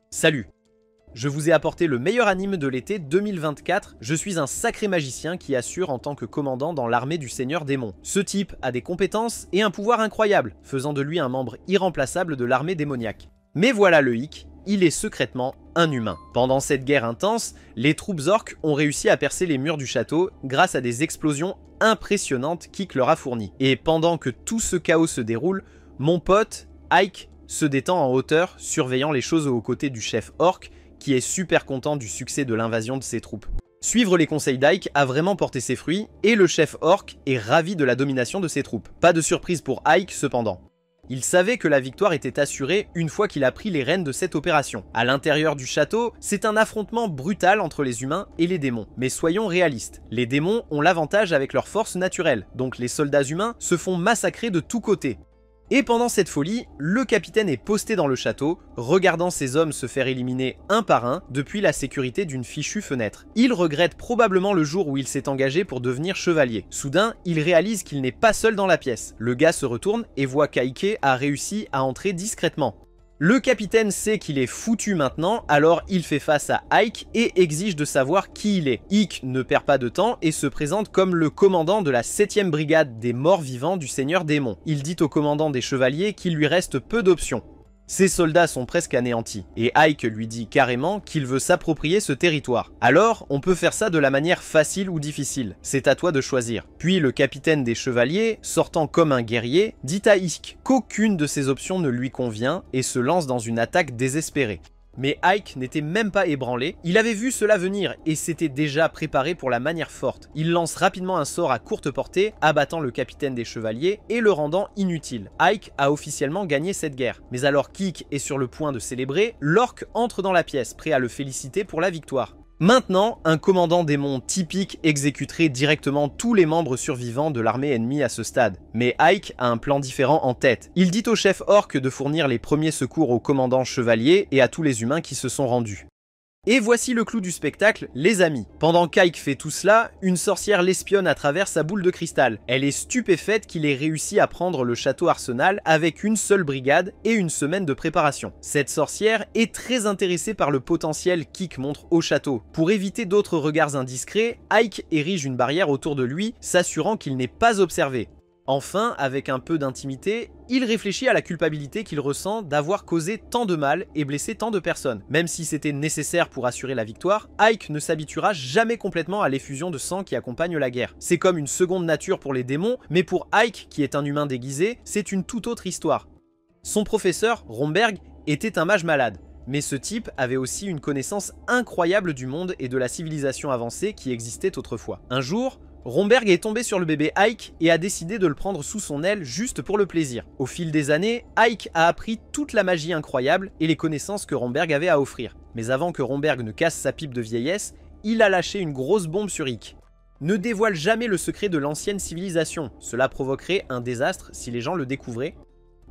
Salut! Je vous ai apporté le meilleur anime de l'été 2024, je suis un sacré magicien qui assure en tant que commandant dans l'armée du Seigneur Démon. Ce type a des compétences et un pouvoir incroyable, faisant de lui un membre irremplaçable de l'armée démoniaque. Mais voilà le hic, il est secrètement un humain. Pendant cette guerre intense, les troupes orques ont réussi à percer les murs du château grâce à des explosions impressionnantes qu'Ike leur a fournies. Et pendant que tout ce chaos se déroule, mon pote, Ike, se détend en hauteur, surveillant les choses aux côtés du chef orc, qui est super content du succès de l'invasion de ses troupes. Suivre les conseils d'Ike a vraiment porté ses fruits, et le chef orc est ravi de la domination de ses troupes. Pas de surprise pour Ike cependant. Il savait que la victoire était assurée une fois qu'il a pris les rênes de cette opération. À l'intérieur du château, c'est un affrontement brutal entre les humains et les démons. Mais soyons réalistes, les démons ont l'avantage avec leur force naturelle, donc les soldats humains se font massacrer de tous côtés. Et pendant cette folie, le capitaine est posté dans le château, regardant ses hommes se faire éliminer un par un depuis la sécurité d'une fichue fenêtre. Il regrette probablement le jour où il s'est engagé pour devenir chevalier. Soudain, il réalise qu'il n'est pas seul dans la pièce. Le gars se retourne et voit qu'Ike a réussi à entrer discrètement. Le capitaine sait qu'il est foutu maintenant, alors il fait face à Ike et exige de savoir qui il est. Ike ne perd pas de temps et se présente comme le commandant de la 7e brigade des morts vivants du Seigneur Démon. Il dit au commandant des chevaliers qu'il lui reste peu d'options. Ses soldats sont presque anéantis, et Ike lui dit carrément qu'il veut s'approprier ce territoire. Alors, on peut faire ça de la manière facile ou difficile, c'est à toi de choisir. Puis le capitaine des chevaliers, sortant comme un guerrier, dit à Ike qu'aucune de ces options ne lui convient et se lance dans une attaque désespérée. Mais Ike n'était même pas ébranlé, il avait vu cela venir et s'était déjà préparé pour la manière forte. Il lance rapidement un sort à courte portée, abattant le capitaine des chevaliers et le rendant inutile. Ike a officiellement gagné cette guerre. Mais alors qu'Ike est sur le point de célébrer, l'orque entre dans la pièce, prêt à le féliciter pour la victoire. Maintenant, un commandant démon typique exécuterait directement tous les membres survivants de l'armée ennemie à ce stade. Mais Ike a un plan différent en tête. Il dit au chef orc de fournir les premiers secours au commandant chevalier et à tous les humains qui se sont rendus. Et voici le clou du spectacle, les amis. Pendant qu'Ike fait tout cela, une sorcière l'espionne à travers sa boule de cristal. Elle est stupéfaite qu'il ait réussi à prendre le château Arsenal avec une seule brigade et une semaine de préparation. Cette sorcière est très intéressée par le potentiel qu'Ike montre au château. Pour éviter d'autres regards indiscrets, Ike érige une barrière autour de lui, s'assurant qu'il n'est pas observé. Enfin, avec un peu d'intimité, il réfléchit à la culpabilité qu'il ressent d'avoir causé tant de mal et blessé tant de personnes. Même si c'était nécessaire pour assurer la victoire, Ike ne s'habituera jamais complètement à l'effusion de sang qui accompagne la guerre. C'est comme une seconde nature pour les démons, mais pour Ike, qui est un humain déguisé, c'est une toute autre histoire. Son professeur, Romberg, était un mage malade. Mais ce type avait aussi une connaissance incroyable du monde et de la civilisation avancée qui existait autrefois. Un jour, Romberg est tombé sur le bébé Ike et a décidé de le prendre sous son aile juste pour le plaisir. Au fil des années, Ike a appris toute la magie incroyable et les connaissances que Romberg avait à offrir. Mais avant que Romberg ne casse sa pipe de vieillesse, il a lâché une grosse bombe sur Ike. Ne dévoile jamais le secret de l'ancienne civilisation, cela provoquerait un désastre si les gens le découvraient.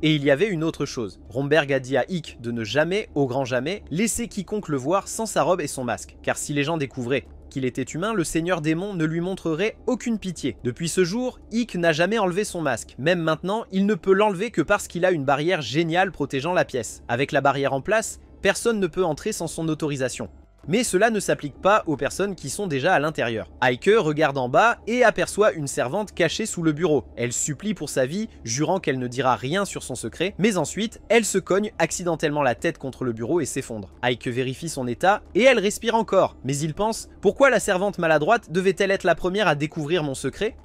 Et il y avait une autre chose, Romberg a dit à Ike de ne jamais, au grand jamais, laisser quiconque le voir sans sa robe et son masque, car si les gens découvraient qu'il était humain, le Seigneur Démon ne lui montrerait aucune pitié. Depuis ce jour, Ike n'a jamais enlevé son masque. Même maintenant, il ne peut l'enlever que parce qu'il a une barrière géniale protégeant la pièce. Avec la barrière en place, personne ne peut entrer sans son autorisation. Mais cela ne s'applique pas aux personnes qui sont déjà à l'intérieur. Ike regarde en bas et aperçoit une servante cachée sous le bureau. Elle supplie pour sa vie, jurant qu'elle ne dira rien sur son secret, mais ensuite, elle se cogne accidentellement la tête contre le bureau et s'effondre. Ike vérifie son état et elle respire encore, mais il pense « Pourquoi la servante maladroite devait-elle être la première à découvrir mon secret ?»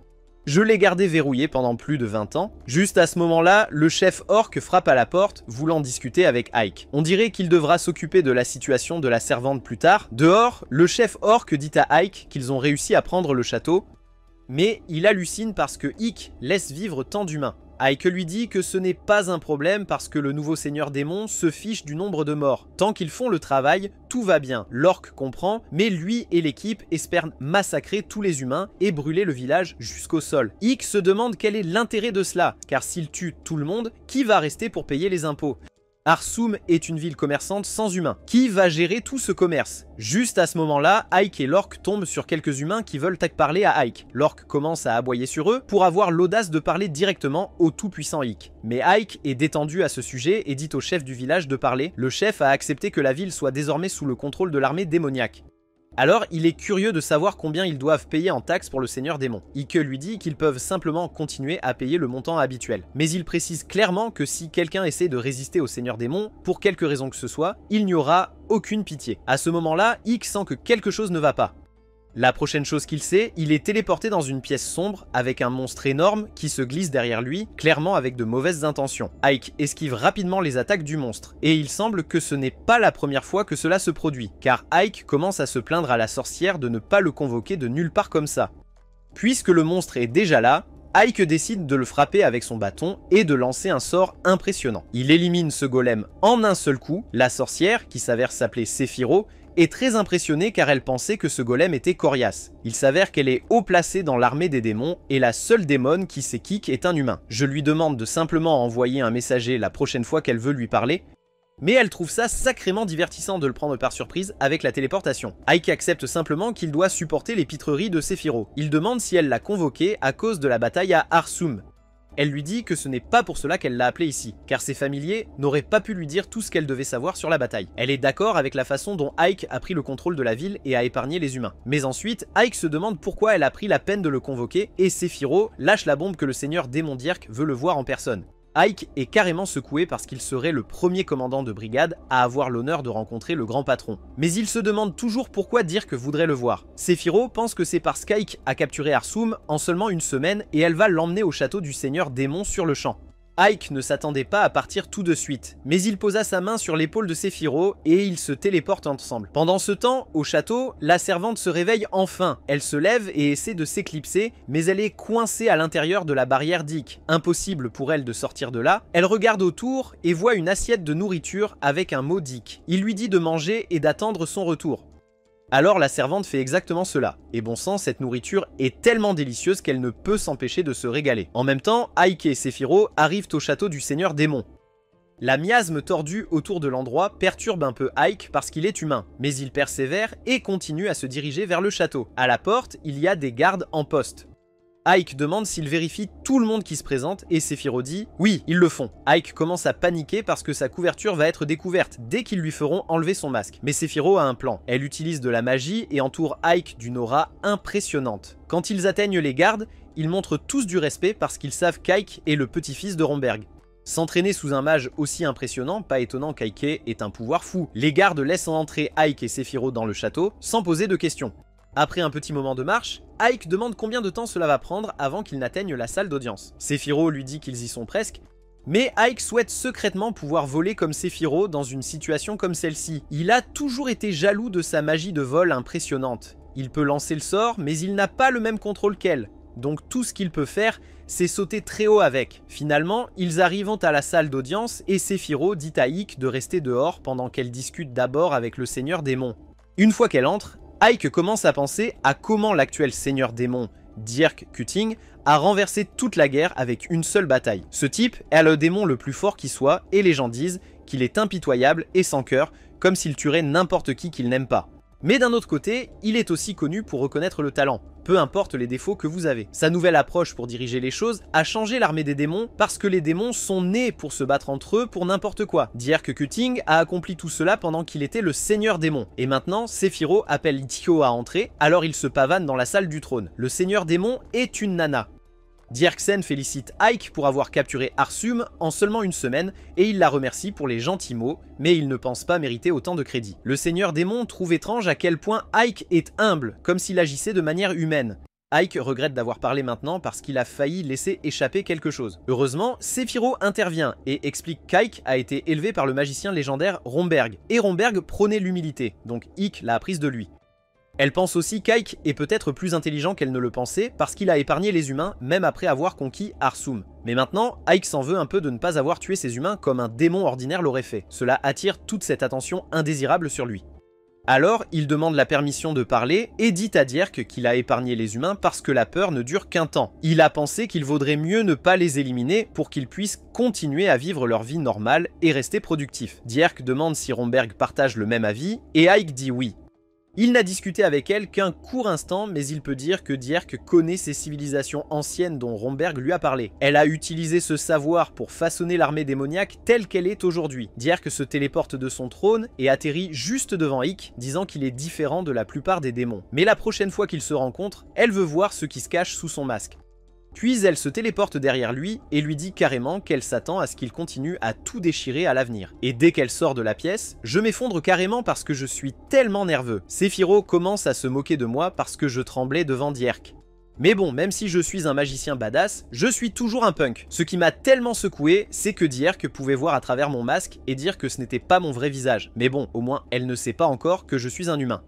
Je l'ai gardé verrouillé pendant plus de 20 ans. Juste à ce moment-là, le chef orc frappe à la porte, voulant discuter avec Ike. On dirait qu'il devra s'occuper de la situation de la servante plus tard. Dehors, le chef orc dit à Ike qu'ils ont réussi à prendre le château, mais il hallucine parce que Ike laisse vivre tant d'humains. Ike lui dit que ce n'est pas un problème parce que le nouveau seigneur démon se fiche du nombre de morts. Tant qu'ils font le travail, tout va bien. L'orc comprend, mais lui et l'équipe espèrent massacrer tous les humains et brûler le village jusqu'au sol. Ike se demande quel est l'intérêt de cela, car s'il tue tout le monde, qui va rester pour payer les impôts ? Arsum est une ville commerçante sans humains. Qui va gérer tout ce commerce? Juste à ce moment-là, Ike et Lork tombent sur quelques humains qui veulent parler à Ike. Lork commence à aboyer sur eux pour avoir l'audace de parler directement au tout-puissant Ike. Mais Ike est détendu à ce sujet et dit au chef du village de parler. Le chef a accepté que la ville soit désormais sous le contrôle de l'armée démoniaque. Alors, il est curieux de savoir combien ils doivent payer en taxes pour le seigneur démon. Ike lui dit qu'ils peuvent simplement continuer à payer le montant habituel. Mais il précise clairement que si quelqu'un essaie de résister au seigneur démon, pour quelque raison que ce soit, il n'y aura aucune pitié. À ce moment-là, Ike sent que quelque chose ne va pas. La prochaine chose qu'il sait, il est téléporté dans une pièce sombre avec un monstre énorme qui se glisse derrière lui, clairement avec de mauvaises intentions. Ike esquive rapidement les attaques du monstre, et il semble que ce n'est pas la première fois que cela se produit, car Ike commence à se plaindre à la sorcière de ne pas le convoquer de nulle part comme ça. Puisque le monstre est déjà là, Ike décide de le frapper avec son bâton et de lancer un sort impressionnant. Il élimine ce golem en un seul coup. La sorcière, qui s'avère s'appeler Sephiroth, est très impressionnée car elle pensait que ce golem était coriace. Il s'avère qu'elle est haut placée dans l'armée des démons et la seule démone qui sait kick est un humain. Je lui demande de simplement envoyer un messager la prochaine fois qu'elle veut lui parler, mais elle trouve ça sacrément divertissant de le prendre par surprise avec la téléportation. Ike accepte simplement qu'il doit supporter les pitreries de Sephiroth. Il demande si elle l'a convoqué à cause de la bataille à Arsum. Elle lui dit que ce n'est pas pour cela qu'elle l'a appelé ici, car ses familiers n'auraient pas pu lui dire tout ce qu'elle devait savoir sur la bataille. Elle est d'accord avec la façon dont Ike a pris le contrôle de la ville et a épargné les humains. Mais ensuite, Ike se demande pourquoi elle a pris la peine de le convoquer et Sephiroth lâche la bombe que le seigneur démon Dirk veut le voir en personne. Ike est carrément secoué parce qu'il serait le premier commandant de brigade à avoir l'honneur de rencontrer le grand patron. Mais il se demande toujours pourquoi Dirk voudrait le voir. Sephiroth pense que c'est parce qu'Ike a capturé Arsum en seulement une semaine et elle va l'emmener au château du seigneur démon sur le champ. Ike ne s'attendait pas à partir tout de suite, mais il posa sa main sur l'épaule de Sephiroth et ils se téléportent ensemble. Pendant ce temps, au château, la servante se réveille enfin. Elle se lève et essaie de s'éclipser, mais elle est coincée à l'intérieur de la barrière d'Ike. Impossible pour elle de sortir de là. Elle regarde autour et voit une assiette de nourriture avec un mot d'Ike. Il lui dit de manger et d'attendre son retour. Alors la servante fait exactement cela, et bon sang, cette nourriture est tellement délicieuse qu'elle ne peut s'empêcher de se régaler. En même temps, Ike et Sephiroth arrivent au château du seigneur démon. La miasme tordue autour de l'endroit perturbe un peu Ike parce qu'il est humain, mais il persévère et continue à se diriger vers le château. À la porte, il y a des gardes en poste. Ike demande s'il vérifie tout le monde qui se présente et Sephiroth dit « Oui, ils le font ». Ike commence à paniquer parce que sa couverture va être découverte dès qu'ils lui feront enlever son masque. Mais Sephiroth a un plan. Elle utilise de la magie et entoure Ike d'une aura impressionnante. Quand ils atteignent les gardes, ils montrent tous du respect parce qu'ils savent qu'Ike est le petit-fils de Romberg. S'entraîner sous un mage aussi impressionnant, pas étonnant qu'Ike ait un pouvoir fou. Les gardes laissent entrer Ike et Sephiroth dans le château sans poser de questions. Après un petit moment de marche, Ike demande combien de temps cela va prendre avant qu'ils n'atteignent la salle d'audience. Sephiroth lui dit qu'ils y sont presque, mais Ike souhaite secrètement pouvoir voler comme Sephiroth dans une situation comme celle-ci. Il a toujours été jaloux de sa magie de vol impressionnante. Il peut lancer le sort, mais il n'a pas le même contrôle qu'elle. Donc tout ce qu'il peut faire, c'est sauter très haut avec. Finalement, ils arrivent à la salle d'audience et Sephiroth dit à Ike de rester dehors pendant qu'elle discute d'abord avec le seigneur démon. Une fois qu'elle entre, Ike commence à penser à comment l'actuel seigneur démon, Dirk Cutting, a renversé toute la guerre avec une seule bataille. Ce type est le démon le plus fort qui soit et les gens disent qu'il est impitoyable et sans cœur, comme s'il tuerait n'importe qui qu'il n'aime pas. Mais d'un autre côté, il est aussi connu pour reconnaître le talent, peu importe les défauts que vous avez. Sa nouvelle approche pour diriger les choses a changé l'armée des démons parce que les démons sont nés pour se battre entre eux pour n'importe quoi. Dirk Cutting a accompli tout cela pendant qu'il était le seigneur démon. Et maintenant, Sephiroth appelle Ichio à entrer, alors il se pavane dans la salle du trône. Le seigneur démon est une nana. Dirksen félicite Ike pour avoir capturé Arsum en seulement une semaine et il la remercie pour les gentils mots, mais il ne pense pas mériter autant de crédit. Le seigneur démon trouve étrange à quel point Ike est humble, comme s'il agissait de manière humaine. Ike regrette d'avoir parlé maintenant parce qu'il a failli laisser échapper quelque chose. Heureusement, Sephiroth intervient et explique qu'Ike a été élevé par le magicien légendaire Romberg, et Romberg prônait l'humilité, donc Ike l'a apprise de lui. Elle pense aussi qu'Ike est peut-être plus intelligent qu'elle ne le pensait parce qu'il a épargné les humains même après avoir conquis Arsum. Mais maintenant, Ike s'en veut un peu de ne pas avoir tué ces humains comme un démon ordinaire l'aurait fait. Cela attire toute cette attention indésirable sur lui. Alors, il demande la permission de parler et dit à Dierk qu'il a épargné les humains parce que la peur ne dure qu'un temps. Il a pensé qu'il vaudrait mieux ne pas les éliminer pour qu'ils puissent continuer à vivre leur vie normale et rester productifs. Dierk demande si Romberg partage le même avis et Ike dit oui. Il n'a discuté avec elle qu'un court instant, mais il peut dire que Dierk connaît ces civilisations anciennes dont Romberg lui a parlé. Elle a utilisé ce savoir pour façonner l'armée démoniaque telle qu'elle est aujourd'hui. Dierk se téléporte de son trône et atterrit juste devant Ike, disant qu'il est différent de la plupart des démons. Mais la prochaine fois qu'ils se rencontrent, elle veut voir ce qui se cache sous son masque. Puis elle se téléporte derrière lui et lui dit carrément qu'elle s'attend à ce qu'il continue à tout déchirer à l'avenir. Et dès qu'elle sort de la pièce, je m'effondre carrément parce que je suis tellement nerveux. Sephiroth commence à se moquer de moi parce que je tremblais devant Dierk. Mais bon, même si je suis un magicien badass, je suis toujours un punk. Ce qui m'a tellement secoué, c'est que Dierk pouvait voir à travers mon masque et dire que ce n'était pas mon vrai visage. Mais bon, au moins elle ne sait pas encore que je suis un humain.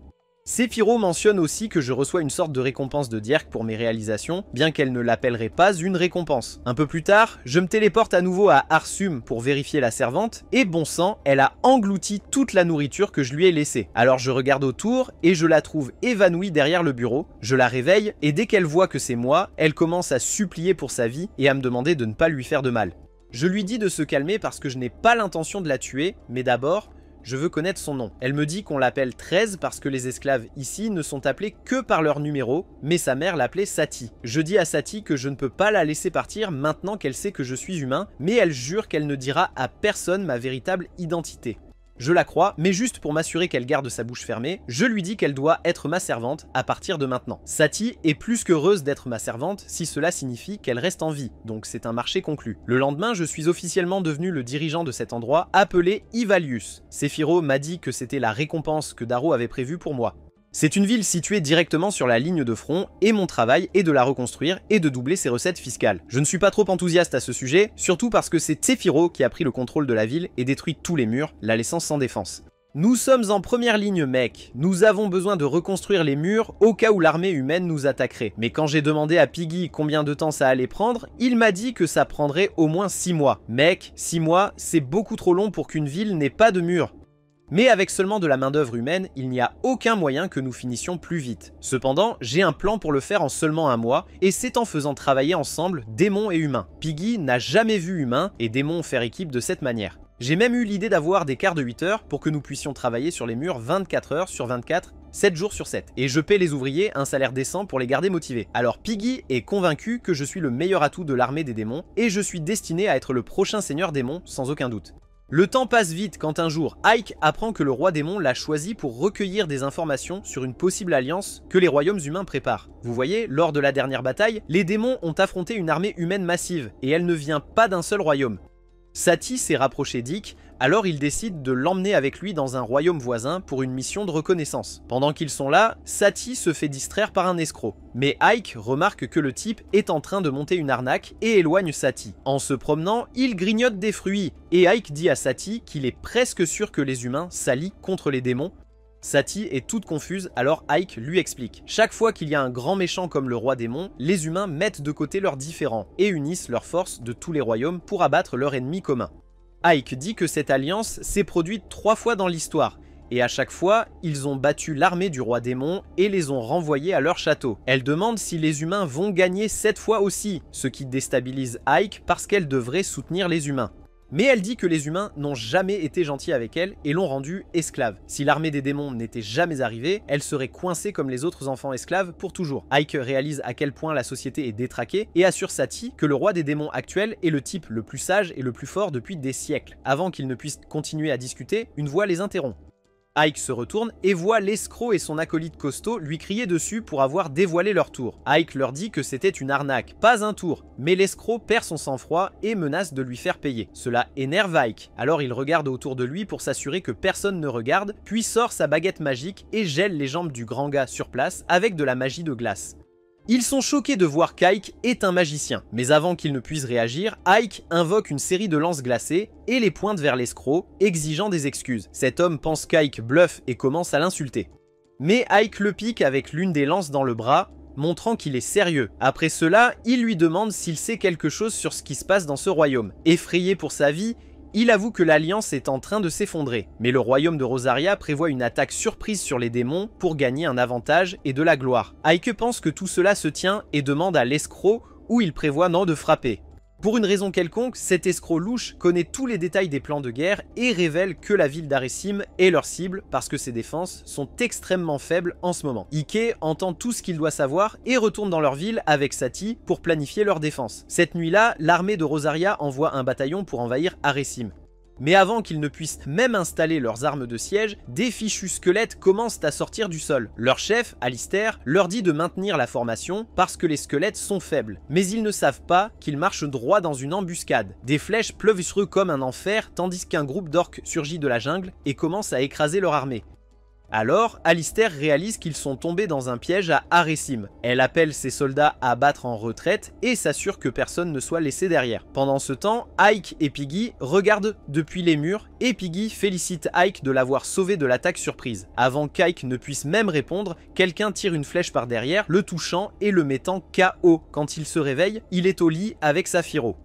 Sephiroth mentionne aussi que je reçois une sorte de récompense de Dierk pour mes réalisations, bien qu'elle ne l'appellerait pas une récompense. Un peu plus tard, je me téléporte à nouveau à Arsum pour vérifier la servante, et bon sang, elle a englouti toute la nourriture que je lui ai laissée. Alors je regarde autour, et je la trouve évanouie derrière le bureau, je la réveille, et dès qu'elle voit que c'est moi, elle commence à supplier pour sa vie, et à me demander de ne pas lui faire de mal. Je lui dis de se calmer parce que je n'ai pas l'intention de la tuer, mais d'abord, je veux connaître son nom. Elle me dit qu'on l'appelle 13 parce que les esclaves ici ne sont appelés que par leur numéro, mais sa mère l'appelait Sati. Je dis à Sati que je ne peux pas la laisser partir maintenant qu'elle sait que je suis humain, mais elle jure qu'elle ne dira à personne ma véritable identité. Je la crois, mais juste pour m'assurer qu'elle garde sa bouche fermée, je lui dis qu'elle doit être ma servante à partir de maintenant. Sati est plus qu'heureuse d'être ma servante si cela signifie qu'elle reste en vie, donc c'est un marché conclu. Le lendemain, je suis officiellement devenu le dirigeant de cet endroit, appelé Ivalius. Sephiroth m'a dit que c'était la récompense que Darrow avait prévue pour moi. C'est une ville située directement sur la ligne de front et mon travail est de la reconstruire et de doubler ses recettes fiscales. Je ne suis pas trop enthousiaste à ce sujet, surtout parce que c'est Sephiroth qui a pris le contrôle de la ville et détruit tous les murs, la laissant sans défense. Nous sommes en première ligne, mec. Nous avons besoin de reconstruire les murs au cas où l'armée humaine nous attaquerait. Mais quand j'ai demandé à Piggy combien de temps ça allait prendre, il m'a dit que ça prendrait au moins 6 mois. Mec, 6 mois, c'est beaucoup trop long pour qu'une ville n'ait pas de murs. Mais avec seulement de la main-d'œuvre humaine, il n'y a aucun moyen que nous finissions plus vite. Cependant, j'ai un plan pour le faire en seulement 1 mois, et c'est en faisant travailler ensemble démons et humains. Piggy n'a jamais vu humains et démons faire équipe de cette manière. J'ai même eu l'idée d'avoir des quarts de 8 heures pour que nous puissions travailler sur les murs 24 heures sur 24, 7 jours sur 7. Et je paie les ouvriers un salaire décent pour les garder motivés. Alors Piggy est convaincu que je suis le meilleur atout de l'armée des démons, et je suis destiné à être le prochain seigneur démon, sans aucun doute. Le temps passe vite quand un jour, Ike apprend que le roi démon l'a choisi pour recueillir des informations sur une possible alliance que les royaumes humains préparent. Vous voyez, lors de la dernière bataille, les démons ont affronté une armée humaine massive, et elle ne vient pas d'un seul royaume. Sati s'est rapproché d'Ike, alors il décide de l'emmener avec lui dans un royaume voisin pour une mission de reconnaissance. Pendant qu'ils sont là, Sati se fait distraire par un escroc. Mais Ike remarque que le type est en train de monter une arnaque et éloigne Sati. En se promenant, il grignote des fruits, et Ike dit à Sati qu'il est presque sûr que les humains s'allient contre les démons. Sati est toute confuse, alors Ike lui explique. Chaque fois qu'il y a un grand méchant comme le roi démon, les humains mettent de côté leurs différends et unissent leurs forces de tous les royaumes pour abattre leur ennemi commun. Ike dit que cette alliance s'est produite 3 fois dans l'histoire, et à chaque fois, ils ont battu l'armée du roi démon et les ont renvoyés à leur château. Elle demande si les humains vont gagner cette fois aussi, ce qui déstabilise Ike parce qu'elle devrait soutenir les humains. Mais elle dit que les humains n'ont jamais été gentils avec elle et l'ont rendue esclave. Si l'armée des démons n'était jamais arrivée, elle serait coincée comme les autres enfants esclaves pour toujours. Ike réalise à quel point la société est détraquée et assure Sati que le roi des démons actuel est le type le plus sage et le plus fort depuis des siècles. Avant qu'ils ne puissent continuer à discuter, une voix les interrompt. Ike se retourne et voit l'escroc et son acolyte costaud lui crier dessus pour avoir dévoilé leur tour. Ike leur dit que c'était une arnaque, pas un tour, mais l'escroc perd son sang-froid et menace de lui faire payer. Cela énerve Ike, alors il regarde autour de lui pour s'assurer que personne ne regarde, puis sort sa baguette magique et gèle les jambes du grand gars sur place avec de la magie de glace. Ils sont choqués de voir qu'Ike est un magicien, mais avant qu'il ne puisse réagir, Ike invoque une série de lances glacées et les pointe vers l'escroc, exigeant des excuses. Cet homme pense qu'Ike bluffe et commence à l'insulter. Mais Ike le pique avec l'une des lances dans le bras, montrant qu'il est sérieux. Après cela, il lui demande s'il sait quelque chose sur ce qui se passe dans ce royaume. Effrayé pour sa vie, il avoue que l'Alliance est en train de s'effondrer, mais le royaume de Rosaria prévoit une attaque surprise sur les démons pour gagner un avantage et de la gloire. Ike pense que tout cela se tient et demande à l'escroc où il prévoit non de frapper. Pour une raison quelconque, cet escroc louche connaît tous les détails des plans de guerre et révèle que la ville d'Aresim est leur cible parce que ses défenses sont extrêmement faibles en ce moment. Ike entend tout ce qu'il doit savoir et retourne dans leur ville avec Sati pour planifier leur défense. Cette nuit-là, l'armée de Rosaria envoie un bataillon pour envahir Aresim. Mais avant qu'ils ne puissent même installer leurs armes de siège, des fichus squelettes commencent à sortir du sol. Leur chef, Alistair, leur dit de maintenir la formation parce que les squelettes sont faibles. Mais ils ne savent pas qu'ils marchent droit dans une embuscade. Des flèches pleuvent sur eux comme un enfer, tandis qu'un groupe d'orques surgit de la jungle et commence à écraser leur armée. Alors, Alistair réalise qu'ils sont tombés dans un piège à Aresim. Elle appelle ses soldats à battre en retraite et s'assure que personne ne soit laissé derrière. Pendant ce temps, Ike et Piggy regardent depuis les murs et Piggy félicite Ike de l'avoir sauvé de l'attaque surprise. Avant qu'Ike ne puisse même répondre, quelqu'un tire une flèche par derrière, le touchant et le mettant KO. Quand il se réveille, il est au lit avec Saphiro.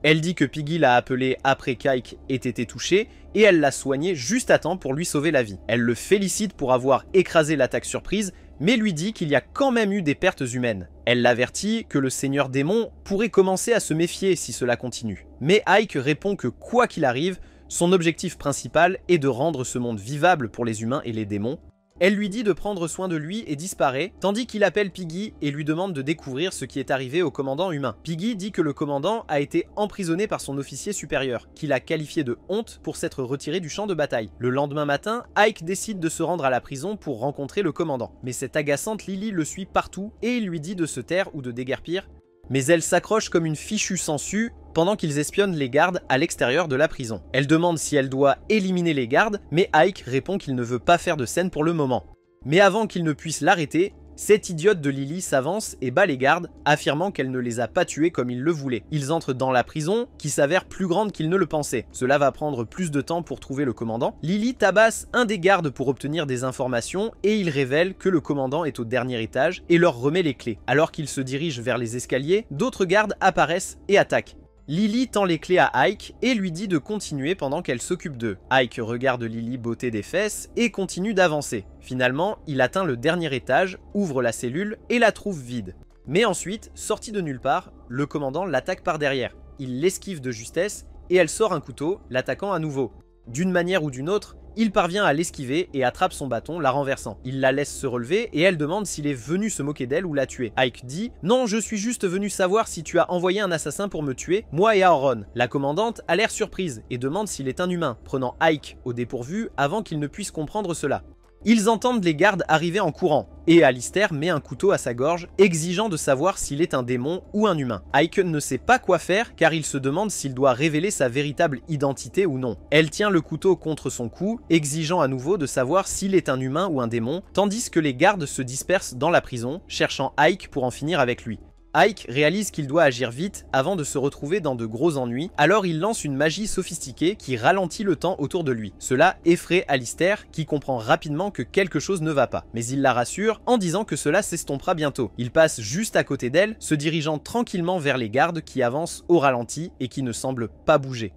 Elle dit que Piggy l'a appelé après qu'Ike ait été touché et elle l'a soigné juste à temps pour lui sauver la vie. Elle le félicite pour avoir écrasé l'attaque surprise, mais lui dit qu'il y a quand même eu des pertes humaines. Elle l'avertit que le seigneur démon pourrait commencer à se méfier si cela continue. Mais Ike répond que quoi qu'il arrive, son objectif principal est de rendre ce monde vivable pour les humains et les démons. Elle lui dit de prendre soin de lui et disparaît, tandis qu'il appelle Piggy et lui demande de découvrir ce qui est arrivé au commandant humain. Piggy dit que le commandant a été emprisonné par son officier supérieur, qu'il a qualifié de honte pour s'être retiré du champ de bataille. Le lendemain matin, Ike décide de se rendre à la prison pour rencontrer le commandant. Mais cette agaçante Lily le suit partout et il lui dit de se taire ou de déguerpir. Mais elle s'accroche comme une fichue sangsue pendant qu'ils espionnent les gardes à l'extérieur de la prison. Elle demande si elle doit éliminer les gardes, mais Ike répond qu'il ne veut pas faire de scène pour le moment. Mais avant qu'il ne puisse l'arrêter, cette idiote de Lily s'avance et bat les gardes, affirmant qu'elle ne les a pas tués comme il le voulait. Ils entrent dans la prison, qui s'avère plus grande qu'ils ne le pensaient. Cela va prendre plus de temps pour trouver le commandant. Lily tabasse un des gardes pour obtenir des informations et il révèle que le commandant est au dernier étage et leur remet les clés. Alors qu'ils se dirigent vers les escaliers, d'autres gardes apparaissent et attaquent. Lily tend les clés à Ike et lui dit de continuer pendant qu'elle s'occupe d'eux. Ike regarde Lily botter des fesses et continue d'avancer. Finalement, il atteint le dernier étage, ouvre la cellule et la trouve vide. Mais ensuite, sorti de nulle part, le commandant l'attaque par derrière. Il l'esquive de justesse et elle sort un couteau, l'attaquant à nouveau. D'une manière ou d'une autre, il parvient à l'esquiver et attrape son bâton, la renversant. Il la laisse se relever et elle demande s'il est venu se moquer d'elle ou la tuer. Ike dit « Non, je suis juste venu savoir si tu as envoyé un assassin pour me tuer, moi et Aaron. » La commandante a l'air surprise et demande s'il est un humain, prenant Ike au dépourvu avant qu'il ne puisse comprendre cela. Ils entendent les gardes arriver en courant, et Alistair met un couteau à sa gorge, exigeant de savoir s'il est un démon ou un humain. Ike ne sait pas quoi faire car il se demande s'il doit révéler sa véritable identité ou non. Elle tient le couteau contre son cou, exigeant à nouveau de savoir s'il est un humain ou un démon, tandis que les gardes se dispersent dans la prison, cherchant Ike pour en finir avec lui. Ike réalise qu'il doit agir vite avant de se retrouver dans de gros ennuis, alors il lance une magie sophistiquée qui ralentit le temps autour de lui. Cela effraie Alistair qui comprend rapidement que quelque chose ne va pas, mais il la rassure en disant que cela s'estompera bientôt. Il passe juste à côté d'elle, se dirigeant tranquillement vers les gardes qui avancent au ralenti et qui ne semblent pas bouger.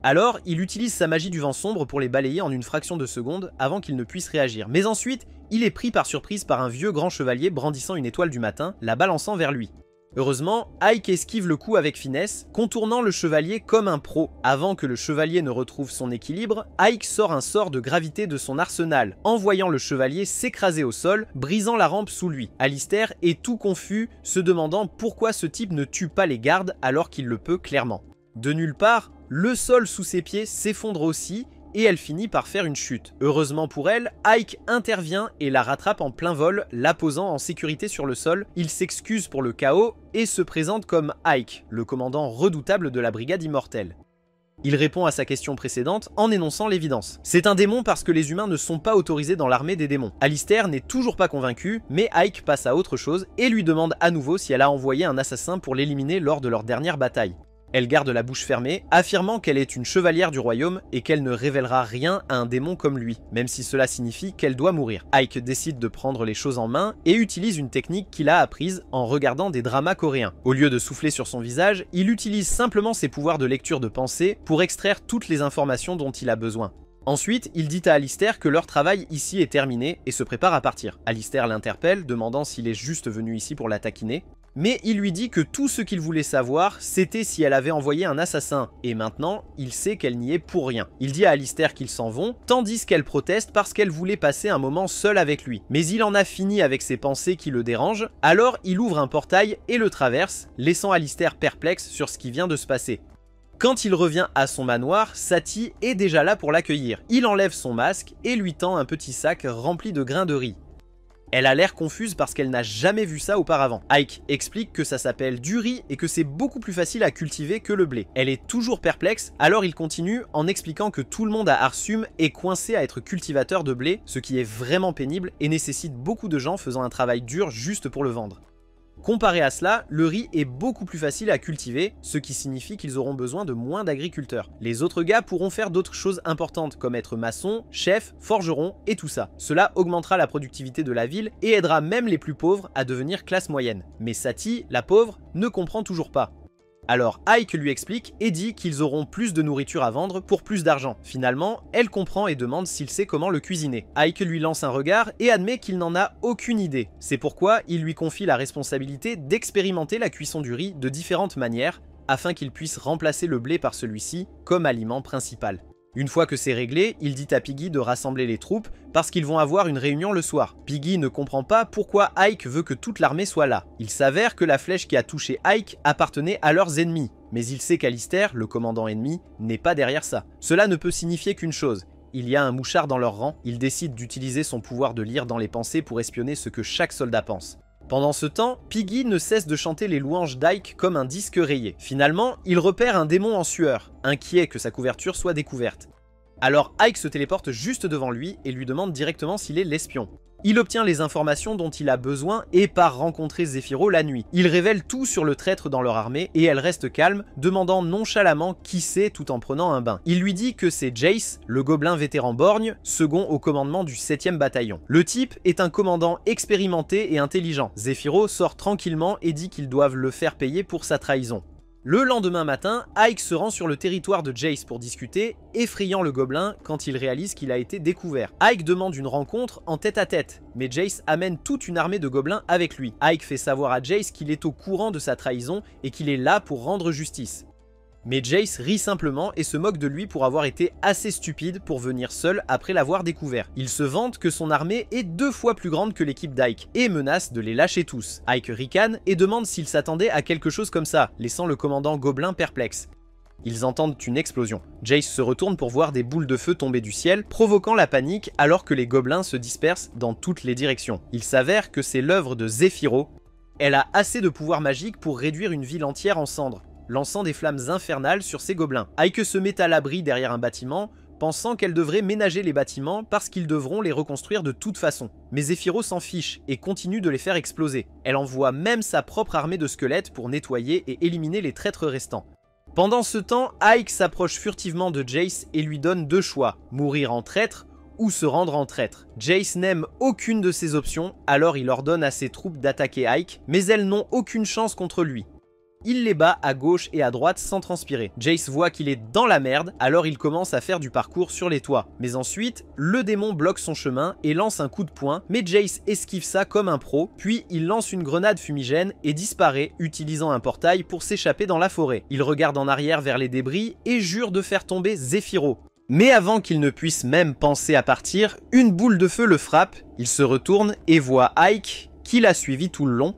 Alors, il utilise sa magie du vent sombre pour les balayer en une fraction de seconde avant qu'ils ne puissent réagir. Mais ensuite, il est pris par surprise par un vieux grand chevalier brandissant une étoile du matin, la balançant vers lui. Heureusement, Ike esquive le coup avec finesse, contournant le chevalier comme un pro. Avant que le chevalier ne retrouve son équilibre, Ike sort un sort de gravité de son arsenal, envoyant le chevalier s'écraser au sol, brisant la rampe sous lui. Alistair est tout confus, se demandant pourquoi ce type ne tue pas les gardes alors qu'il le peut clairement. De nulle part, le sol sous ses pieds s'effondre aussi, et elle finit par faire une chute. Heureusement pour elle, Ike intervient et la rattrape en plein vol, la posant en sécurité sur le sol. Il s'excuse pour le chaos et se présente comme Ike, le commandant redoutable de la brigade immortelle. Il répond à sa question précédente en énonçant l'évidence. C'est un démon parce que les humains ne sont pas autorisés dans l'armée des démons. Alistair n'est toujours pas convaincu, mais Ike passe à autre chose et lui demande à nouveau si elle a envoyé un assassin pour l'éliminer lors de leur dernière bataille. Elle garde la bouche fermée, affirmant qu'elle est une chevalière du royaume et qu'elle ne révélera rien à un démon comme lui, même si cela signifie qu'elle doit mourir. Ike décide de prendre les choses en main et utilise une technique qu'il a apprise en regardant des dramas coréens. Au lieu de souffler sur son visage, il utilise simplement ses pouvoirs de lecture de pensée pour extraire toutes les informations dont il a besoin. Ensuite, il dit à Alistair que leur travail ici est terminé et se prépare à partir. Alistair l'interpelle, demandant s'il est juste venu ici pour la taquiner. Mais il lui dit que tout ce qu'il voulait savoir, c'était si elle avait envoyé un assassin, et maintenant, il sait qu'elle n'y est pour rien. Il dit à Alistair qu'ils s'en vont, tandis qu'elle proteste parce qu'elle voulait passer un moment seule avec lui. Mais il en a fini avec ses pensées qui le dérangent, alors il ouvre un portail et le traverse, laissant Alistair perplexe sur ce qui vient de se passer. Quand il revient à son manoir, Sati est déjà là pour l'accueillir. Il enlève son masque et lui tend un petit sac rempli de grains de riz. Elle a l'air confuse parce qu'elle n'a jamais vu ça auparavant. Ike explique que ça s'appelle du riz et que c'est beaucoup plus facile à cultiver que le blé. Elle est toujours perplexe, alors il continue en expliquant que tout le monde à Arsum est coincé à être cultivateur de blé, ce qui est vraiment pénible et nécessite beaucoup de gens faisant un travail dur juste pour le vendre. Comparé à cela, le riz est beaucoup plus facile à cultiver, ce qui signifie qu'ils auront besoin de moins d'agriculteurs. Les autres gars pourront faire d'autres choses importantes comme être maçon, chef, forgeron et tout ça. Cela augmentera la productivité de la ville et aidera même les plus pauvres à devenir classe moyenne. Mais Sati, la pauvre, ne comprend toujours pas. Alors Ike lui explique et dit qu'ils auront plus de nourriture à vendre pour plus d'argent. Finalement, elle comprend et demande s'il sait comment le cuisiner. Ike lui lance un regard et admet qu'il n'en a aucune idée. C'est pourquoi il lui confie la responsabilité d'expérimenter la cuisson du riz de différentes manières afin qu'il puisse remplacer le blé par celui-ci comme aliment principal. Une fois que c'est réglé, il dit à Piggy de rassembler les troupes parce qu'ils vont avoir une réunion le soir. Piggy ne comprend pas pourquoi Ike veut que toute l'armée soit là. Il s'avère que la flèche qui a touché Ike appartenait à leurs ennemis, mais il sait qu'Alistair, le commandant ennemi, n'est pas derrière ça. Cela ne peut signifier qu'une chose. Il y a un mouchard dans leur rang, il décide d'utiliser son pouvoir de lire dans les pensées pour espionner ce que chaque soldat pense. Pendant ce temps, Piggy ne cesse de chanter les louanges d'Ike comme un disque rayé. Finalement, il repère un démon en sueur, inquiet que sa couverture soit découverte. Alors Ike se téléporte juste devant lui et lui demande directement s'il est l'espion. Il obtient les informations dont il a besoin et part rencontrer Zefiro la nuit. Il révèle tout sur le traître dans leur armée et elle reste calme, demandant nonchalamment qui c'est tout en prenant un bain. Il lui dit que c'est Jace, le gobelin vétéran borgne, second au commandement du 7e bataillon. Le type est un commandant expérimenté et intelligent. Zefiro sort tranquillement et dit qu'ils doivent le faire payer pour sa trahison. Le lendemain matin, Ike se rend sur le territoire de Jace pour discuter, effrayant le gobelin quand il réalise qu'il a été découvert. Ike demande une rencontre en tête-à-tête, mais Jace amène toute une armée de gobelins avec lui. Ike fait savoir à Jace qu'il est au courant de sa trahison et qu'il est là pour rendre justice. Mais Jace rit simplement et se moque de lui pour avoir été assez stupide pour venir seul après l'avoir découvert. Il se vante que son armée est 2 fois plus grande que l'équipe d'Ike et menace de les lâcher tous. Ike ricane et demande s'il s'attendait à quelque chose comme ça, laissant le commandant gobelin perplexe. Ils entendent une explosion. Jace se retourne pour voir des boules de feu tomber du ciel, provoquant la panique alors que les gobelins se dispersent dans toutes les directions. Il s'avère que c'est l'œuvre de Zefiro. Elle a assez de pouvoir magique pour réduire une ville entière en cendres, lançant des flammes infernales sur ses gobelins. Ike se met à l'abri derrière un bâtiment, pensant qu'elle devrait ménager les bâtiments parce qu'ils devront les reconstruire de toute façon. Mais Zefiro s'en fiche et continue de les faire exploser. Elle envoie même sa propre armée de squelettes pour nettoyer et éliminer les traîtres restants. Pendant ce temps, Ike s'approche furtivement de Jace et lui donne 2 choix, mourir en traître ou se rendre en traître. Jace n'aime aucune de ces options, alors il ordonne à ses troupes d'attaquer Ike, mais elles n'ont aucune chance contre lui. Il les bat à gauche et à droite sans transpirer. Jace voit qu'il est dans la merde, alors il commence à faire du parcours sur les toits. Mais ensuite, le démon bloque son chemin et lance un coup de poing, mais Jace esquive ça comme un pro, puis il lance une grenade fumigène et disparaît, utilisant un portail pour s'échapper dans la forêt. Il regarde en arrière vers les débris et jure de faire tomber Zefiro. Mais avant qu'il ne puisse même penser à partir, une boule de feu le frappe, il se retourne et voit Ike, qui l'a suivi tout le long.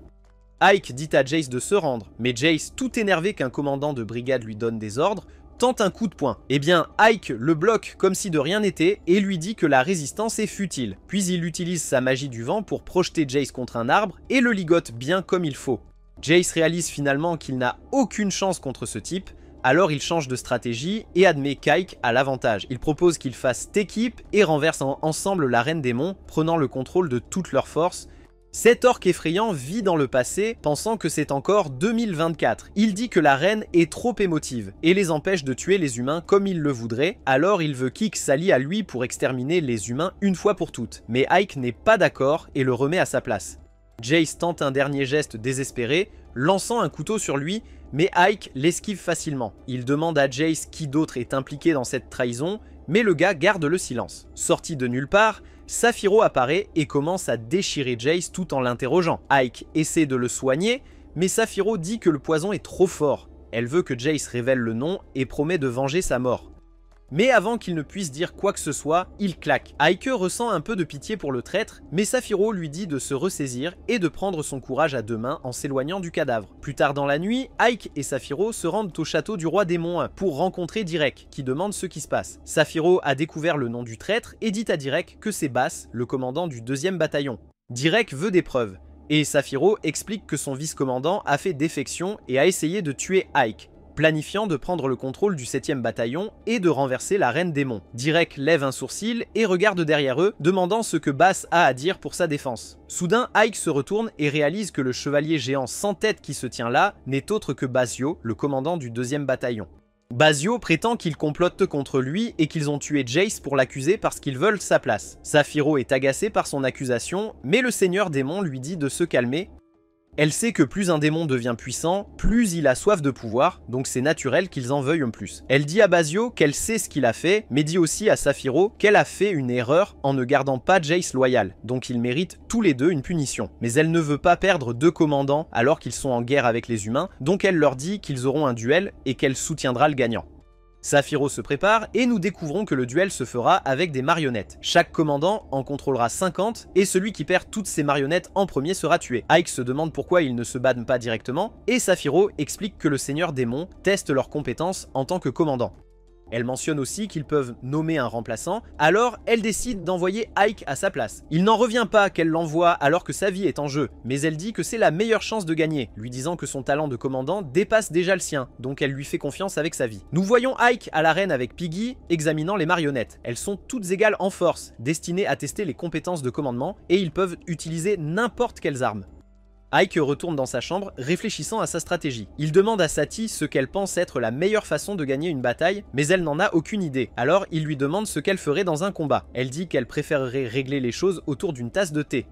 Ike dit à Jace de se rendre, mais Jace, tout énervé qu'un commandant de brigade lui donne des ordres, tente un coup de poing. Eh bien, Ike le bloque comme si de rien n'était et lui dit que la résistance est futile. Puis il utilise sa magie du vent pour projeter Jace contre un arbre et le ligote bien comme il faut. Jace réalise finalement qu'il n'a aucune chance contre ce type, alors il change de stratégie et admet qu'Ike a l'avantage. Il propose qu'ils fassent équipe et renversent ensemble la reine démon, prenant le contrôle de toutes leurs forces. Cet orc effrayant vit dans le passé, pensant que c'est encore 2024. Il dit que la reine est trop émotive et les empêche de tuer les humains comme il le voudrait, alors il veut qu'Ike s'allie à lui pour exterminer les humains une fois pour toutes. Mais Ike n'est pas d'accord et le remet à sa place. Jace tente un dernier geste désespéré, lançant un couteau sur lui, mais Ike l'esquive facilement. Il demande à Jace qui d'autre est impliqué dans cette trahison, mais le gars garde le silence. Sorti de nulle part, Saphiro apparaît et commence à déchirer Jace tout en l'interrogeant. Ike essaie de le soigner, mais Saphiro dit que le poison est trop fort. Elle veut que Jace révèle le nom et promet de venger sa mort. Mais avant qu'il ne puisse dire quoi que ce soit, il claque. Ike ressent un peu de pitié pour le traître, mais Saphiro lui dit de se ressaisir et de prendre son courage à deux mains en s'éloignant du cadavre. Plus tard dans la nuit, Ike et Saphiro se rendent au château du roi démon pour rencontrer Direk, qui demande ce qui se passe. Saphiro a découvert le nom du traître et dit à Direk que c'est Bass, le commandant du 2e bataillon. Direk veut des preuves, et Saphiro explique que son vice-commandant a fait défection et a essayé de tuer Ike, planifiant de prendre le contrôle du 7e bataillon et de renverser la reine démon. Direk lève un sourcil et regarde derrière eux, demandant ce que Bass a à dire pour sa défense. Soudain, Ike se retourne et réalise que le chevalier géant sans tête qui se tient là n'est autre que Basio, le commandant du 2e bataillon. Basio prétend qu'ils complotent contre lui et qu'ils ont tué Jace pour l'accuser parce qu'ils veulent sa place. Saphiro est agacé par son accusation, mais le seigneur démon lui dit de se calmer. Elle sait que plus un démon devient puissant, plus il a soif de pouvoir, donc c'est naturel qu'ils en veuillent plus. Elle dit à Basio qu'elle sait ce qu'il a fait, mais dit aussi à Saphiro qu'elle a fait une erreur en ne gardant pas Jace loyal, donc ils méritent tous les deux une punition. Mais elle ne veut pas perdre 2 commandants alors qu'ils sont en guerre avec les humains, donc elle leur dit qu'ils auront un duel et qu'elle soutiendra le gagnant. Saphiro se prépare et nous découvrons que le duel se fera avec des marionnettes. Chaque commandant en contrôlera 50 et celui qui perd toutes ses marionnettes en premier sera tué. Ike se demande pourquoi ils ne se battent pas directement et Saphiro explique que le seigneur démon teste leurs compétences en tant que commandant. Elle mentionne aussi qu'ils peuvent nommer un remplaçant, alors elle décide d'envoyer Ike à sa place. Il n'en revient pas qu'elle l'envoie alors que sa vie est en jeu, mais elle dit que c'est la meilleure chance de gagner, lui disant que son talent de commandant dépasse déjà le sien, donc elle lui fait confiance avec sa vie. Nous voyons Ike à l'arène avec Piggy, examinant les marionnettes. Elles sont toutes égales en force, destinées à tester les compétences de commandement, et ils peuvent utiliser n'importe quelles armes. Ike retourne dans sa chambre, réfléchissant à sa stratégie. Il demande à Sati ce qu'elle pense être la meilleure façon de gagner une bataille, mais elle n'en a aucune idée. Alors il lui demande ce qu'elle ferait dans un combat. Elle dit qu'elle préférerait régler les choses autour d'une tasse de thé.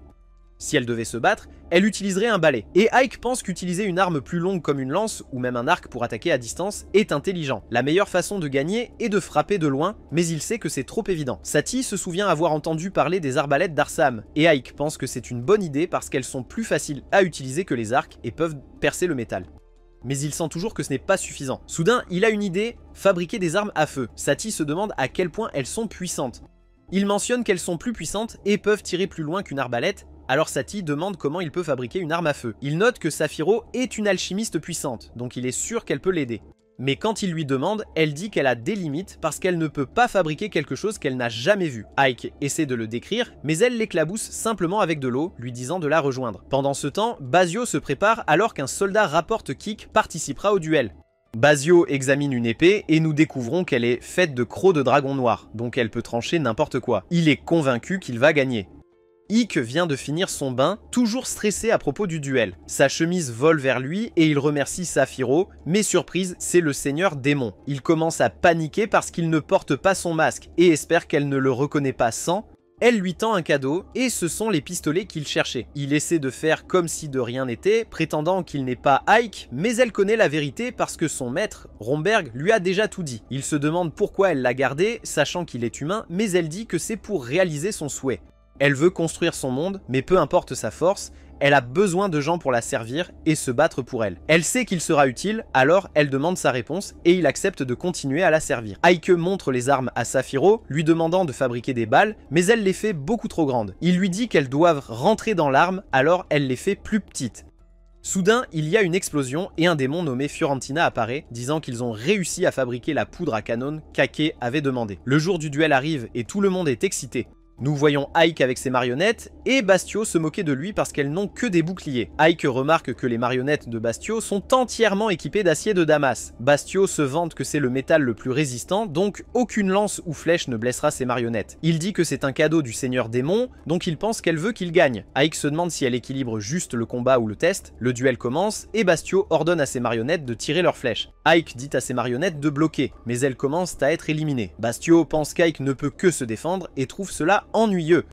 Si elle devait se battre, elle utiliserait un balai. Et Ike pense qu'utiliser une arme plus longue comme une lance, ou même un arc pour attaquer à distance, est intelligent. La meilleure façon de gagner est de frapper de loin, mais il sait que c'est trop évident. Sati se souvient avoir entendu parler des arbalètes d'Arsam, et Ike pense que c'est une bonne idée parce qu'elles sont plus faciles à utiliser que les arcs et peuvent percer le métal. Mais il sent toujours que ce n'est pas suffisant. Soudain, il a une idée, fabriquer des armes à feu. Sati se demande à quel point elles sont puissantes. Il mentionne qu'elles sont plus puissantes et peuvent tirer plus loin qu'une arbalète, alors Sati demande comment il peut fabriquer une arme à feu. Il note que Saphiro est une alchimiste puissante, donc il est sûr qu'elle peut l'aider. Mais quand il lui demande, elle dit qu'elle a des limites parce qu'elle ne peut pas fabriquer quelque chose qu'elle n'a jamais vu. Ike essaie de le décrire, mais elle l'éclabousse simplement avec de l'eau, lui disant de la rejoindre. Pendant ce temps, Basio se prépare alors qu'un soldat rapporte qu'Ike participera au duel. Basio examine une épée et nous découvrons qu'elle est faite de crocs de dragon noir, donc elle peut trancher n'importe quoi. Il est convaincu qu'il va gagner. Ike vient de finir son bain, toujours stressé à propos du duel. Sa chemise vole vers lui et il remercie Saphiro, mais surprise, c'est le seigneur démon. Il commence à paniquer parce qu'il ne porte pas son masque et espère qu'elle ne le reconnaît pas sans. Elle lui tend un cadeau et ce sont les pistolets qu'il cherchait. Il essaie de faire comme si de rien n'était, prétendant qu'il n'est pas Ike, mais elle connaît la vérité parce que son maître, Romberg, lui a déjà tout dit. Il se demande pourquoi elle l'a gardé, sachant qu'il est humain, mais elle dit que c'est pour réaliser son souhait. Elle veut construire son monde, mais peu importe sa force, elle a besoin de gens pour la servir et se battre pour elle. Elle sait qu'il sera utile, alors elle demande sa réponse et il accepte de continuer à la servir. Ike montre les armes à Saphiro, lui demandant de fabriquer des balles, mais elle les fait beaucoup trop grandes. Il lui dit qu'elles doivent rentrer dans l'arme, alors elle les fait plus petites. Soudain, il y a une explosion et un démon nommé Fiorentina apparaît, disant qu'ils ont réussi à fabriquer la poudre à canon qu'Ake avait demandé. Le jour du duel arrive et tout le monde est excité. Nous voyons Ike avec ses marionnettes, et Bastio se moquer de lui parce qu'elles n'ont que des boucliers. Ike remarque que les marionnettes de Bastio sont entièrement équipées d'acier de Damas. Bastio se vante que c'est le métal le plus résistant, donc aucune lance ou flèche ne blessera ses marionnettes. Il dit que c'est un cadeau du seigneur démon, donc il pense qu'elle veut qu'il gagne. Ike se demande si elle équilibre juste le combat ou le test, le duel commence, et Bastio ordonne à ses marionnettes de tirer leurs flèches. Ike dit à ses marionnettes de bloquer, mais elles commencent à être éliminées. Bastio pense qu'Ike ne peut que se défendre et trouve cela ennuyeux.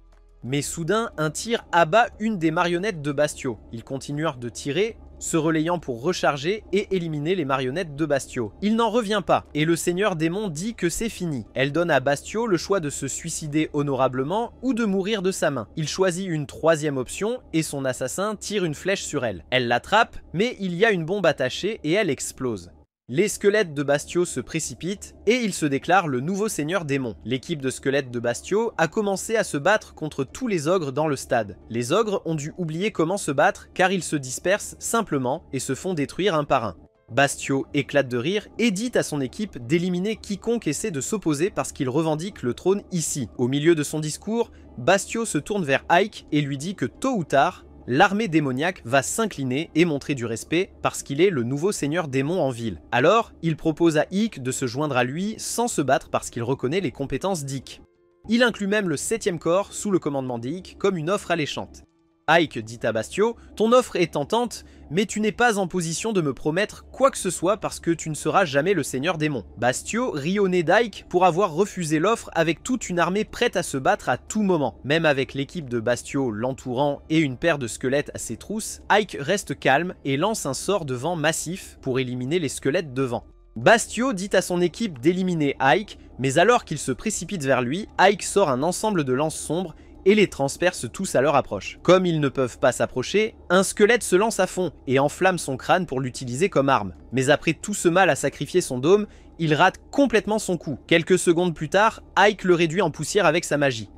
Mais soudain, un tir abat une des marionnettes de Bastio. Ils continuèrent de tirer, se relayant pour recharger et éliminer les marionnettes de Bastio. Il n'en revient pas, et le seigneur démon dit que c'est fini. Elle donne à Bastio le choix de se suicider honorablement ou de mourir de sa main. Il choisit une troisième option, et son assassin tire une flèche sur elle. Elle l'attrape, mais il y a une bombe attachée et elle explose. Les squelettes de Bastio se précipitent et il se déclare le nouveau seigneur démon. L'équipe de squelettes de Bastio a commencé à se battre contre tous les ogres dans le stade. Les ogres ont dû oublier comment se battre car ils se dispersent simplement et se font détruire un par un. Bastio éclate de rire et dit à son équipe d'éliminer quiconque essaie de s'opposer parce qu'il revendique le trône ici. Au milieu de son discours, Bastio se tourne vers Ike et lui dit que tôt ou tard, l'armée démoniaque va s'incliner et montrer du respect parce qu'il est le nouveau seigneur démon en ville. Alors, il propose à Ike de se joindre à lui sans se battre parce qu'il reconnaît les compétences d'Ike. Il inclut même le 7e corps sous le commandement d'Ike comme une offre alléchante. Ike dit à Bastio « Ton offre est tentante, mais tu n'es pas en position de me promettre quoi que ce soit parce que tu ne seras jamais le seigneur démon. » Bastio rit au nez d'Ike pour avoir refusé l'offre avec toute une armée prête à se battre à tout moment. Même avec l'équipe de Bastio l'entourant et une paire de squelettes à ses trousses, Ike reste calme et lance un sort de vent massif pour éliminer les squelettes devant. Bastio dit à son équipe d'éliminer Ike, mais alors qu'il se précipite vers lui, Ike sort un ensemble de lances sombres et les transperce tous à leur approche. Comme ils ne peuvent pas s'approcher, un squelette se lance à fond et enflamme son crâne pour l'utiliser comme arme. Mais après tout ce mal à sacrifier son dôme, il rate complètement son coup. Quelques secondes plus tard, Ike le réduit en poussière avec sa magie.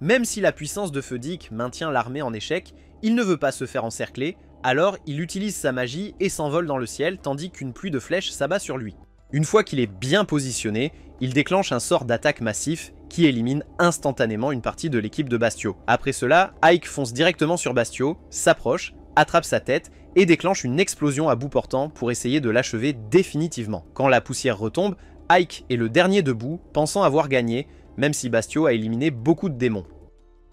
Même si la puissance de feu d'Ike maintient l'armée en échec, il ne veut pas se faire encercler, alors il utilise sa magie et s'envole dans le ciel tandis qu'une pluie de flèches s'abat sur lui. Une fois qu'il est bien positionné, il déclenche un sort d'attaque massif qui élimine instantanément une partie de l'équipe de Bastio. Après cela, Ike fonce directement sur Bastio, s'approche, attrape sa tête et déclenche une explosion à bout portant pour essayer de l'achever définitivement. Quand la poussière retombe, Ike est le dernier debout, pensant avoir gagné, même si Bastio a éliminé beaucoup de démons.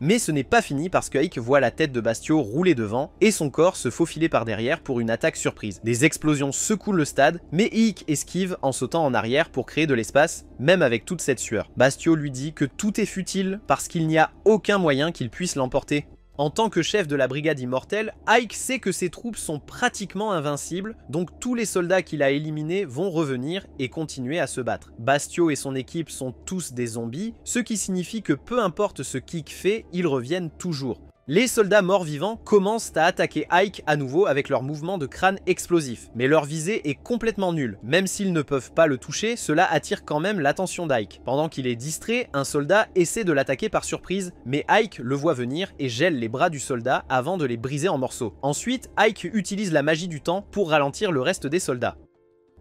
Mais ce n'est pas fini parce que Ike voit la tête de Bastio rouler devant et son corps se faufiler par derrière pour une attaque surprise. Des explosions secouent le stade, mais Ike esquive en sautant en arrière pour créer de l'espace, même avec toute cette sueur. Bastio lui dit que tout est futile parce qu'il n'y a aucun moyen qu'il puisse l'emporter. En tant que chef de la brigade immortelle, Ike sait que ses troupes sont pratiquement invincibles, donc tous les soldats qu'il a éliminés vont revenir et continuer à se battre. Bastio et son équipe sont tous des zombies, ce qui signifie que peu importe ce qu'Ike fait, ils reviennent toujours. Les soldats morts-vivants commencent à attaquer Ike à nouveau avec leur mouvement de crâne explosif, mais leur visée est complètement nulle. Même s'ils ne peuvent pas le toucher, cela attire quand même l'attention d'Ike. Pendant qu'il est distrait, un soldat essaie de l'attaquer par surprise, mais Ike le voit venir et gèle les bras du soldat avant de les briser en morceaux. Ensuite, Ike utilise la magie du temps pour ralentir le reste des soldats.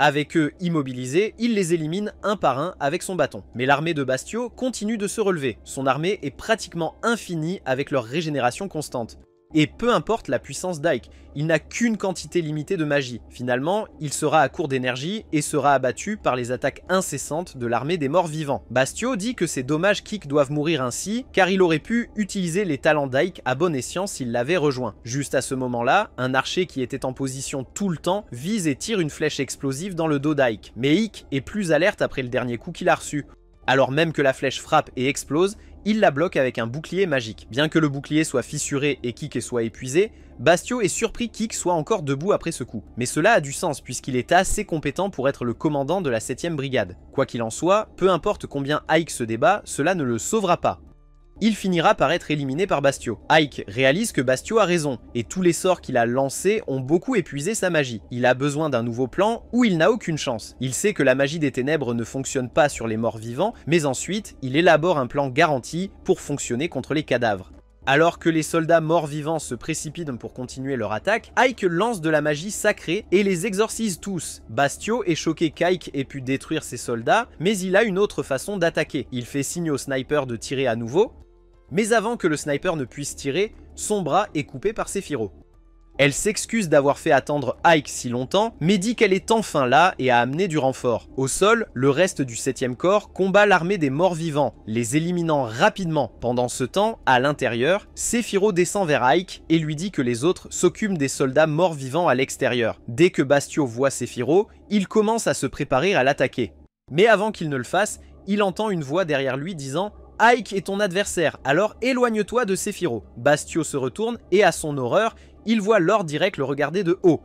Avec eux immobilisés, il les élimine un par un avec son bâton. Mais l'armée de Bastio continue de se relever. Son armée est pratiquement infinie avec leur régénération constante. Et peu importe la puissance d'Ike, il n'a qu'une quantité limitée de magie. Finalement, il sera à court d'énergie et sera abattu par les attaques incessantes de l'armée des morts vivants. Bastio dit que c'est dommage qu'Ike doive mourir ainsi, car il aurait pu utiliser les talents d'Ike à bon escient s'il l'avait rejoint. Juste à ce moment-là, un archer qui était en position tout le temps vise et tire une flèche explosive dans le dos d'Ike. Mais Ike est plus alerte après le dernier coup qu'il a reçu. Alors même que la flèche frappe et explose, il la bloque avec un bouclier magique. Bien que le bouclier soit fissuré et qu'Ike soit épuisé, Bastio est surpris qu'Ike soit encore debout après ce coup. Mais cela a du sens puisqu'il est assez compétent pour être le commandant de la 7e brigade. Quoi qu'il en soit, peu importe combien Ike se débat, cela ne le sauvera pas. Il finira par être éliminé par Bastio. Ike réalise que Bastio a raison, et tous les sorts qu'il a lancés ont beaucoup épuisé sa magie. Il a besoin d'un nouveau plan où il n'a aucune chance. Il sait que la magie des ténèbres ne fonctionne pas sur les morts vivants, mais ensuite, il élabore un plan garanti pour fonctionner contre les cadavres. Alors que les soldats morts-vivants se précipitent pour continuer leur attaque, Ike lance de la magie sacrée et les exorcise tous. Bastio est choqué qu'Ike ait pu détruire ses soldats, mais il a une autre façon d'attaquer. Il fait signe au sniper de tirer à nouveau, Mais avant que le sniper ne puisse tirer, son bras est coupé par Sephiroth. Elle s'excuse d'avoir fait attendre Ike si longtemps, mais dit qu'elle est enfin là et a amené du renfort. Au sol, le reste du 7e corps combat l'armée des morts-vivants, les éliminant rapidement. Pendant ce temps, à l'intérieur, Sephiroth descend vers Ike et lui dit que les autres s'occupent des soldats morts-vivants à l'extérieur. Dès que Bastio voit Sephiroth, il commence à se préparer à l'attaquer. Mais avant qu'il ne le fasse, il entend une voix derrière lui disant « Ike est ton adversaire, alors éloigne-toi de Sephiroth ». Bastio se retourne et à son horreur, il voit Lord Direk le regarder de haut.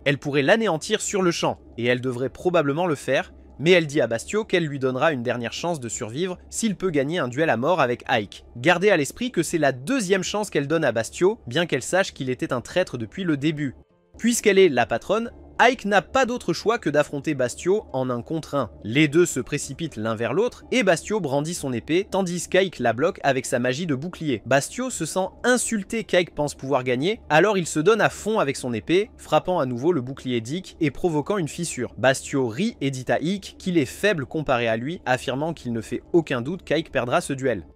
Elle pourrait l'anéantir sur le champ, et elle devrait probablement le faire, mais elle dit à Bastio qu'elle lui donnera une dernière chance de survivre s'il peut gagner un duel à mort avec Ike. Gardez à l'esprit que c'est la deuxième chance qu'elle donne à Bastio, bien qu'elle sache qu'il était un traître depuis le début. Puisqu'elle est la patronne, Ike n'a pas d'autre choix que d'affronter Bastio en 1 contre 1. Les deux se précipitent l'un vers l'autre et Bastio brandit son épée tandis qu'Ike la bloque avec sa magie de bouclier. Bastio se sent insulté qu'Ike pense pouvoir gagner, alors il se donne à fond avec son épée, frappant à nouveau le bouclier d'Ike et provoquant une fissure. Bastio rit et dit à Ike qu'il est faible comparé à lui, affirmant qu'il ne fait aucun doute qu'Ike perdra ce duel.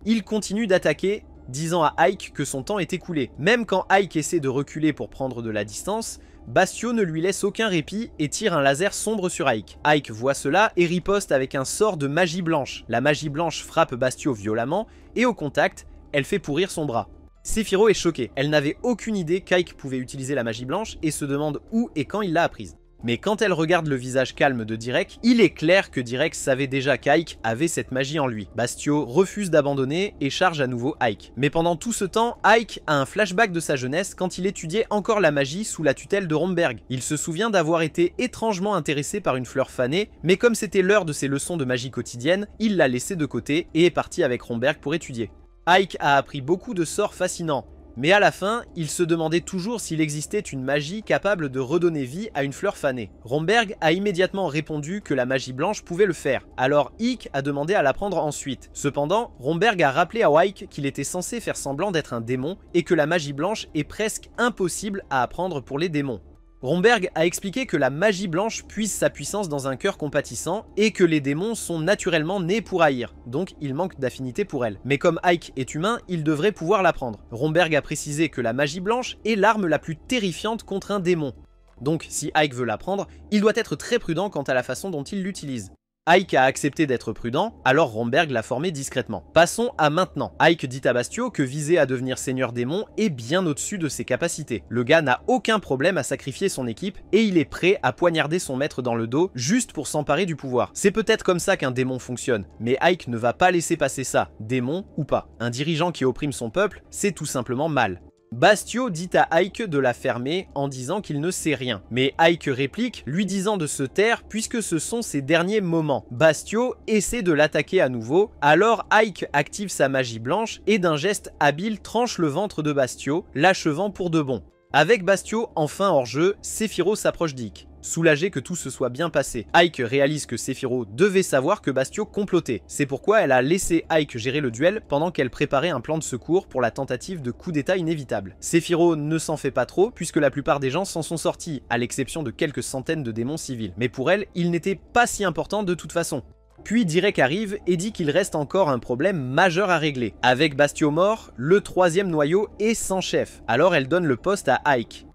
Il continue d'attaquer, disant à Ike que son temps est écoulé. Même quand Ike essaie de reculer pour prendre de la distance, Bastio ne lui laisse aucun répit et tire un laser sombre sur Ike. Ike voit cela et riposte avec un sort de magie blanche. La magie blanche frappe Bastio violemment et au contact, elle fait pourrir son bras. Sephiroth est choquée, elle n'avait aucune idée qu'Ike pouvait utiliser la magie blanche et se demande où et quand il l'a apprise. Mais quand elle regarde le visage calme de Direk, il est clair que Direk savait déjà qu'Ike avait cette magie en lui. Bastio refuse d'abandonner et charge à nouveau Ike. Mais pendant tout ce temps, Ike a un flashback de sa jeunesse quand il étudiait encore la magie sous la tutelle de Romberg. Il se souvient d'avoir été étrangement intéressé par une fleur fanée, mais comme c'était l'heure de ses leçons de magie quotidienne, il l'a laissée de côté et est parti avec Romberg pour étudier. Ike a appris beaucoup de sorts fascinants. Mais à la fin, il se demandait toujours s'il existait une magie capable de redonner vie à une fleur fanée. Romberg a immédiatement répondu que la magie blanche pouvait le faire, alors Ike a demandé à l'apprendre ensuite. Cependant, Romberg a rappelé à Ike qu'il était censé faire semblant d'être un démon et que la magie blanche est presque impossible à apprendre pour les démons. Romberg a expliqué que la magie blanche puise sa puissance dans un cœur compatissant et que les démons sont naturellement nés pour haïr, donc il manque d'affinité pour elle. Mais comme Ike est humain, il devrait pouvoir l'apprendre. Romberg a précisé que la magie blanche est l'arme la plus terrifiante contre un démon. Donc si Ike veut l'apprendre, il doit être très prudent quant à la façon dont il l'utilise. Ike a accepté d'être prudent, alors Romberg l'a formé discrètement. Passons à maintenant. Ike dit à Bastio que viser à devenir seigneur démon est bien au-dessus de ses capacités. Le gars n'a aucun problème à sacrifier son équipe et il est prêt à poignarder son maître dans le dos juste pour s'emparer du pouvoir. C'est peut-être comme ça qu'un démon fonctionne, mais Ike ne va pas laisser passer ça, démon ou pas. Un dirigeant qui opprime son peuple, c'est tout simplement mal. Bastio dit à Ike de la fermer en disant qu'il ne sait rien. Mais Ike réplique, lui disant de se taire puisque ce sont ses derniers moments. Bastio essaie de l'attaquer à nouveau, alors Ike active sa magie blanche et d'un geste habile tranche le ventre de Bastio, l'achevant pour de bon. Avec Bastio enfin hors jeu, Sephiroth s'approche d'Ike. Soulagée que tout se soit bien passé, Ike réalise que Sephiroth devait savoir que Bastio complotait. C'est pourquoi elle a laissé Ike gérer le duel pendant qu'elle préparait un plan de secours pour la tentative de coup d'état inévitable. Sephiroth ne s'en fait pas trop puisque la plupart des gens s'en sont sortis, à l'exception de quelques centaines de démons civils. Mais pour elle, il n'était pas si important de toute façon. Puis Direk arrive et dit qu'il reste encore un problème majeur à régler. Avec Bastio mort, le 3e noyau est sans chef. Alors elle donne le poste à Ike.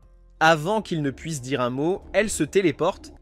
Avant qu'il ne puisse dire un mot, elle se téléporte.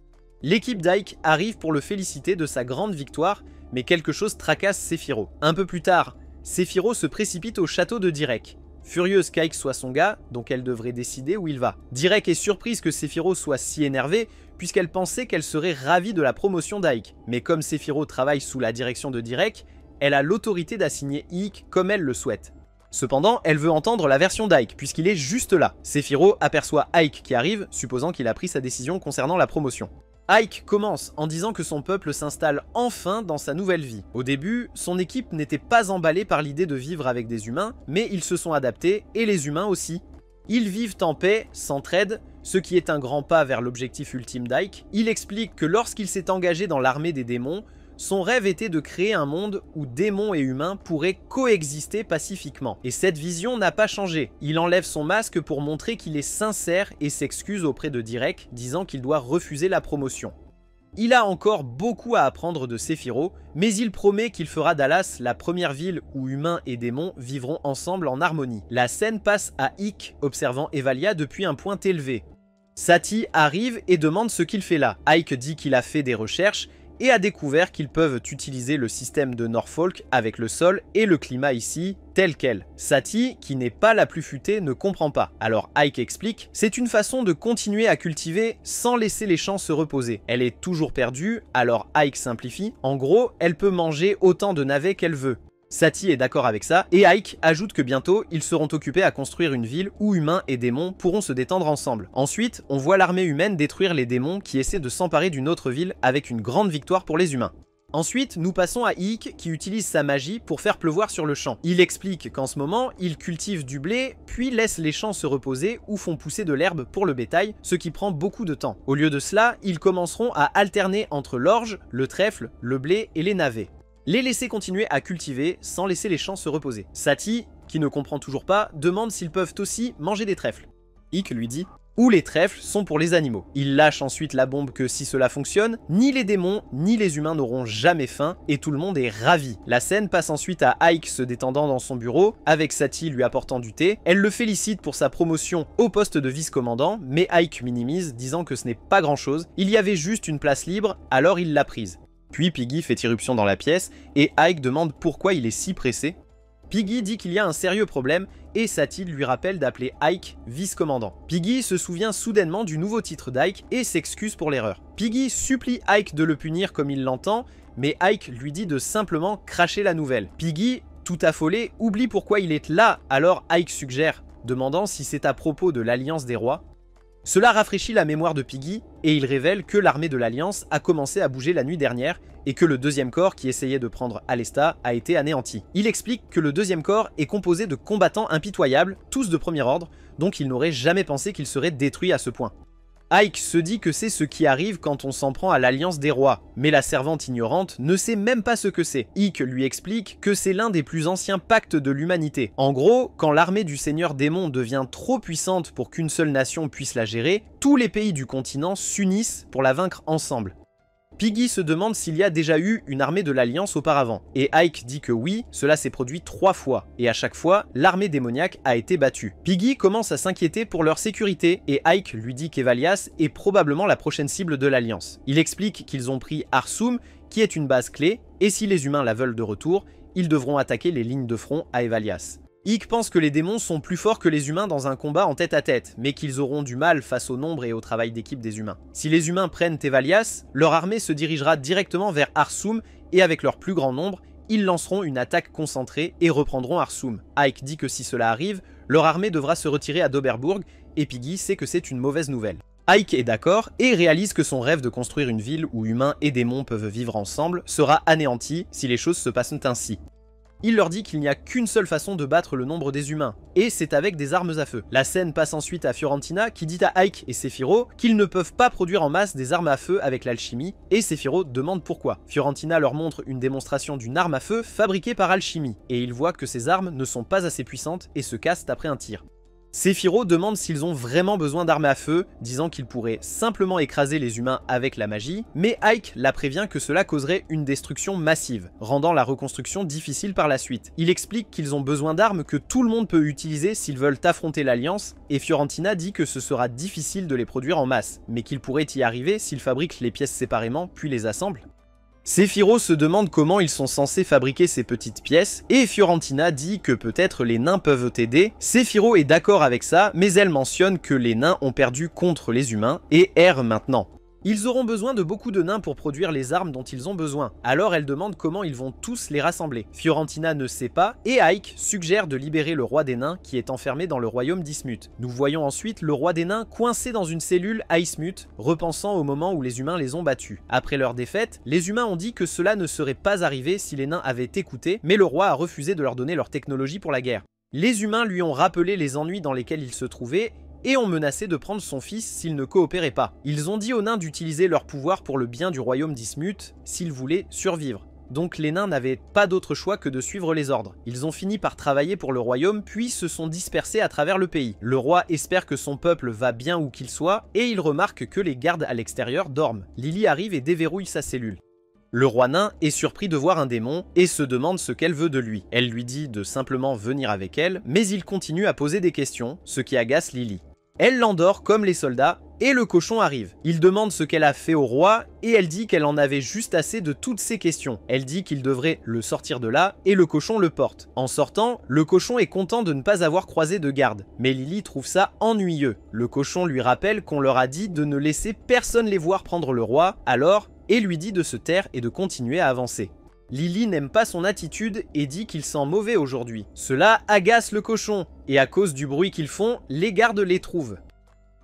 L'équipe d'Ike arrive pour le féliciter de sa grande victoire, mais quelque chose tracasse Sephiroth. Un peu plus tard, Sephiroth se précipite au château de Direk. Furieuse qu'Ike soit son gars, donc elle devrait décider où il va. Direk est surprise que Sephiroth soit si énervé, puisqu'elle pensait qu'elle serait ravie de la promotion d'Ike. Mais comme Sephiroth travaille sous la direction de Direk, elle a l'autorité d'assigner Ike comme elle le souhaite. Cependant, elle veut entendre la version d'Ike, puisqu'il est juste là. Sephiroth aperçoit Ike qui arrive, supposant qu'il a pris sa décision concernant la promotion. Ike commence en disant que son peuple s'installe enfin dans sa nouvelle vie. Au début, son équipe n'était pas emballée par l'idée de vivre avec des humains, mais ils se sont adaptés, et les humains aussi. Ils vivent en paix, s'entraident, ce qui est un grand pas vers l'objectif ultime d'Ike. Il explique que lorsqu'il s'est engagé dans l'armée des démons, son rêve était de créer un monde où démons et humains pourraient coexister pacifiquement. Et cette vision n'a pas changé. Il enlève son masque pour montrer qu'il est sincère et s'excuse auprès de Direk, disant qu'il doit refuser la promotion. Il a encore beaucoup à apprendre de Sephiroth, mais il promet qu'il fera d'Alas la première ville où humains et démons vivront ensemble en harmonie. La scène passe à Ikk, observant Evalia depuis un point élevé. Sati arrive et demande ce qu'il fait là. Ikk dit qu'il a fait des recherches et a découvert qu'ils peuvent utiliser le système de Norfolk avec le sol et le climat ici tel quel. Sati, qui n'est pas la plus futée, ne comprend pas. Alors Ikk explique, c'est une façon de continuer à cultiver sans laisser les champs se reposer. Elle est toujours perdue, alors Ikk simplifie. En gros, elle peut manger autant de navets qu'elle veut. Sati est d'accord avec ça, et Ikk ajoute que bientôt, ils seront occupés à construire une ville où humains et démons pourront se détendre ensemble. Ensuite, on voit l'armée humaine détruire les démons qui essaient de s'emparer d'une autre ville avec une grande victoire pour les humains. Ensuite, nous passons à Ikk qui utilise sa magie pour faire pleuvoir sur le champ. Il explique qu'en ce moment, ils cultivent du blé, puis laissent les champs se reposer ou font pousser de l'herbe pour le bétail, ce qui prend beaucoup de temps. Au lieu de cela, ils commenceront à alterner entre l'orge, le trèfle, le blé et les navets. Les laisser continuer à cultiver sans laisser les champs se reposer. Sati, qui ne comprend toujours pas, demande s'ils peuvent aussi manger des trèfles. Ikk lui dit « Ou les trèfles sont pour les animaux ». Il lâche ensuite la bombe que si cela fonctionne, ni les démons ni les humains n'auront jamais faim et tout le monde est ravi. La scène passe ensuite à Ikk se détendant dans son bureau, avec Sati lui apportant du thé. Elle le félicite pour sa promotion au poste de vice-commandant, mais Ikk minimise, disant que ce n'est pas grand chose, il y avait juste une place libre, alors il l'a prise. Puis Piggy fait irruption dans la pièce et Ikk demande pourquoi il est si pressé. Piggy dit qu'il y a un sérieux problème et Sati lui rappelle d'appeler Ikk vice-commandant. Piggy se souvient soudainement du nouveau titre d'Ikk et s'excuse pour l'erreur. Piggy supplie Ikk de le punir comme il l'entend, mais Ikk lui dit de simplement cracher la nouvelle. Piggy, tout affolé, oublie pourquoi il est là, alors Ikk suggère, demandant si c'est à propos de l'Alliance des Rois. Cela rafraîchit la mémoire de Piggy et il révèle que l'armée de l'Alliance a commencé à bouger la nuit dernière et que le deuxième corps qui essayait de prendre Alesta a été anéanti. Il explique que le deuxième corps est composé de combattants impitoyables, tous de premier ordre, donc il n'aurait jamais pensé qu'ils seraient détruits à ce point. Ikk se dit que c'est ce qui arrive quand on s'en prend à l'Alliance des Rois, mais la servante ignorante ne sait même pas ce que c'est. Ikk lui explique que c'est l'un des plus anciens pactes de l'humanité. En gros, quand l'armée du Seigneur Démon devient trop puissante pour qu'une seule nation puisse la gérer, tous les pays du continent s'unissent pour la vaincre ensemble. Piggy se demande s'il y a déjà eu une armée de l'Alliance auparavant, et Ikk dit que oui, cela s'est produit 3 fois, et à chaque fois, l'armée démoniaque a été battue. Piggy commence à s'inquiéter pour leur sécurité, et Ikk lui dit qu'Evalias est probablement la prochaine cible de l'Alliance. Il explique qu'ils ont pris Arsum, qui est une base clé, et si les humains la veulent de retour, ils devront attaquer les lignes de front à Evalias. Ikk pense que les démons sont plus forts que les humains dans un combat en tête à tête, mais qu'ils auront du mal face au nombre et au travail d'équipe des humains. Si les humains prennent Evalias, leur armée se dirigera directement vers Arsum et avec leur plus grand nombre, ils lanceront une attaque concentrée et reprendront Arsum. Ikk dit que si cela arrive, leur armée devra se retirer à Doberburg et Piggy sait que c'est une mauvaise nouvelle. Ikk est d'accord et réalise que son rêve de construire une ville où humains et démons peuvent vivre ensemble sera anéanti si les choses se passent ainsi. Il leur dit qu'il n'y a qu'une seule façon de battre le nombre des humains, et c'est avec des armes à feu. La scène passe ensuite à Fiorentina qui dit à Ikk et Sephiroth qu'ils ne peuvent pas produire en masse des armes à feu avec l'alchimie, et Sephiroth demande pourquoi. Fiorentina leur montre une démonstration d'une arme à feu fabriquée par alchimie, et ils voient que ces armes ne sont pas assez puissantes et se cassent après un tir. Sephiroth demande s'ils ont vraiment besoin d'armes à feu, disant qu'ils pourraient simplement écraser les humains avec la magie, mais Ikk la prévient que cela causerait une destruction massive, rendant la reconstruction difficile par la suite. Il explique qu'ils ont besoin d'armes que tout le monde peut utiliser s'ils veulent affronter l'Alliance, et Fiorentina dit que ce sera difficile de les produire en masse, mais qu'ils pourraient y arriver s'ils fabriquent les pièces séparément puis les assemblent. Sephiroth se demande comment ils sont censés fabriquer ces petites pièces, et Fiorentina dit que peut-être les nains peuvent aider. Sephiroth est d'accord avec ça, mais elle mentionne que les nains ont perdu contre les humains, et errent maintenant. Ils auront besoin de beaucoup de nains pour produire les armes dont ils ont besoin, alors elle demande comment ils vont tous les rassembler. Fiorentina ne sait pas, et Ikk suggère de libérer le roi des nains qui est enfermé dans le royaume d'Ismuth. Nous voyons ensuite le roi des nains coincé dans une cellule à Ismuth, repensant au moment où les humains les ont battus. Après leur défaite, les humains ont dit que cela ne serait pas arrivé si les nains avaient écouté, mais le roi a refusé de leur donner leur technologie pour la guerre. Les humains lui ont rappelé les ennuis dans lesquels il se trouvait, et ont menacé de prendre son fils s'il ne coopérait pas. Ils ont dit aux nains d'utiliser leur pouvoir pour le bien du royaume d'Ismuth s'ils voulaient survivre. donc les nains n'avaient pas d'autre choix que de suivre les ordres. Ils ont fini par travailler pour le royaume, puis se sont dispersés à travers le pays. Le roi espère que son peuple va bien où qu'il soit, et il remarque que les gardes à l'extérieur dorment. Lily arrive et déverrouille sa cellule. Le roi nain est surpris de voir un démon et se demande ce qu'elle veut de lui. Elle lui dit de simplement venir avec elle, mais il continue à poser des questions, ce qui agace Lily. Elle l'endort comme les soldats, et le cochon arrive. Il demande ce qu'elle a fait au roi, et elle dit qu'elle en avait juste assez de toutes ces questions. Elle dit qu'il devrait le sortir de là, et le cochon le porte. En sortant, le cochon est content de ne pas avoir croisé de garde, mais Lily trouve ça ennuyeux. Le cochon lui rappelle qu'on leur a dit de ne laisser personne les voir prendre le roi, alors, et lui dit de se taire et de continuer à avancer. Lily n'aime pas son attitude et dit qu'il sent mauvais aujourd'hui. Cela agace le cochon, et à cause du bruit qu'ils font, les gardes les trouvent.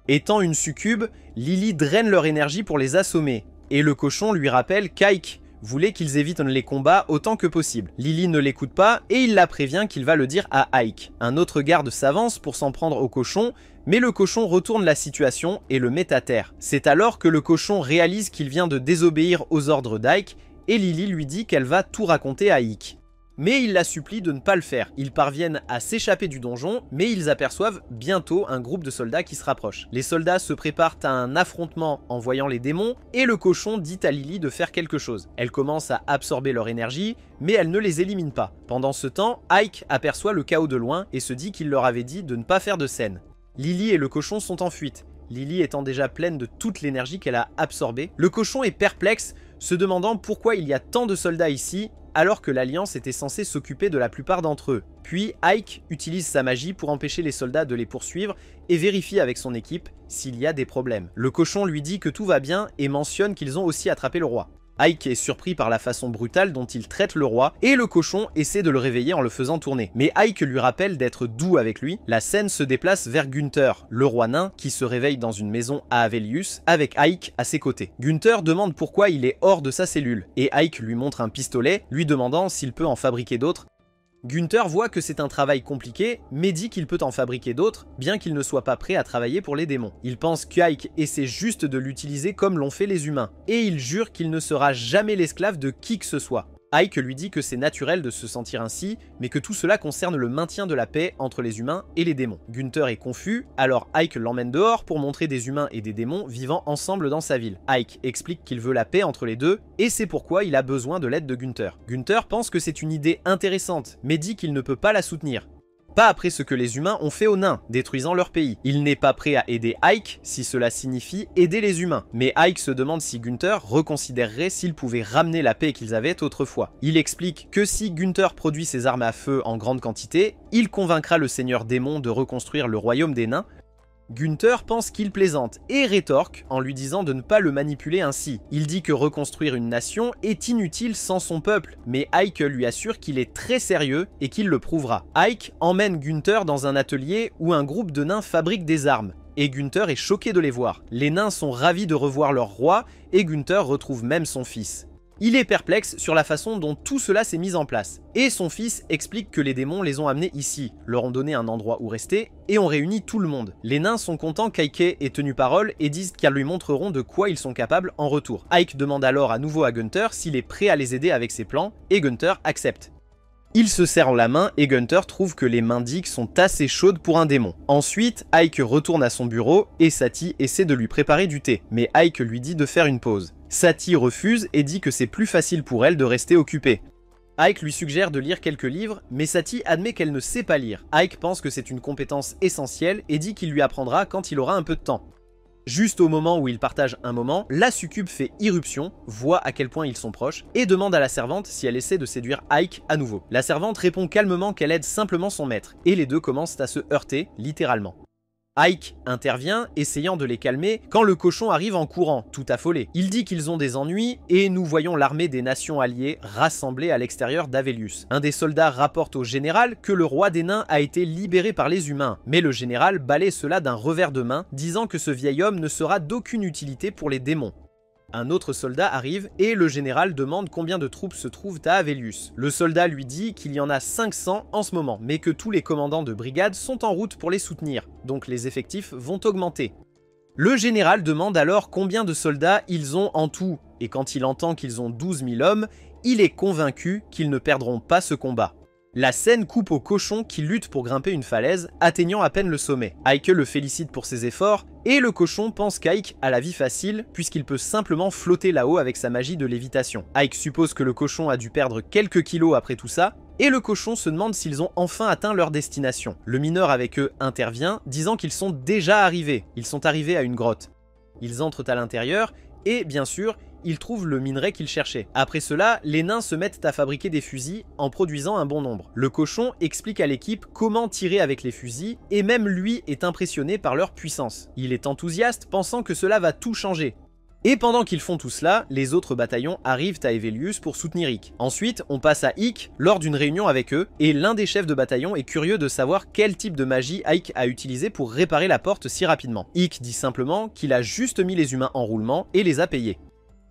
Étant une succube, Lily draine leur énergie pour les assommer, et le cochon lui rappelle qu'Ike voulait qu'ils évitent les combats autant que possible. Lily ne l'écoute pas, et il la prévient qu'il va le dire à Ike. Un autre garde s'avance pour s'en prendre au cochon, mais le cochon retourne la situation et le met à terre. C'est alors que le cochon réalise qu'il vient de désobéir aux ordres d'Ike, et Lily lui dit qu'elle va tout raconter à Ike. Mais il la supplie de ne pas le faire. Ils parviennent à s'échapper du donjon, mais ils aperçoivent bientôt un groupe de soldats qui se rapproche. Les soldats se préparent à un affrontement en voyant les démons, et le cochon dit à Lily de faire quelque chose. Elle commence à absorber leur énergie, mais elle ne les élimine pas. Pendant ce temps, Ike aperçoit le chaos de loin et se dit qu'il leur avait dit de ne pas faire de scène. Lily et le cochon sont en fuite. Lily étant déjà pleine de toute l'énergie qu'elle a absorbée. Le cochon est perplexe, se demandant pourquoi il y a tant de soldats ici, alors que l'Alliance était censée s'occuper de la plupart d'entre eux. Puis Ike utilise sa magie pour empêcher les soldats de les poursuivre et vérifie avec son équipe s'il y a des problèmes. Le cochon lui dit que tout va bien et mentionne qu'ils ont aussi attrapé le roi. Ike est surpris par la façon brutale dont il traite le roi, et le cochon essaie de le réveiller en le faisant tourner. Mais Ike lui rappelle d'être doux avec lui. La scène se déplace vers Gunther, le roi nain, qui se réveille dans une maison à Avelius, avec Ike à ses côtés. Gunther demande pourquoi il est hors de sa cellule, et Ike lui montre un pistolet, lui demandant s'il peut en fabriquer d'autres. Gunther voit que c'est un travail compliqué, mais dit qu'il peut en fabriquer d'autres, bien qu'il ne soit pas prêt à travailler pour les démons. Il pense qu'Ike essaie juste de l'utiliser comme l'ont fait les humains, et il jure qu'il ne sera jamais l'esclave de qui que ce soit. Ike lui dit que c'est naturel de se sentir ainsi, mais que tout cela concerne le maintien de la paix entre les humains et les démons. Gunther est confus, alors Ike l'emmène dehors pour montrer des humains et des démons vivant ensemble dans sa ville. Ike explique qu'il veut la paix entre les deux, et c'est pourquoi il a besoin de l'aide de Gunther. Gunther pense que c'est une idée intéressante, mais dit qu'il ne peut pas la soutenir. Pas après ce que les humains ont fait aux nains, détruisant leur pays. Il n'est pas prêt à aider Ike si cela signifie aider les humains. Mais Ike se demande si Gunther reconsidérerait s'il pouvait ramener la paix qu'ils avaient autrefois. Il explique que si Gunther produit ses armes à feu en grande quantité, il convaincra le seigneur démon de reconstruire le royaume des nains. Gunther pense qu'il plaisante et rétorque en lui disant de ne pas le manipuler ainsi. Il dit que reconstruire une nation est inutile sans son peuple, mais Ike lui assure qu'il est très sérieux et qu'il le prouvera. Ike emmène Gunther dans un atelier où un groupe de nains fabrique des armes, et Gunther est choqué de les voir. Les nains sont ravis de revoir leur roi, et Gunther retrouve même son fils. Il est perplexe sur la façon dont tout cela s'est mis en place, et son fils explique que les démons les ont amenés ici, leur ont donné un endroit où rester, et ont réuni tout le monde. Les nains sont contents qu'Ike ait tenu parole et disent qu'ils lui montreront de quoi ils sont capables en retour. Ike demande alors à nouveau à Gunther s'il est prêt à les aider avec ses plans, et Gunther accepte. Ils se serrent la main et Gunther trouve que les mains d'Ike sont assez chaudes pour un démon. Ensuite, Ike retourne à son bureau et Sati essaie de lui préparer du thé, mais Ike lui dit de faire une pause. Sati refuse et dit que c'est plus facile pour elle de rester occupée. Ike lui suggère de lire quelques livres, mais Sati admet qu'elle ne sait pas lire. Ike pense que c'est une compétence essentielle et dit qu'il lui apprendra quand il aura un peu de temps. Juste au moment où ils partagent un moment, la succube fait irruption, voit à quel point ils sont proches, et demande à la servante si elle essaie de séduire Ike à nouveau. La servante répond calmement qu'elle aide simplement son maître, et les deux commencent à se heurter, littéralement. Ike intervient, essayant de les calmer, quand le cochon arrive en courant, tout affolé. Il dit qu'ils ont des ennuis, et nous voyons l'armée des nations alliées rassemblée à l'extérieur d'Avelius. Un des soldats rapporte au général que le roi des nains a été libéré par les humains, mais le général balaie cela d'un revers de main, disant que ce vieil homme ne sera d'aucune utilité pour les démons. Un autre soldat arrive et le général demande combien de troupes se trouvent à Avelius. Le soldat lui dit qu'il y en a 500 en ce moment, mais que tous les commandants de brigade sont en route pour les soutenir, donc les effectifs vont augmenter. Le général demande alors combien de soldats ils ont en tout, et quand il entend qu'ils ont 12 000 hommes, il est convaincu qu'ils ne perdront pas ce combat. La scène coupe au cochon qui lutte pour grimper une falaise, atteignant à peine le sommet. Ike le félicite pour ses efforts, et le cochon pense qu'Ike a la vie facile puisqu'il peut simplement flotter là-haut avec sa magie de lévitation. Ike suppose que le cochon a dû perdre quelques kilos après tout ça, et le cochon se demande s'ils ont enfin atteint leur destination. Le mineur avec eux intervient, disant qu'ils sont déjà arrivés. Ils sont arrivés à une grotte. Ils entrent à l'intérieur, et bien sûr, ils trouvent le minerai qu'ils cherchaient. Après cela, les nains se mettent à fabriquer des fusils en produisant un bon nombre. Le cochon explique à l'équipe comment tirer avec les fusils, et même lui est impressionné par leur puissance. Il est enthousiaste, pensant que cela va tout changer. Et pendant qu'ils font tout cela, les autres bataillons arrivent à Evelius pour soutenir Ikk. Ensuite, on passe à Ikk lors d'une réunion avec eux, et l'un des chefs de bataillon est curieux de savoir quel type de magie Ikk a utilisé pour réparer la porte si rapidement. Ikk dit simplement qu'il a juste mis les humains en roulement et les a payés.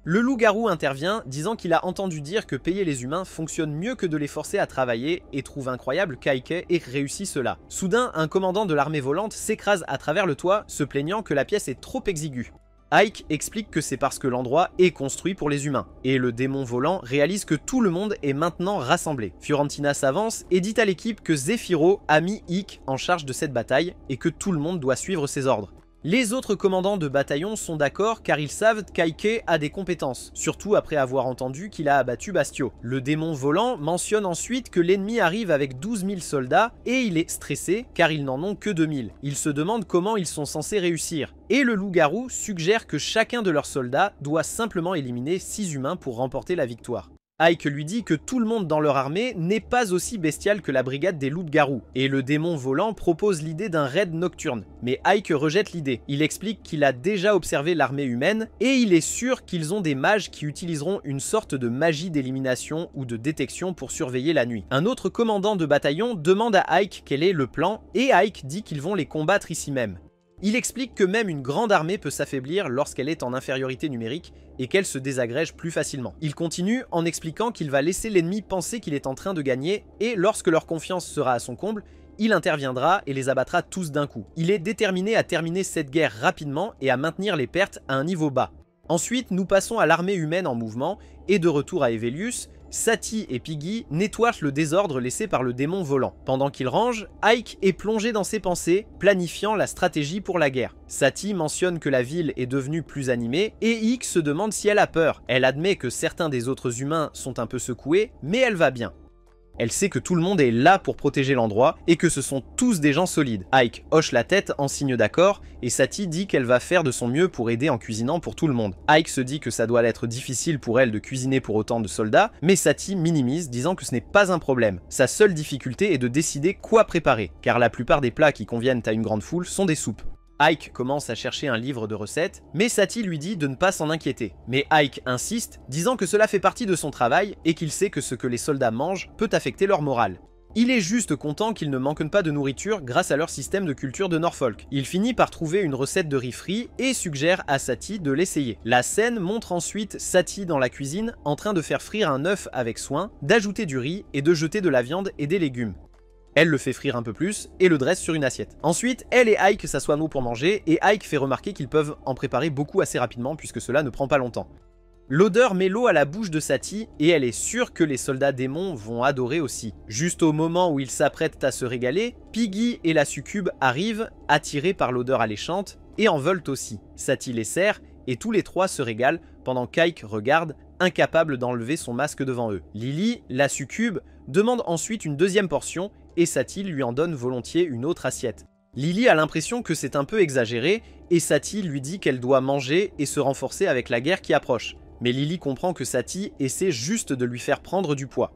Le loup-garou intervient, disant qu'il a entendu dire que payer les humains fonctionne mieux que de les forcer à travailler, et trouve incroyable qu'Ike ait réussi cela. Soudain, un commandant de l'armée volante s'écrase à travers le toit, se plaignant que la pièce est trop exiguë. Ike explique que c'est parce que l'endroit est construit pour les humains, et le démon volant réalise que tout le monde est maintenant rassemblé. Fiorentina s'avance et dit à l'équipe que Zefiro a mis Ikk en charge de cette bataille, et que tout le monde doit suivre ses ordres. Les autres commandants de bataillon sont d'accord car ils savent qu'Ike a des compétences, surtout après avoir entendu qu'il a abattu Bastio. Le démon volant mentionne ensuite que l'ennemi arrive avec 12 000 soldats et il est stressé car ils n'en ont que 2000. Il se demande comment ils sont censés réussir. Et le loup-garou suggère que chacun de leurs soldats doit simplement éliminer 6 humains pour remporter la victoire. Ike lui dit que tout le monde dans leur armée n'est pas aussi bestial que la brigade des loups-garous, et le démon volant propose l'idée d'un raid nocturne, mais Ike rejette l'idée. Il explique qu'il a déjà observé l'armée humaine, et il est sûr qu'ils ont des mages qui utiliseront une sorte de magie d'élimination ou de détection pour surveiller la nuit. Un autre commandant de bataillon demande à Ike quel est le plan, et Ike dit qu'ils vont les combattre ici même. Il explique que même une grande armée peut s'affaiblir lorsqu'elle est en infériorité numérique et qu'elle se désagrège plus facilement. Il continue en expliquant qu'il va laisser l'ennemi penser qu'il est en train de gagner et lorsque leur confiance sera à son comble, il interviendra et les abattra tous d'un coup. Il est déterminé à terminer cette guerre rapidement et à maintenir les pertes à un niveau bas. Ensuite, nous passons à l'armée humaine en mouvement et de retour à Evelius, Sati et Piggy nettoient le désordre laissé par le démon volant. Pendant qu'il range, Ike est plongé dans ses pensées, planifiant la stratégie pour la guerre. Sati mentionne que la ville est devenue plus animée, et Ikk se demande si elle a peur. Elle admet que certains des autres humains sont un peu secoués, mais elle va bien. Elle sait que tout le monde est là pour protéger l'endroit et que ce sont tous des gens solides. Ike hoche la tête en signe d'accord et Sati dit qu'elle va faire de son mieux pour aider en cuisinant pour tout le monde. Ike se dit que ça doit être difficile pour elle de cuisiner pour autant de soldats, mais Sati minimise disant que ce n'est pas un problème. Sa seule difficulté est de décider quoi préparer, car la plupart des plats qui conviennent à une grande foule sont des soupes. Ike commence à chercher un livre de recettes, mais Sati lui dit de ne pas s'en inquiéter. Mais Ike insiste, disant que cela fait partie de son travail et qu'il sait que ce que les soldats mangent peut affecter leur morale. Il est juste content qu'ils ne manquent pas de nourriture grâce à leur système de culture de Norfolk. Il finit par trouver une recette de riz frit et suggère à Sati de l'essayer. La scène montre ensuite Sati dans la cuisine en train de faire frire un œuf avec soin, d'ajouter du riz et de jeter de la viande et des légumes. Elle le fait frire un peu plus et le dresse sur une assiette. Ensuite, elle et Ike s'assoient pour manger et Ike fait remarquer qu'ils peuvent en préparer beaucoup assez rapidement puisque cela ne prend pas longtemps. L'odeur met l'eau à la bouche de Sati et elle est sûre que les soldats démons vont adorer aussi. Juste au moment où ils s'apprêtent à se régaler, Piggy et la succube arrivent, attirés par l'odeur alléchante, et en veulent aussi. Sati les sert et tous les trois se régalent pendant qu'Ike regarde, incapable d'enlever son masque devant eux. Lily, la succube, demande ensuite une deuxième portion et Sati lui en donne volontiers une autre assiette. Lily a l'impression que c'est un peu exagéré et Sati lui dit qu'elle doit manger et se renforcer avec la guerre qui approche. Mais Lily comprend que Sati essaie juste de lui faire prendre du poids.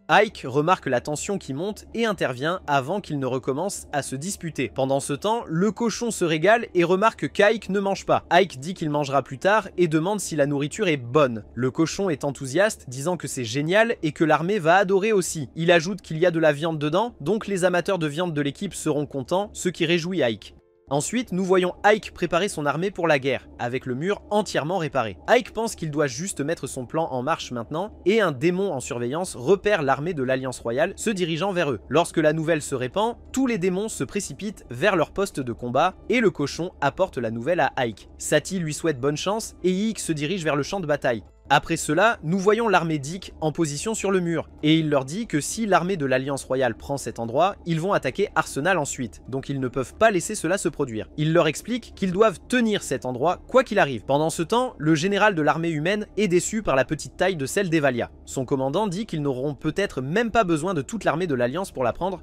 Ike remarque la tension qui monte et intervient avant qu'ils ne recommencent à se disputer. Pendant ce temps, le cochon se régale et remarque qu'Ike ne mange pas. Ike dit qu'il mangera plus tard et demande si la nourriture est bonne. Le cochon est enthousiaste, disant que c'est génial et que l'armée va adorer aussi. Il ajoute qu'il y a de la viande dedans, donc les amateurs de viande de l'équipe seront contents, ce qui réjouit Ike. Ensuite, nous voyons Ike préparer son armée pour la guerre, avec le mur entièrement réparé. Ike pense qu'il doit juste mettre son plan en marche maintenant, et un démon en surveillance repère l'armée de l'Alliance Royale se dirigeant vers eux. Lorsque la nouvelle se répand, tous les démons se précipitent vers leur poste de combat, et le cochon apporte la nouvelle à Ike. Sati lui souhaite bonne chance, et Ike se dirige vers le champ de bataille. Après cela, nous voyons l'armée d'Ikk en position sur le mur, et il leur dit que si l'armée de l'Alliance Royale prend cet endroit, ils vont attaquer Arsenal ensuite, donc ils ne peuvent pas laisser cela se produire. Il leur explique qu'ils doivent tenir cet endroit quoi qu'il arrive. Pendant ce temps, le général de l'armée humaine est déçu par la petite taille de celle d'Evalia. Son commandant dit qu'ils n'auront peut-être même pas besoin de toute l'armée de l'Alliance pour la prendre,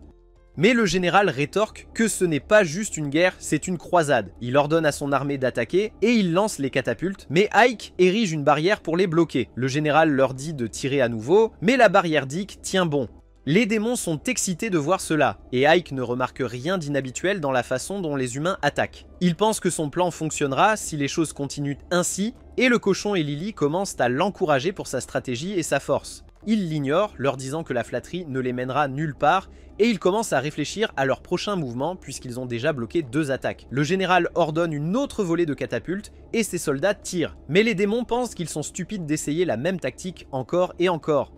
mais le général rétorque que ce n'est pas juste une guerre, c'est une croisade. Il ordonne à son armée d'attaquer et il lance les catapultes, mais Ike érige une barrière pour les bloquer. Le général leur dit de tirer à nouveau, mais la barrière d'Ikk tient bon. Les démons sont excités de voir cela, et Ike ne remarque rien d'inhabituel dans la façon dont les humains attaquent. Il pense que son plan fonctionnera si les choses continuent ainsi, et le cochon et Lily commencent à l'encourager pour sa stratégie et sa force. Ils l'ignorent, leur disant que la flatterie ne les mènera nulle part, et ils commencent à réfléchir à leur prochain mouvement puisqu'ils ont déjà bloqué 2 attaques. Le général ordonne une autre volée de catapultes, et ses soldats tirent. Mais les démons pensent qu'ils sont stupides d'essayer la même tactique encore et encore.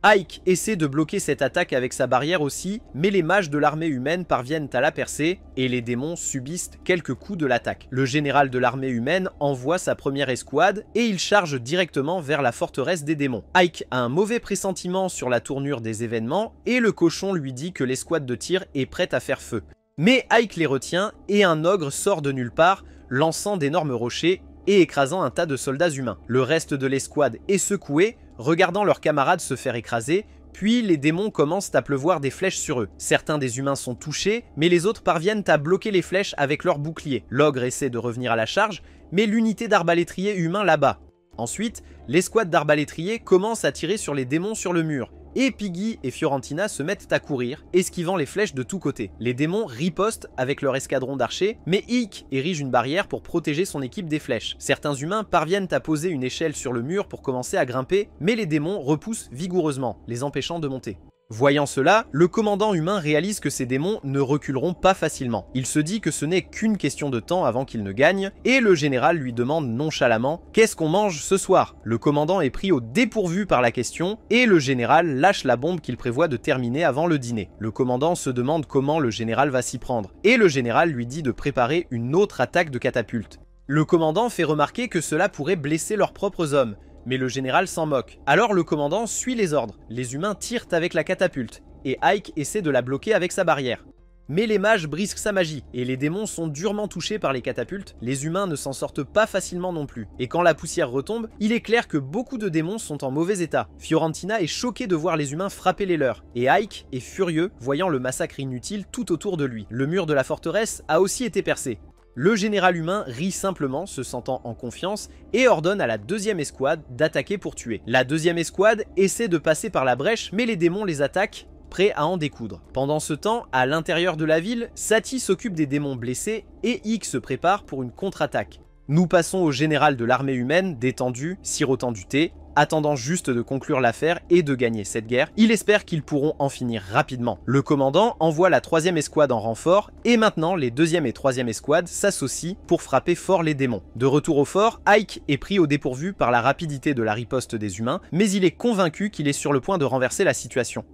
Ike essaie de bloquer cette attaque avec sa barrière aussi, mais les mages de l'armée humaine parviennent à la percer, et les démons subissent quelques coups de l'attaque. Le général de l'armée humaine envoie sa première escouade, et il charge directement vers la forteresse des démons. Ike a un mauvais pressentiment sur la tournure des événements, et le cochon lui dit que l'escouade de tir est prête à faire feu. Mais Ike les retient, et un ogre sort de nulle part, lançant d'énormes rochers, et écrasant un tas de soldats humains. Le reste de l'escouade est secoué, regardant leurs camarades se faire écraser, puis les démons commencent à pleuvoir des flèches sur eux. Certains des humains sont touchés, mais les autres parviennent à bloquer les flèches avec leurs boucliers. L'ogre essaie de revenir à la charge, mais l'unité d'arbalétriers humains l'abat. Ensuite, l'escouade d'arbalétriers commence à tirer sur les démons sur le mur, et Piggy et Fiorentina se mettent à courir, esquivant les flèches de tous côtés. Les démons ripostent avec leur escadron d'archers, mais Ikk érige une barrière pour protéger son équipe des flèches. Certains humains parviennent à poser une échelle sur le mur pour commencer à grimper, mais les démons repoussent vigoureusement, les empêchant de monter. Voyant cela, le commandant humain réalise que ces démons ne reculeront pas facilement. Il se dit que ce n'est qu'une question de temps avant qu'ils ne gagnent, et le général lui demande nonchalamment « Qu'est-ce qu'on mange ce soir ?» Le commandant est pris au dépourvu par la question, et le général lâche la bombe qu'il prévoit de terminer avant le dîner. Le commandant se demande comment le général va s'y prendre, et le général lui dit de préparer une autre attaque de catapulte. Le commandant fait remarquer que cela pourrait blesser leurs propres hommes, mais le général s'en moque. Alors le commandant suit les ordres. Les humains tirent avec la catapulte, et Ike essaie de la bloquer avec sa barrière. Mais les mages brisent sa magie, et les démons sont durement touchés par les catapultes, les humains ne s'en sortent pas facilement non plus. Et quand la poussière retombe, il est clair que beaucoup de démons sont en mauvais état. Fiorentina est choquée de voir les humains frapper les leurs, et Ike est furieux, voyant le massacre inutile tout autour de lui. Le mur de la forteresse a aussi été percé. Le général humain rit simplement, se sentant en confiance, et ordonne à la deuxième escouade d'attaquer pour tuer. La deuxième escouade essaie de passer par la brèche, mais les démons les attaquent, prêts à en découdre. Pendant ce temps, à l'intérieur de la ville, Sati s'occupe des démons blessés, et Ikk se prépare pour une contre-attaque. Nous passons au général de l'armée humaine, détendu, sirotant du thé, attendant juste de conclure l'affaire et de gagner cette guerre. Il espère qu'ils pourront en finir rapidement. Le commandant envoie la troisième escouade en renfort, et maintenant les deuxième et troisième escouades s'associent pour frapper fort les démons. De retour au fort, Ike est pris au dépourvu par la rapidité de la riposte des humains, mais il est convaincu qu'il est sur le point de renverser la situation.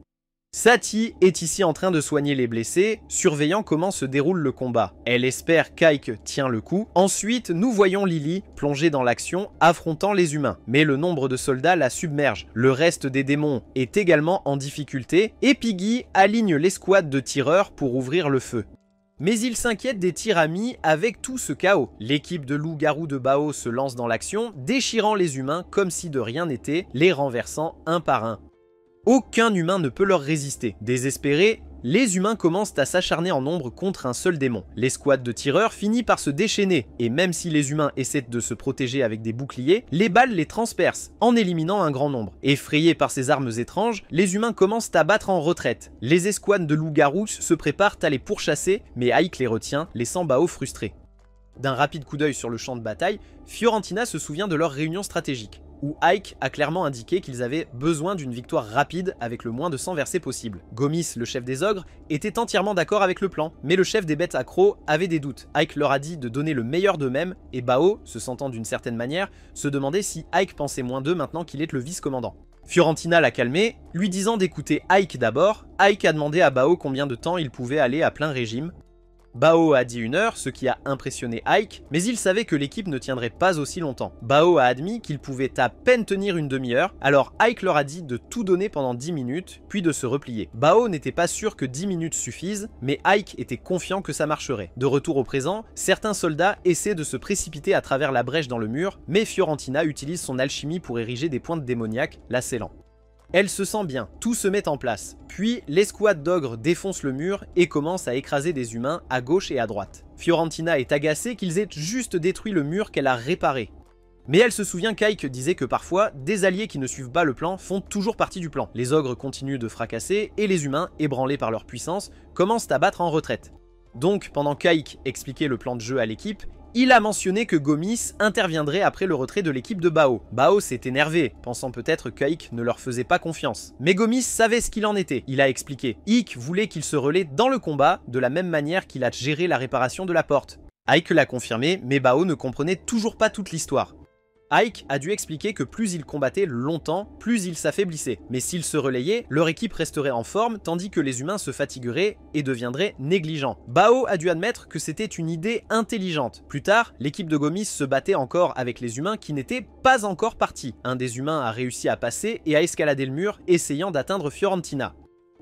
Sati est ici en train de soigner les blessés, surveillant comment se déroule le combat. Elle espère qu'Ike tient le coup. Ensuite, nous voyons Lily plongée dans l'action, affrontant les humains. Mais le nombre de soldats la submerge. Le reste des démons est également en difficulté, et Piggy aligne l'escouade de tireurs pour ouvrir le feu. Mais il s'inquiète des tirs amis avec tout ce chaos. L'équipe de loups-garous de Bao se lance dans l'action, déchirant les humains comme si de rien n'était, les renversant un par un. Aucun humain ne peut leur résister. Désespérés, les humains commencent à s'acharner en nombre contre un seul démon. L'escouade de tireurs finit par se déchaîner, et même si les humains essaient de se protéger avec des boucliers, les balles les transpercent, en éliminant un grand nombre. Effrayés par ces armes étranges, les humains commencent à battre en retraite. Les escouades de loups-garous se préparent à les pourchasser, mais Ike les retient, laissant Bao frustré. D'un rapide coup d'œil sur le champ de bataille, Fiorentina se souvient de leur réunion stratégique, où Ike a clairement indiqué qu'ils avaient besoin d'une victoire rapide avec le moins de sang versé possible. Gomis, le chef des ogres, était entièrement d'accord avec le plan, mais le chef des bêtes accros avait des doutes. Ike leur a dit de donner le meilleur d'eux-mêmes, et Bao, se sentant d'une certaine manière, se demandait si Ike pensait moins d'eux maintenant qu'il est le vice-commandant. Fiorentina l'a calmé, lui disant d'écouter Ike d'abord. Ike a demandé à Bao combien de temps il pouvait aller à plein régime. Bao a dit 1 heure, ce qui a impressionné Ike, mais il savait que l'équipe ne tiendrait pas aussi longtemps. Bao a admis qu'il pouvait à peine tenir une demi-heure, alors Ike leur a dit de tout donner pendant 10 minutes, puis de se replier. Bao n'était pas sûr que 10 minutes suffisent, mais Ike était confiant que ça marcherait. De retour au présent, certains soldats essaient de se précipiter à travers la brèche dans le mur, mais Fiorentina utilise son alchimie pour ériger des pointes démoniaques, la scellant. Elle se sent bien, tout se met en place. Puis, l'escouade d'ogres défonce le mur et commence à écraser des humains à gauche et à droite. Fiorentina est agacée qu'ils aient juste détruit le mur qu'elle a réparé. Mais elle se souvient qu'Ike disait que parfois, des alliés qui ne suivent pas le plan font toujours partie du plan. Les ogres continuent de fracasser et les humains, ébranlés par leur puissance, commencent à battre en retraite. Donc, pendant qu'Ike expliquait le plan de jeu à l'équipe, il a mentionné que Gomis interviendrait après le retrait de l'équipe de Bao. Bao s'est énervé, pensant peut-être qu'Ike ne leur faisait pas confiance. Mais Gomis savait ce qu'il en était, il a expliqué. Ike voulait qu'il se relaie dans le combat, de la même manière qu'il a géré la réparation de la porte. Ike l'a confirmé, mais Bao ne comprenait toujours pas toute l'histoire. Ike a dû expliquer que plus ils combattaient longtemps, plus ils s'affaiblissaient. Mais s'ils se relayaient, leur équipe resterait en forme, tandis que les humains se fatigueraient et deviendraient négligents. Bao a dû admettre que c'était une idée intelligente. Plus tard, l'équipe de Gomis se battait encore avec les humains qui n'étaient pas encore partis. Un des humains a réussi à passer et à escalader le mur, essayant d'atteindre Fiorentina.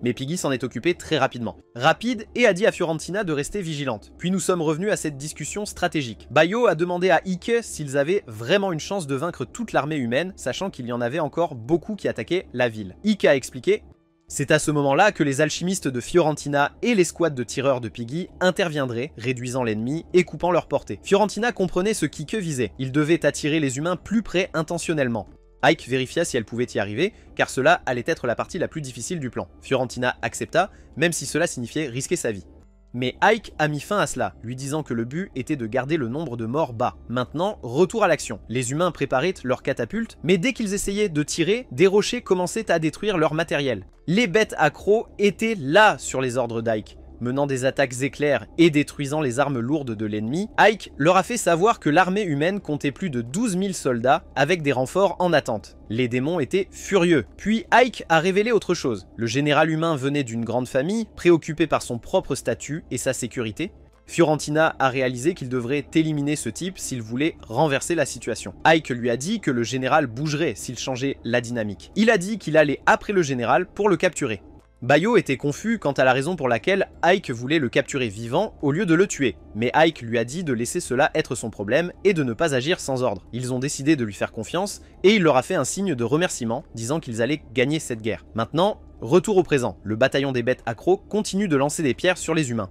Mais Piggy s'en est occupé très rapidement. Rapide et a dit à Fiorentina de rester vigilante. Puis nous sommes revenus à cette discussion stratégique. Bayo a demandé à Ike s'ils avaient vraiment une chance de vaincre toute l'armée humaine, sachant qu'il y en avait encore beaucoup qui attaquaient la ville. Ike a expliqué: c'est à ce moment-là que les alchimistes de Fiorentina et l'escouade de tireurs de Piggy interviendraient, réduisant l'ennemi et coupant leur portée. Fiorentina comprenait ce qu'Ike visait. Il devait attirer les humains plus près intentionnellement. Ike vérifia si elle pouvait y arriver, car cela allait être la partie la plus difficile du plan. Fiorentina accepta, même si cela signifiait risquer sa vie. Mais Ike a mis fin à cela, lui disant que le but était de garder le nombre de morts bas. Maintenant, retour à l'action. Les humains préparaient leurs catapultes, mais dès qu'ils essayaient de tirer, des rochers commençaient à détruire leur matériel. Les bêtes accros étaient là sur les ordres d'Ike. Menant des attaques éclairs et détruisant les armes lourdes de l'ennemi, Ike leur a fait savoir que l'armée humaine comptait plus de 12 000 soldats avec des renforts en attente. Les démons étaient furieux. Puis Ike a révélé autre chose. Le général humain venait d'une grande famille, préoccupé par son propre statut et sa sécurité. Fiorentina a réalisé qu'il devrait éliminer ce type s'il voulait renverser la situation. Ike lui a dit que le général bougerait s'il changeait la dynamique. Il a dit qu'il allait après le général pour le capturer. Bayo était confus quant à la raison pour laquelle Ike voulait le capturer vivant au lieu de le tuer, mais Ike lui a dit de laisser cela être son problème et de ne pas agir sans ordre. Ils ont décidé de lui faire confiance et il leur a fait un signe de remerciement, disant qu'ils allaient gagner cette guerre. Maintenant, retour au présent, le bataillon des bêtes accros continue de lancer des pierres sur les humains.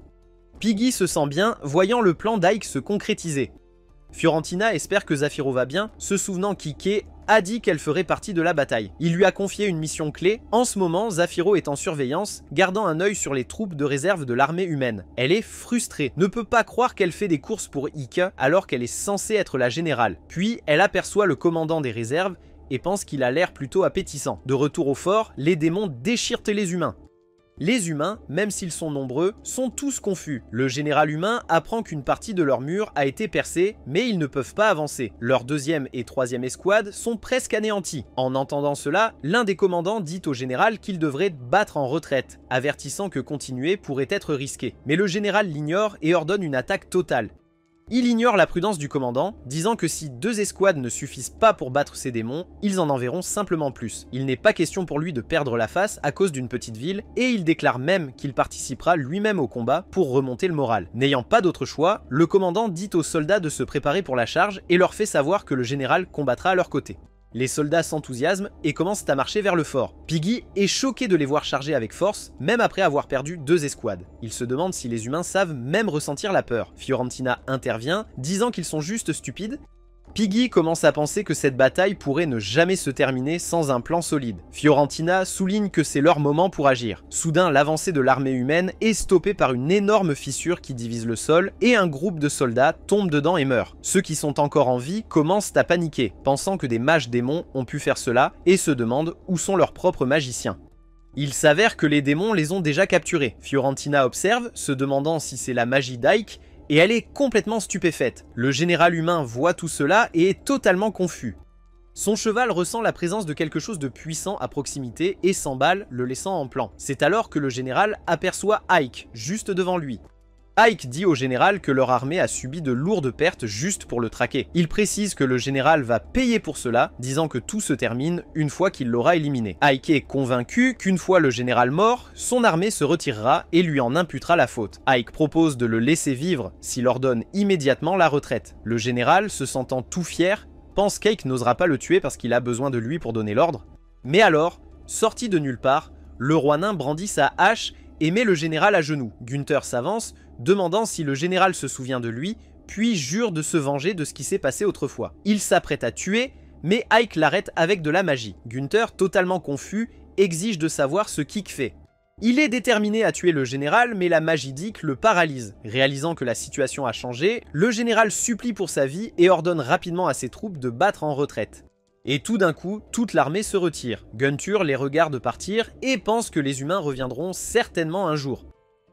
Piggy se sent bien, voyant le plan d'Ike se concrétiser. Fiorentina espère que Zafiro va bien, se souvenant qu'Ike a dit qu'elle ferait partie de la bataille. Il lui a confié une mission clé. En ce moment, Zafiro est en surveillance, gardant un œil sur les troupes de réserve de l'armée humaine. Elle est frustrée, ne peut pas croire qu'elle fait des courses pour Ike alors qu'elle est censée être la générale. Puis, elle aperçoit le commandant des réserves et pense qu'il a l'air plutôt appétissant. De retour au fort, les démons déchirent les humains. Les humains, même s'ils sont nombreux, sont tous confus. Le général humain apprend qu'une partie de leur mur a été percée, mais ils ne peuvent pas avancer. Leur deuxième et troisième escouade sont presque anéantis. En entendant cela, l'un des commandants dit au général qu'il devrait battre en retraite, avertissant que continuer pourrait être risqué. Mais le général l'ignore et ordonne une attaque totale. Il ignore la prudence du commandant, disant que si 2 escouades ne suffisent pas pour battre ces démons, ils en enverront simplement plus. Il n'est pas question pour lui de perdre la face à cause d'une petite ville, et il déclare même qu'il participera lui-même au combat pour remonter le moral. N'ayant pas d'autre choix, le commandant dit aux soldats de se préparer pour la charge et leur fait savoir que le général combattra à leur côté. Les soldats s'enthousiasment et commencent à marcher vers le fort. Piggy est choqué de les voir charger avec force, même après avoir perdu 2 escouades. Il se demande si les humains savent même ressentir la peur. Fiorentina intervient, disant qu'ils sont juste stupides. Piggy commence à penser que cette bataille pourrait ne jamais se terminer sans un plan solide. Fiorentina souligne que c'est leur moment pour agir. Soudain, l'avancée de l'armée humaine est stoppée par une énorme fissure qui divise le sol et un groupe de soldats tombe dedans et meurt. Ceux qui sont encore en vie commencent à paniquer, pensant que des mages démons ont pu faire cela et se demandent où sont leurs propres magiciens. Il s'avère que les démons les ont déjà capturés. Fiorentina observe, se demandant si c'est la magie d'Ike, et elle est complètement stupéfaite. Le général humain voit tout cela et est totalement confus. Son cheval ressent la présence de quelque chose de puissant à proximité et s'emballe, le laissant en plan. C'est alors que le général aperçoit Ike, juste devant lui. Ike dit au général que leur armée a subi de lourdes pertes juste pour le traquer. Il précise que le général va payer pour cela, disant que tout se termine une fois qu'il l'aura éliminé. Ike est convaincu qu'une fois le général mort, son armée se retirera et lui en imputera la faute. Ike propose de le laisser vivre s'il ordonne immédiatement la retraite. Le général, se sentant tout fier, pense qu'Ike n'osera pas le tuer parce qu'il a besoin de lui pour donner l'ordre. Mais alors, sorti de nulle part, le roi nain brandit sa hache et met le général à genoux. Gunther s'avance, demandant si le général se souvient de lui, puis jure de se venger de ce qui s'est passé autrefois. Il s'apprête à tuer, mais Ike l'arrête avec de la magie. Gunther, totalement confus, exige de savoir ce qu'Ike fait. Il est déterminé à tuer le général, mais la magie d'Ike le paralyse. Réalisant que la situation a changé, le général supplie pour sa vie et ordonne rapidement à ses troupes de battre en retraite. Et tout d'un coup, toute l'armée se retire. Gunther les regarde partir et pense que les humains reviendront certainement un jour.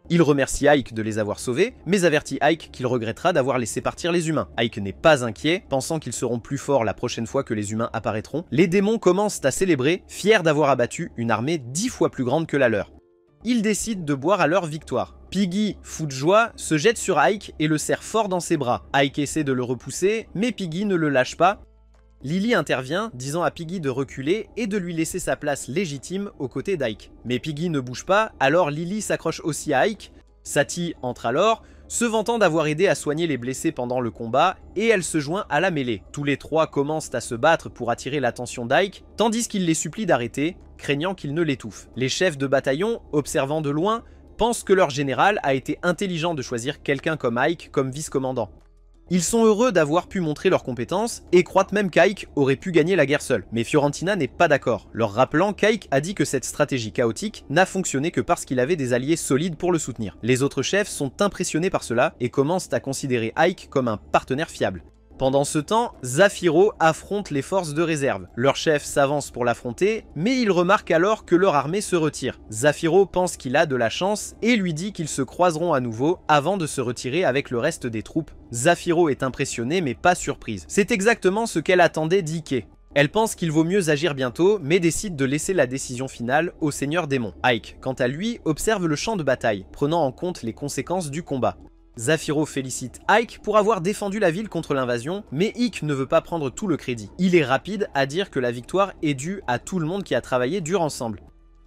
Il remercie Ike de les avoir sauvés, mais avertit Ike qu'il regrettera d'avoir laissé partir les humains. Ike n'est pas inquiet, pensant qu'ils seront plus forts la prochaine fois que les humains apparaîtront. Les démons commencent à célébrer, fiers d'avoir abattu une armée 10 fois plus grande que la leur. Ils décident de boire à leur victoire. Piggy, fou de joie, se jette sur Ike et le serre fort dans ses bras. Ike essaie de le repousser, mais Piggy ne le lâche pas. Lily intervient, disant à Piggy de reculer et de lui laisser sa place légitime aux côtés d'Ike. Mais Piggy ne bouge pas, alors Lily s'accroche aussi à Ike. Satie entre alors, se vantant d'avoir aidé à soigner les blessés pendant le combat, et elle se joint à la mêlée. Tous les trois commencent à se battre pour attirer l'attention d'Ike, tandis qu'il les supplie d'arrêter, craignant qu'il ne l'étouffe. Les chefs de bataillon, observant de loin, pensent que leur général a été intelligent de choisir quelqu'un comme Ike comme vice-commandant. Ils sont heureux d'avoir pu montrer leurs compétences et croient même qu'Ike aurait pu gagner la guerre seul. Mais Fiorentina n'est pas d'accord, leur rappelant qu'Ike a dit que cette stratégie chaotique n'a fonctionné que parce qu'il avait des alliés solides pour le soutenir. Les autres chefs sont impressionnés par cela et commencent à considérer Ike comme un partenaire fiable. Pendant ce temps, Zafiro affronte les forces de réserve. Leur chef s'avance pour l'affronter, mais il remarque alors que leur armée se retire. Zafiro pense qu'il a de la chance et lui dit qu'ils se croiseront à nouveau avant de se retirer avec le reste des troupes. Zafiro est impressionnée mais pas surprise. C'est exactement ce qu'elle attendait d'Ike. Elle pense qu'il vaut mieux agir bientôt, mais décide de laisser la décision finale au seigneur démon. Ike, quant à lui, observe le champ de bataille, prenant en compte les conséquences du combat. Zafiro félicite Ike pour avoir défendu la ville contre l'invasion, mais Ike ne veut pas prendre tout le crédit. Il est rapide à dire que la victoire est due à tout le monde qui a travaillé dur ensemble.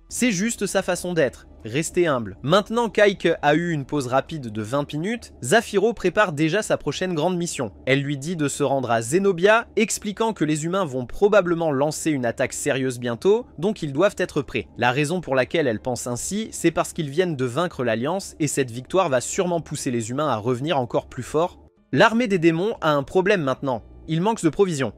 C'est juste sa façon d'être, rester humble. Maintenant qu'Ike a eu une pause rapide de 20 minutes, Zafiro prépare déjà sa prochaine grande mission. Elle lui dit de se rendre à Zenobia, expliquant que les humains vont probablement lancer une attaque sérieuse bientôt, donc ils doivent être prêts. La raison pour laquelle elle pense ainsi, c'est parce qu'ils viennent de vaincre l'Alliance, et cette victoire va sûrement pousser les humains à revenir encore plus forts. L'armée des démons a un problème maintenant, il manque de provisions.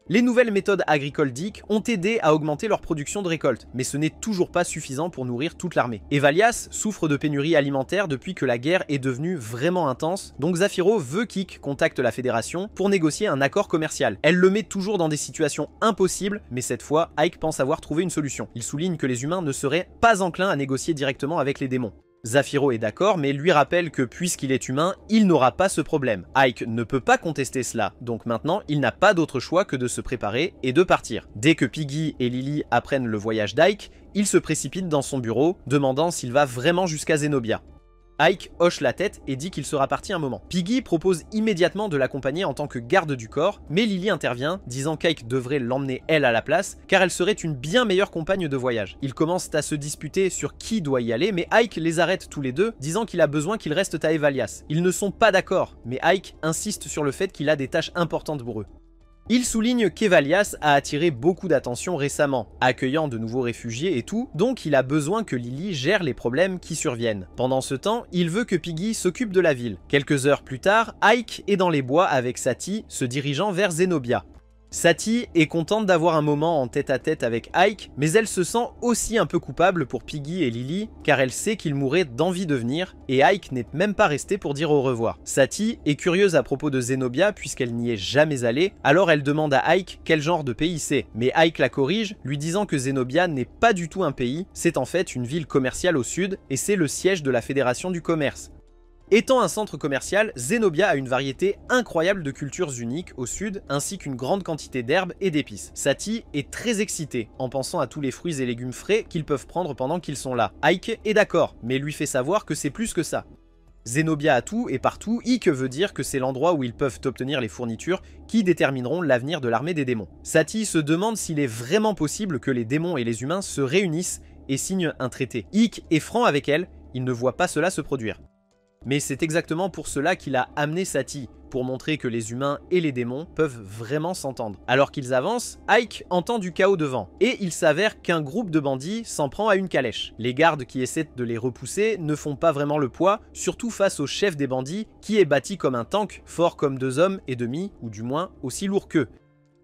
Les nouvelles méthodes agricoles d'Ike ont aidé à augmenter leur production de récoltes, mais ce n'est toujours pas suffisant pour nourrir toute l'armée. Evalias souffre de pénurie alimentaire depuis que la guerre est devenue vraiment intense, donc Zafiro veut qu'Ike contacte la fédération pour négocier un accord commercial. Elle le met toujours dans des situations impossibles, mais cette fois, Ike pense avoir trouvé une solution. Il souligne que les humains ne seraient pas enclins à négocier directement avec les démons. Zafiro est d'accord, mais lui rappelle que puisqu'il est humain, il n'aura pas ce problème. Ike ne peut pas contester cela, donc maintenant il n'a pas d'autre choix que de se préparer et de partir. Dès que Piggy et Lily apprennent le voyage d'Ike, il se précipite dans son bureau, demandant s'il va vraiment jusqu'à Zenobia. Ike hoche la tête et dit qu'il sera parti un moment. Piggy propose immédiatement de l'accompagner en tant que garde du corps, mais Lily intervient, disant qu'Ike devrait l'emmener elle à la place, car elle serait une bien meilleure compagne de voyage. Ils commencent à se disputer sur qui doit y aller, mais Ike les arrête tous les deux, disant qu'il a besoin qu'ils restent à Evalias. Ils ne sont pas d'accord, mais Ike insiste sur le fait qu'il a des tâches importantes pour eux. Il souligne qu'Evalias a attiré beaucoup d'attention récemment, accueillant de nouveaux réfugiés et tout, donc il a besoin que Lily gère les problèmes qui surviennent. Pendant ce temps, il veut que Piggy s'occupe de la ville. Quelques heures plus tard, Ike est dans les bois avec Satie, se dirigeant vers Zenobia. Satie est contente d'avoir un moment en tête-à-tête avec Ike, mais elle se sent aussi un peu coupable pour Piggy et Lily, car elle sait qu'ils mourraient d'envie de venir, et Ike n'est même pas resté pour dire au revoir. Satie est curieuse à propos de Zenobia puisqu'elle n'y est jamais allée, alors elle demande à Ike quel genre de pays c'est, mais Ike la corrige, lui disant que Zenobia n'est pas du tout un pays, c'est en fait une ville commerciale au sud, et c'est le siège de la Fédération du commerce. Étant un centre commercial, Zenobia a une variété incroyable de cultures uniques au sud, ainsi qu'une grande quantité d'herbes et d'épices. Satie est très excitée en pensant à tous les fruits et légumes frais qu'ils peuvent prendre pendant qu'ils sont là. Ike est d'accord, mais lui fait savoir que c'est plus que ça. Zenobia a tout et partout, Ikk veut dire que c'est l'endroit où ils peuvent obtenir les fournitures qui détermineront l'avenir de l'armée des démons. Satie se demande s'il est vraiment possible que les démons et les humains se réunissent et signent un traité. Ikk est franc avec elle, il ne voit pas cela se produire. Mais c'est exactement pour cela qu'il a amené Satie, pour montrer que les humains et les démons peuvent vraiment s'entendre. Alors qu'ils avancent, Ikk entend du chaos devant, et il s'avère qu'un groupe de bandits s'en prend à une calèche. Les gardes qui essaient de les repousser ne font pas vraiment le poids, surtout face au chef des bandits, qui est bâti comme un tank, fort comme 2 hommes et demi, ou du moins aussi lourd qu'eux.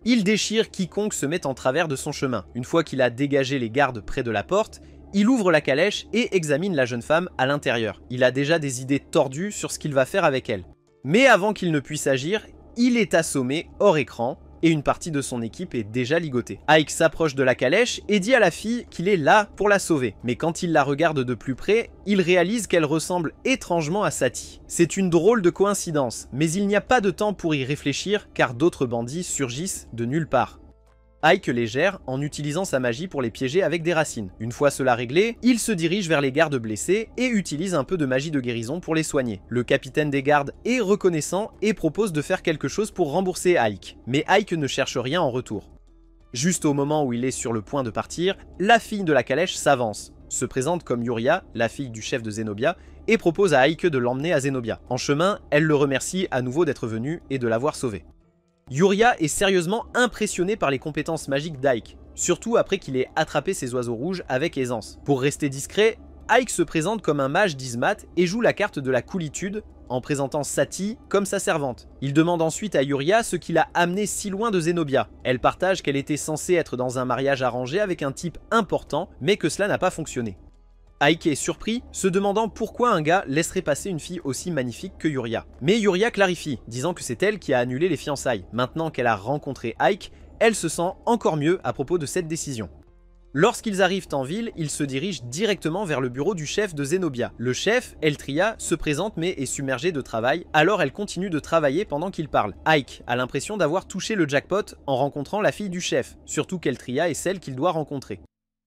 Il déchire quiconque se met en travers de son chemin. Une fois qu'il a dégagé les gardes près de la porte, il ouvre la calèche et examine la jeune femme à l'intérieur. Il a déjà des idées tordues sur ce qu'il va faire avec elle. Mais avant qu'il ne puisse agir, il est assommé hors écran et une partie de son équipe est déjà ligotée. Ikk s'approche de la calèche et dit à la fille qu'il est là pour la sauver. Mais quand il la regarde de plus près, il réalise qu'elle ressemble étrangement à Satie. C'est une drôle de coïncidence, mais il n'y a pas de temps pour y réfléchir car d'autres bandits surgissent de nulle part. Ikk les gère en utilisant sa magie pour les piéger avec des racines. Une fois cela réglé, il se dirige vers les gardes blessés et utilise un peu de magie de guérison pour les soigner. Le capitaine des gardes est reconnaissant et propose de faire quelque chose pour rembourser Ikk, mais Ikk ne cherche rien en retour. Juste au moment où il est sur le point de partir, la fille de la calèche s'avance, se présente comme Yuria, la fille du chef de Zenobia, et propose à Ikk de l'emmener à Zenobia. En chemin, elle le remercie à nouveau d'être venu et de l'avoir sauvé. Yuria est sérieusement impressionné par les compétences magiques d'Ikk, surtout après qu'il ait attrapé ses oiseaux rouges avec aisance. Pour rester discret, Ikk se présente comme un mage d'Izmat et joue la carte de la coolitude en présentant Satie comme sa servante. Il demande ensuite à Yuria ce qui l'a amené si loin de Zenobia. Elle partage qu'elle était censée être dans un mariage arrangé avec un type important, mais que cela n'a pas fonctionné. Ikk est surpris, se demandant pourquoi un gars laisserait passer une fille aussi magnifique que Yuria. Mais Yuria clarifie, disant que c'est elle qui a annulé les fiançailles. Maintenant qu'elle a rencontré Ikk, elle se sent encore mieux à propos de cette décision. Lorsqu'ils arrivent en ville, ils se dirigent directement vers le bureau du chef de Zenobia. Le chef, Eltria, se présente mais est submergé de travail, alors elle continue de travailler pendant qu'il parle. Ikk a l'impression d'avoir touché le jackpot en rencontrant la fille du chef, surtout qu'Eltria est celle qu'il doit rencontrer.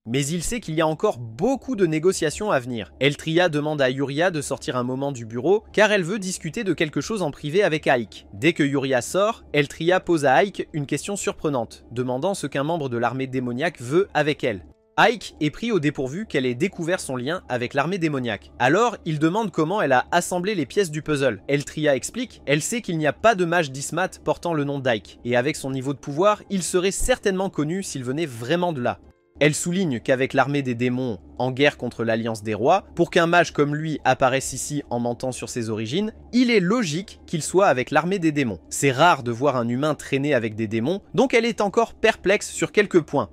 Mais il sait qu'il y a encore beaucoup de négociations à venir. Eltria demande à Yuria de sortir un moment du bureau car elle veut discuter de quelque chose en privé avec Ikk. Dès que Yuria sort, Eltria pose à Ikk une question surprenante, demandant ce qu'un membre de l'armée démoniaque veut avec elle. Ikk est pris au dépourvu qu'elle ait découvert son lien avec l'armée démoniaque. Alors, il demande comment elle a assemblé les pièces du puzzle. Eltria explique, elle sait qu'il n'y a pas de mage d'Izmat portant le nom d'Ikk, et avec son niveau de pouvoir, il serait certainement connu s'il venait vraiment de là. Elle souligne qu'avec l'armée des démons en guerre contre l'Alliance des Rois, pour qu'un mage comme lui apparaisse ici en mentant sur ses origines, il est logique qu'il soit avec l'armée des démons. C'est rare de voir un humain traîner avec des démons, donc elle est encore perplexe sur quelques points.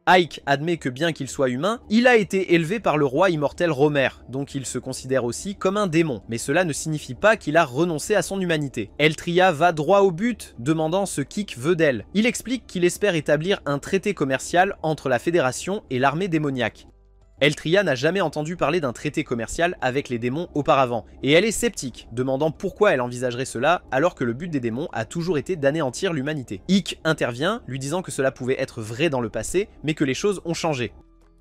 Ikk admet que bien qu'il soit humain, il a été élevé par le roi immortel Romer, donc il se considère aussi comme un démon, mais cela ne signifie pas qu'il a renoncé à son humanité. Eltria va droit au but, demandant ce qu'Ikk veut d'elle. Il explique qu'il espère établir un traité commercial entre la Fédération et l'armée démoniaque. Eltria n'a jamais entendu parler d'un traité commercial avec les démons auparavant, et elle est sceptique, demandant pourquoi elle envisagerait cela alors que le but des démons a toujours été d'anéantir l'humanité. Ikk intervient, lui disant que cela pouvait être vrai dans le passé, mais que les choses ont changé.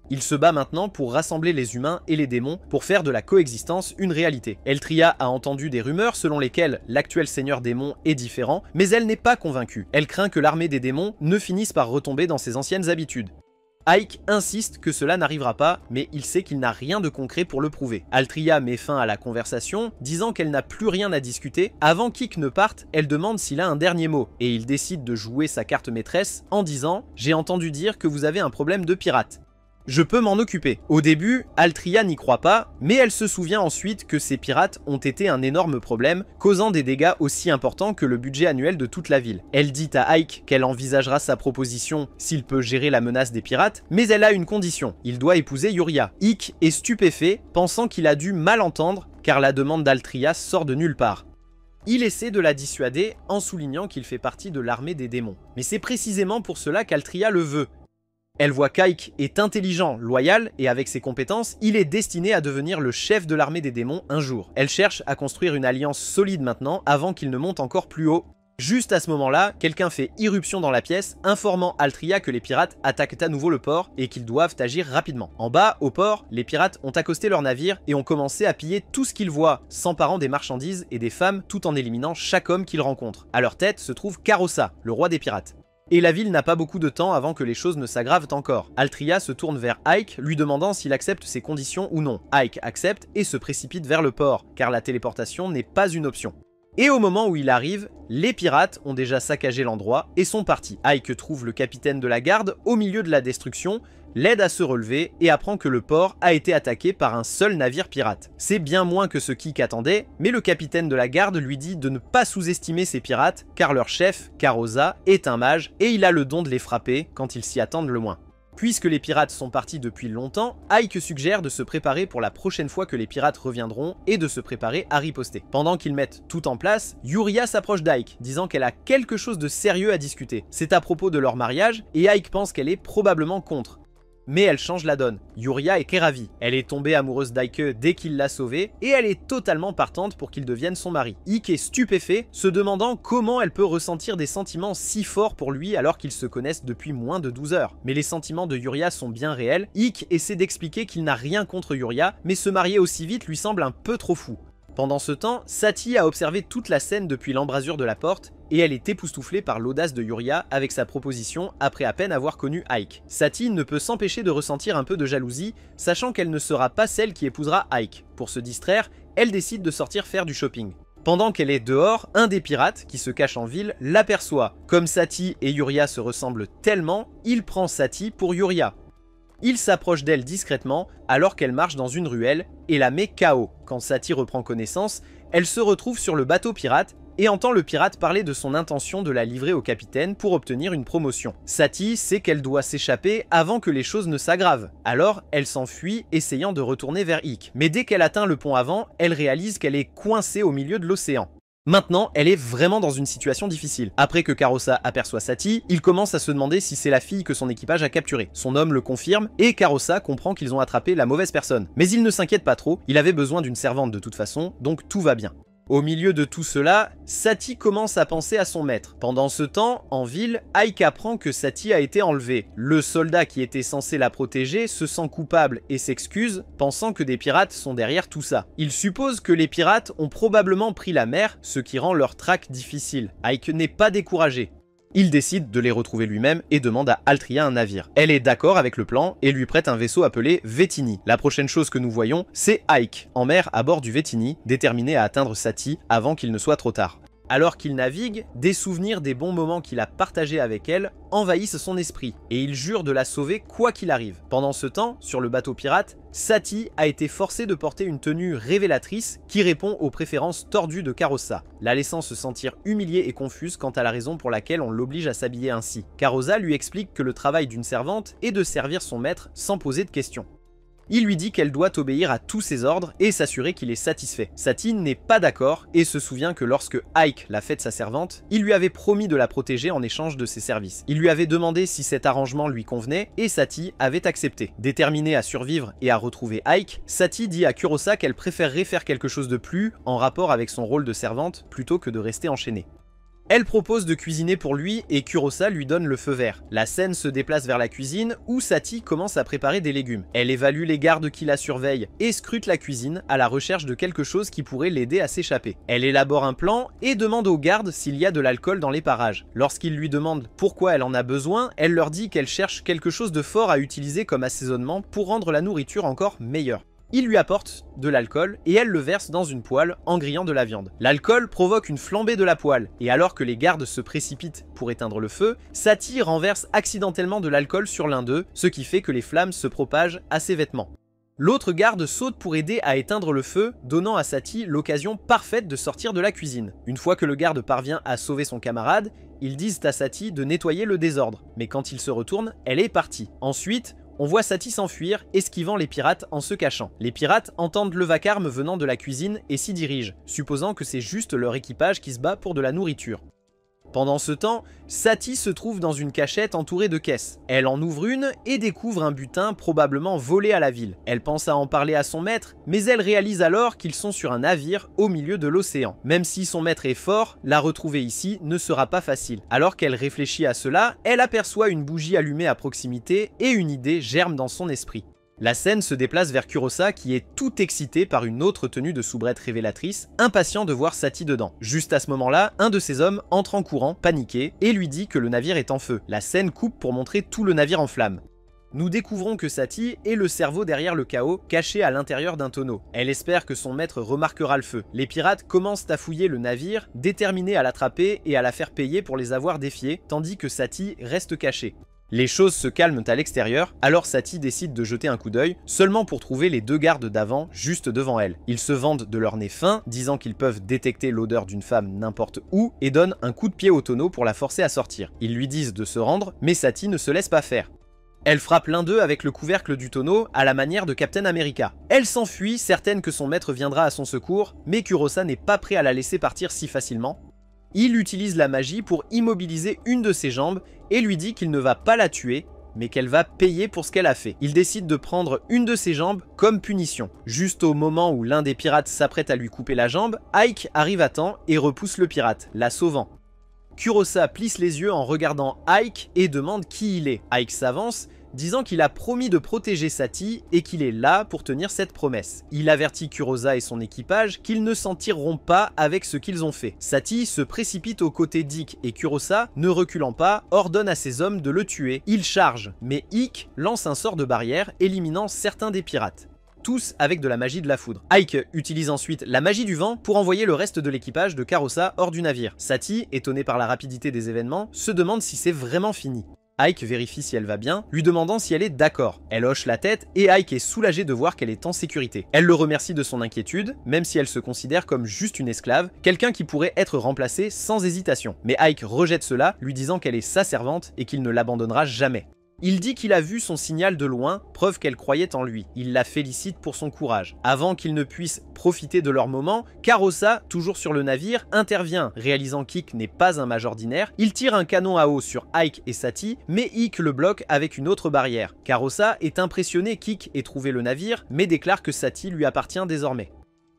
Il se bat maintenant pour rassembler les humains et les démons pour faire de la coexistence une réalité. Eltria a entendu des rumeurs selon lesquelles l'actuel seigneur démon est différent, mais elle n'est pas convaincue. Elle craint que l'armée des démons ne finisse par retomber dans ses anciennes habitudes. Ikk insiste que cela n'arrivera pas, mais il sait qu'il n'a rien de concret pour le prouver. Eltria met fin à la conversation, disant qu'elle n'a plus rien à discuter. Avant qu'Ikk ne parte, elle demande s'il a un dernier mot, et il décide de jouer sa carte maîtresse en disant « J'ai entendu dire que vous avez un problème de pirate. Je peux m'en occuper. » Au début, Eltria n'y croit pas, mais elle se souvient ensuite que ces pirates ont été un énorme problème, causant des dégâts aussi importants que le budget annuel de toute la ville. Elle dit à Ikk qu'elle envisagera sa proposition s'il peut gérer la menace des pirates, mais elle a une condition, il doit épouser Yuria. Ikk est stupéfait, pensant qu'il a dû mal entendre, car la demande d'Eltria sort de nulle part. Il essaie de la dissuader en soulignant qu'il fait partie de l'armée des démons. Mais c'est précisément pour cela qu'Eltria le veut. Elle voit qu'Ikk est intelligent, loyal, et avec ses compétences, il est destiné à devenir le chef de l'armée des démons un jour. Elle cherche à construire une alliance solide maintenant, avant qu'il ne monte encore plus haut. Juste à ce moment-là, quelqu'un fait irruption dans la pièce, informant Altria que les pirates attaquent à nouveau le port et qu'ils doivent agir rapidement. En bas, au port, les pirates ont accosté leur navire et ont commencé à piller tout ce qu'ils voient, s'emparant des marchandises et des femmes tout en éliminant chaque homme qu'ils rencontrent. À leur tête se trouve Carossa, le roi des pirates. Et la ville n'a pas beaucoup de temps avant que les choses ne s'aggravent encore. Altria se tourne vers Ike, lui demandant s'il accepte ses conditions ou non. Ike accepte et se précipite vers le port, car la téléportation n'est pas une option. Et au moment où il arrive, les pirates ont déjà saccagé l'endroit et sont partis. Ike trouve le capitaine de la garde au milieu de la destruction, l'aide à se relever et apprend que le port a été attaqué par un seul navire pirate. C'est bien moins que ce qu'Ike attendait, mais le capitaine de la garde lui dit de ne pas sous-estimer ces pirates, car leur chef, Carossa, est un mage et il a le don de les frapper quand ils s'y attendent le moins. Puisque les pirates sont partis depuis longtemps, Ike suggère de se préparer pour la prochaine fois que les pirates reviendront et de se préparer à riposter. Pendant qu'ils mettent tout en place, Yuria s'approche d'Ike, disant qu'elle a quelque chose de sérieux à discuter. C'est à propos de leur mariage, et Ike pense qu'elle est probablement contre. Mais elle change la donne. Yuria est ravie. Elle est tombée amoureuse d'Ike dès qu'il l'a sauvée, et elle est totalement partante pour qu'il devienne son mari. Ike est stupéfait, se demandant comment elle peut ressentir des sentiments si forts pour lui alors qu'ils se connaissent depuis moins de 12 heures. Mais les sentiments de Yuria sont bien réels. Ike essaie d'expliquer qu'il n'a rien contre Yuria, mais se marier aussi vite lui semble un peu trop fou. Pendant ce temps, Sati a observé toute la scène depuis l'embrasure de la porte, et elle est époustouflée par l'audace de Yuria avec sa proposition après à peine avoir connu Ike. Sati ne peut s'empêcher de ressentir un peu de jalousie, sachant qu'elle ne sera pas celle qui épousera Ike. Pour se distraire, elle décide de sortir faire du shopping. Pendant qu'elle est dehors, un des pirates, qui se cache en ville, l'aperçoit. Comme Sati et Yuria se ressemblent tellement, il prend Sati pour Yuria. Il s'approche d'elle discrètement alors qu'elle marche dans une ruelle et la met KO. Quand Sati reprend connaissance, elle se retrouve sur le bateau pirate et entend le pirate parler de son intention de la livrer au capitaine pour obtenir une promotion. Sati sait qu'elle doit s'échapper avant que les choses ne s'aggravent. Alors, elle s'enfuit, essayant de retourner vers Ike. Mais dès qu'elle atteint le pont avant, elle réalise qu'elle est coincée au milieu de l'océan. Maintenant, elle est vraiment dans une situation difficile. Après que Carossa aperçoit Sati, il commence à se demander si c'est la fille que son équipage a capturée. Son homme le confirme, et Carossa comprend qu'ils ont attrapé la mauvaise personne. Mais il ne s'inquiète pas trop, il avait besoin d'une servante de toute façon, donc tout va bien. Au milieu de tout cela, Sati commence à penser à son maître. Pendant ce temps, en ville, Ike apprend que Sati a été enlevée. Le soldat qui était censé la protéger se sent coupable et s'excuse, pensant que des pirates sont derrière tout ça. Il suppose que les pirates ont probablement pris la mer, ce qui rend leur traque difficile. Ike n'est pas découragé. Il décide de les retrouver lui-même et demande à Altria un navire. Elle est d'accord avec le plan et lui prête un vaisseau appelé Vetini. La prochaine chose que nous voyons, c'est Ike, en mer à bord du Vetini, déterminé à atteindre Sati avant qu'il ne soit trop tard. Alors qu'il navigue, des souvenirs des bons moments qu'il a partagés avec elle envahissent son esprit, et il jure de la sauver quoi qu'il arrive. Pendant ce temps, sur le bateau pirate, Sati a été forcée de porter une tenue révélatrice qui répond aux préférences tordues de Carossa, la laissant se sentir humiliée et confuse quant à la raison pour laquelle on l'oblige à s'habiller ainsi. Carossa lui explique que le travail d'une servante est de servir son maître sans poser de questions. Il lui dit qu'elle doit obéir à tous ses ordres et s'assurer qu'il est satisfait. Sati n'est pas d'accord et se souvient que lorsque Ike l'a fait de sa servante, il lui avait promis de la protéger en échange de ses services. Il lui avait demandé si cet arrangement lui convenait et Sati avait accepté. Déterminée à survivre et à retrouver Ike, Sati dit à Kurosa qu'elle préférerait faire quelque chose de plus en rapport avec son rôle de servante plutôt que de rester enchaînée. Elle propose de cuisiner pour lui et Kurosa lui donne le feu vert. La scène se déplace vers la cuisine où Sati commence à préparer des légumes. Elle évalue les gardes qui la surveillent et scrute la cuisine à la recherche de quelque chose qui pourrait l'aider à s'échapper. Elle élabore un plan et demande aux gardes s'il y a de l'alcool dans les parages. Lorsqu'ils lui demandent pourquoi elle en a besoin, elle leur dit qu'elle cherche quelque chose de fort à utiliser comme assaisonnement pour rendre la nourriture encore meilleure. Il lui apporte de l'alcool et elle le verse dans une poêle en grillant de la viande. L'alcool provoque une flambée de la poêle et alors que les gardes se précipitent pour éteindre le feu, Sati renverse accidentellement de l'alcool sur l'un d'eux, ce qui fait que les flammes se propagent à ses vêtements. L'autre garde saute pour aider à éteindre le feu, donnant à Sati l'occasion parfaite de sortir de la cuisine. Une fois que le garde parvient à sauver son camarade, ils disent à Sati de nettoyer le désordre, mais quand il se retourne, elle est partie. Ensuite, on voit Sati s'enfuir, esquivant les pirates en se cachant. Les pirates entendent le vacarme venant de la cuisine et s'y dirigent, supposant que c'est juste leur équipage qui se bat pour de la nourriture. Pendant ce temps, Satie se trouve dans une cachette entourée de caisses. Elle en ouvre une et découvre un butin probablement volé à la ville. Elle pense à en parler à son maître, mais elle réalise alors qu'ils sont sur un navire au milieu de l'océan. Même si son maître est fort, la retrouver ici ne sera pas facile. Alors qu'elle réfléchit à cela, elle aperçoit une bougie allumée à proximité et une idée germe dans son esprit. La scène se déplace vers Kurosa qui est tout excité par une autre tenue de soubrette révélatrice, impatient de voir Satie dedans. Juste à ce moment-là, un de ses hommes entre en courant, paniqué, et lui dit que le navire est en feu. La scène coupe pour montrer tout le navire en flammes. Nous découvrons que Satie est le cerveau derrière le chaos, caché à l'intérieur d'un tonneau. Elle espère que son maître remarquera le feu. Les pirates commencent à fouiller le navire, déterminés à l'attraper et à la faire payer pour les avoir défiés, tandis que Satie reste cachée. Les choses se calment à l'extérieur, alors Satie décide de jeter un coup d'œil, seulement pour trouver les deux gardes d'avant juste devant elle. Ils se vendent de leur nez fin, disant qu'ils peuvent détecter l'odeur d'une femme n'importe où, et donnent un coup de pied au tonneau pour la forcer à sortir. Ils lui disent de se rendre, mais Satie ne se laisse pas faire. Elle frappe l'un d'eux avec le couvercle du tonneau à la manière de Captain America. Elle s'enfuit, certaine que son maître viendra à son secours, mais Kurosa n'est pas prêt à la laisser partir si facilement. Il utilise la magie pour immobiliser une de ses jambes et lui dit qu'il ne va pas la tuer, mais qu'elle va payer pour ce qu'elle a fait. Il décide de prendre une de ses jambes comme punition. Juste au moment où l'un des pirates s'apprête à lui couper la jambe, Ike arrive à temps et repousse le pirate, la sauvant. Kurosa plisse les yeux en regardant Ike et demande qui il est. Ike s'avance, disant qu'il a promis de protéger Satie et qu'il est là pour tenir cette promesse. Il avertit Kurosa et son équipage qu'ils ne s'en tireront pas avec ce qu'ils ont fait. Satie se précipite aux côtés d'Ike et Kurosa, ne reculant pas, ordonne à ses hommes de le tuer. Il charge, mais Ike lance un sort de barrière, éliminant certains des pirates. Tous avec de la magie de la foudre. Ike utilise ensuite la magie du vent pour envoyer le reste de l'équipage de Kurosa hors du navire. Satie, étonnée par la rapidité des événements, se demande si c'est vraiment fini. Ike vérifie si elle va bien, lui demandant si elle est d'accord. Elle hoche la tête et Ike est soulagée de voir qu'elle est en sécurité. Elle le remercie de son inquiétude, même si elle se considère comme juste une esclave, quelqu'un qui pourrait être remplacé sans hésitation. Mais Ike rejette cela, lui disant qu'elle est sa servante et qu'il ne l'abandonnera jamais. Il dit qu'il a vu son signal de loin, preuve qu'elle croyait en lui. Il la félicite pour son courage. Avant qu'ils ne puissent profiter de leur moment, Kurosa, toujours sur le navire, intervient. Réalisant qu'Ike n'est pas un mage ordinaire, il tire un canon à eau sur Ike et Satie, mais Ike le bloque avec une autre barrière. Kurosa est impressionné qu'Ike ait trouvé le navire, mais déclare que Satie lui appartient désormais.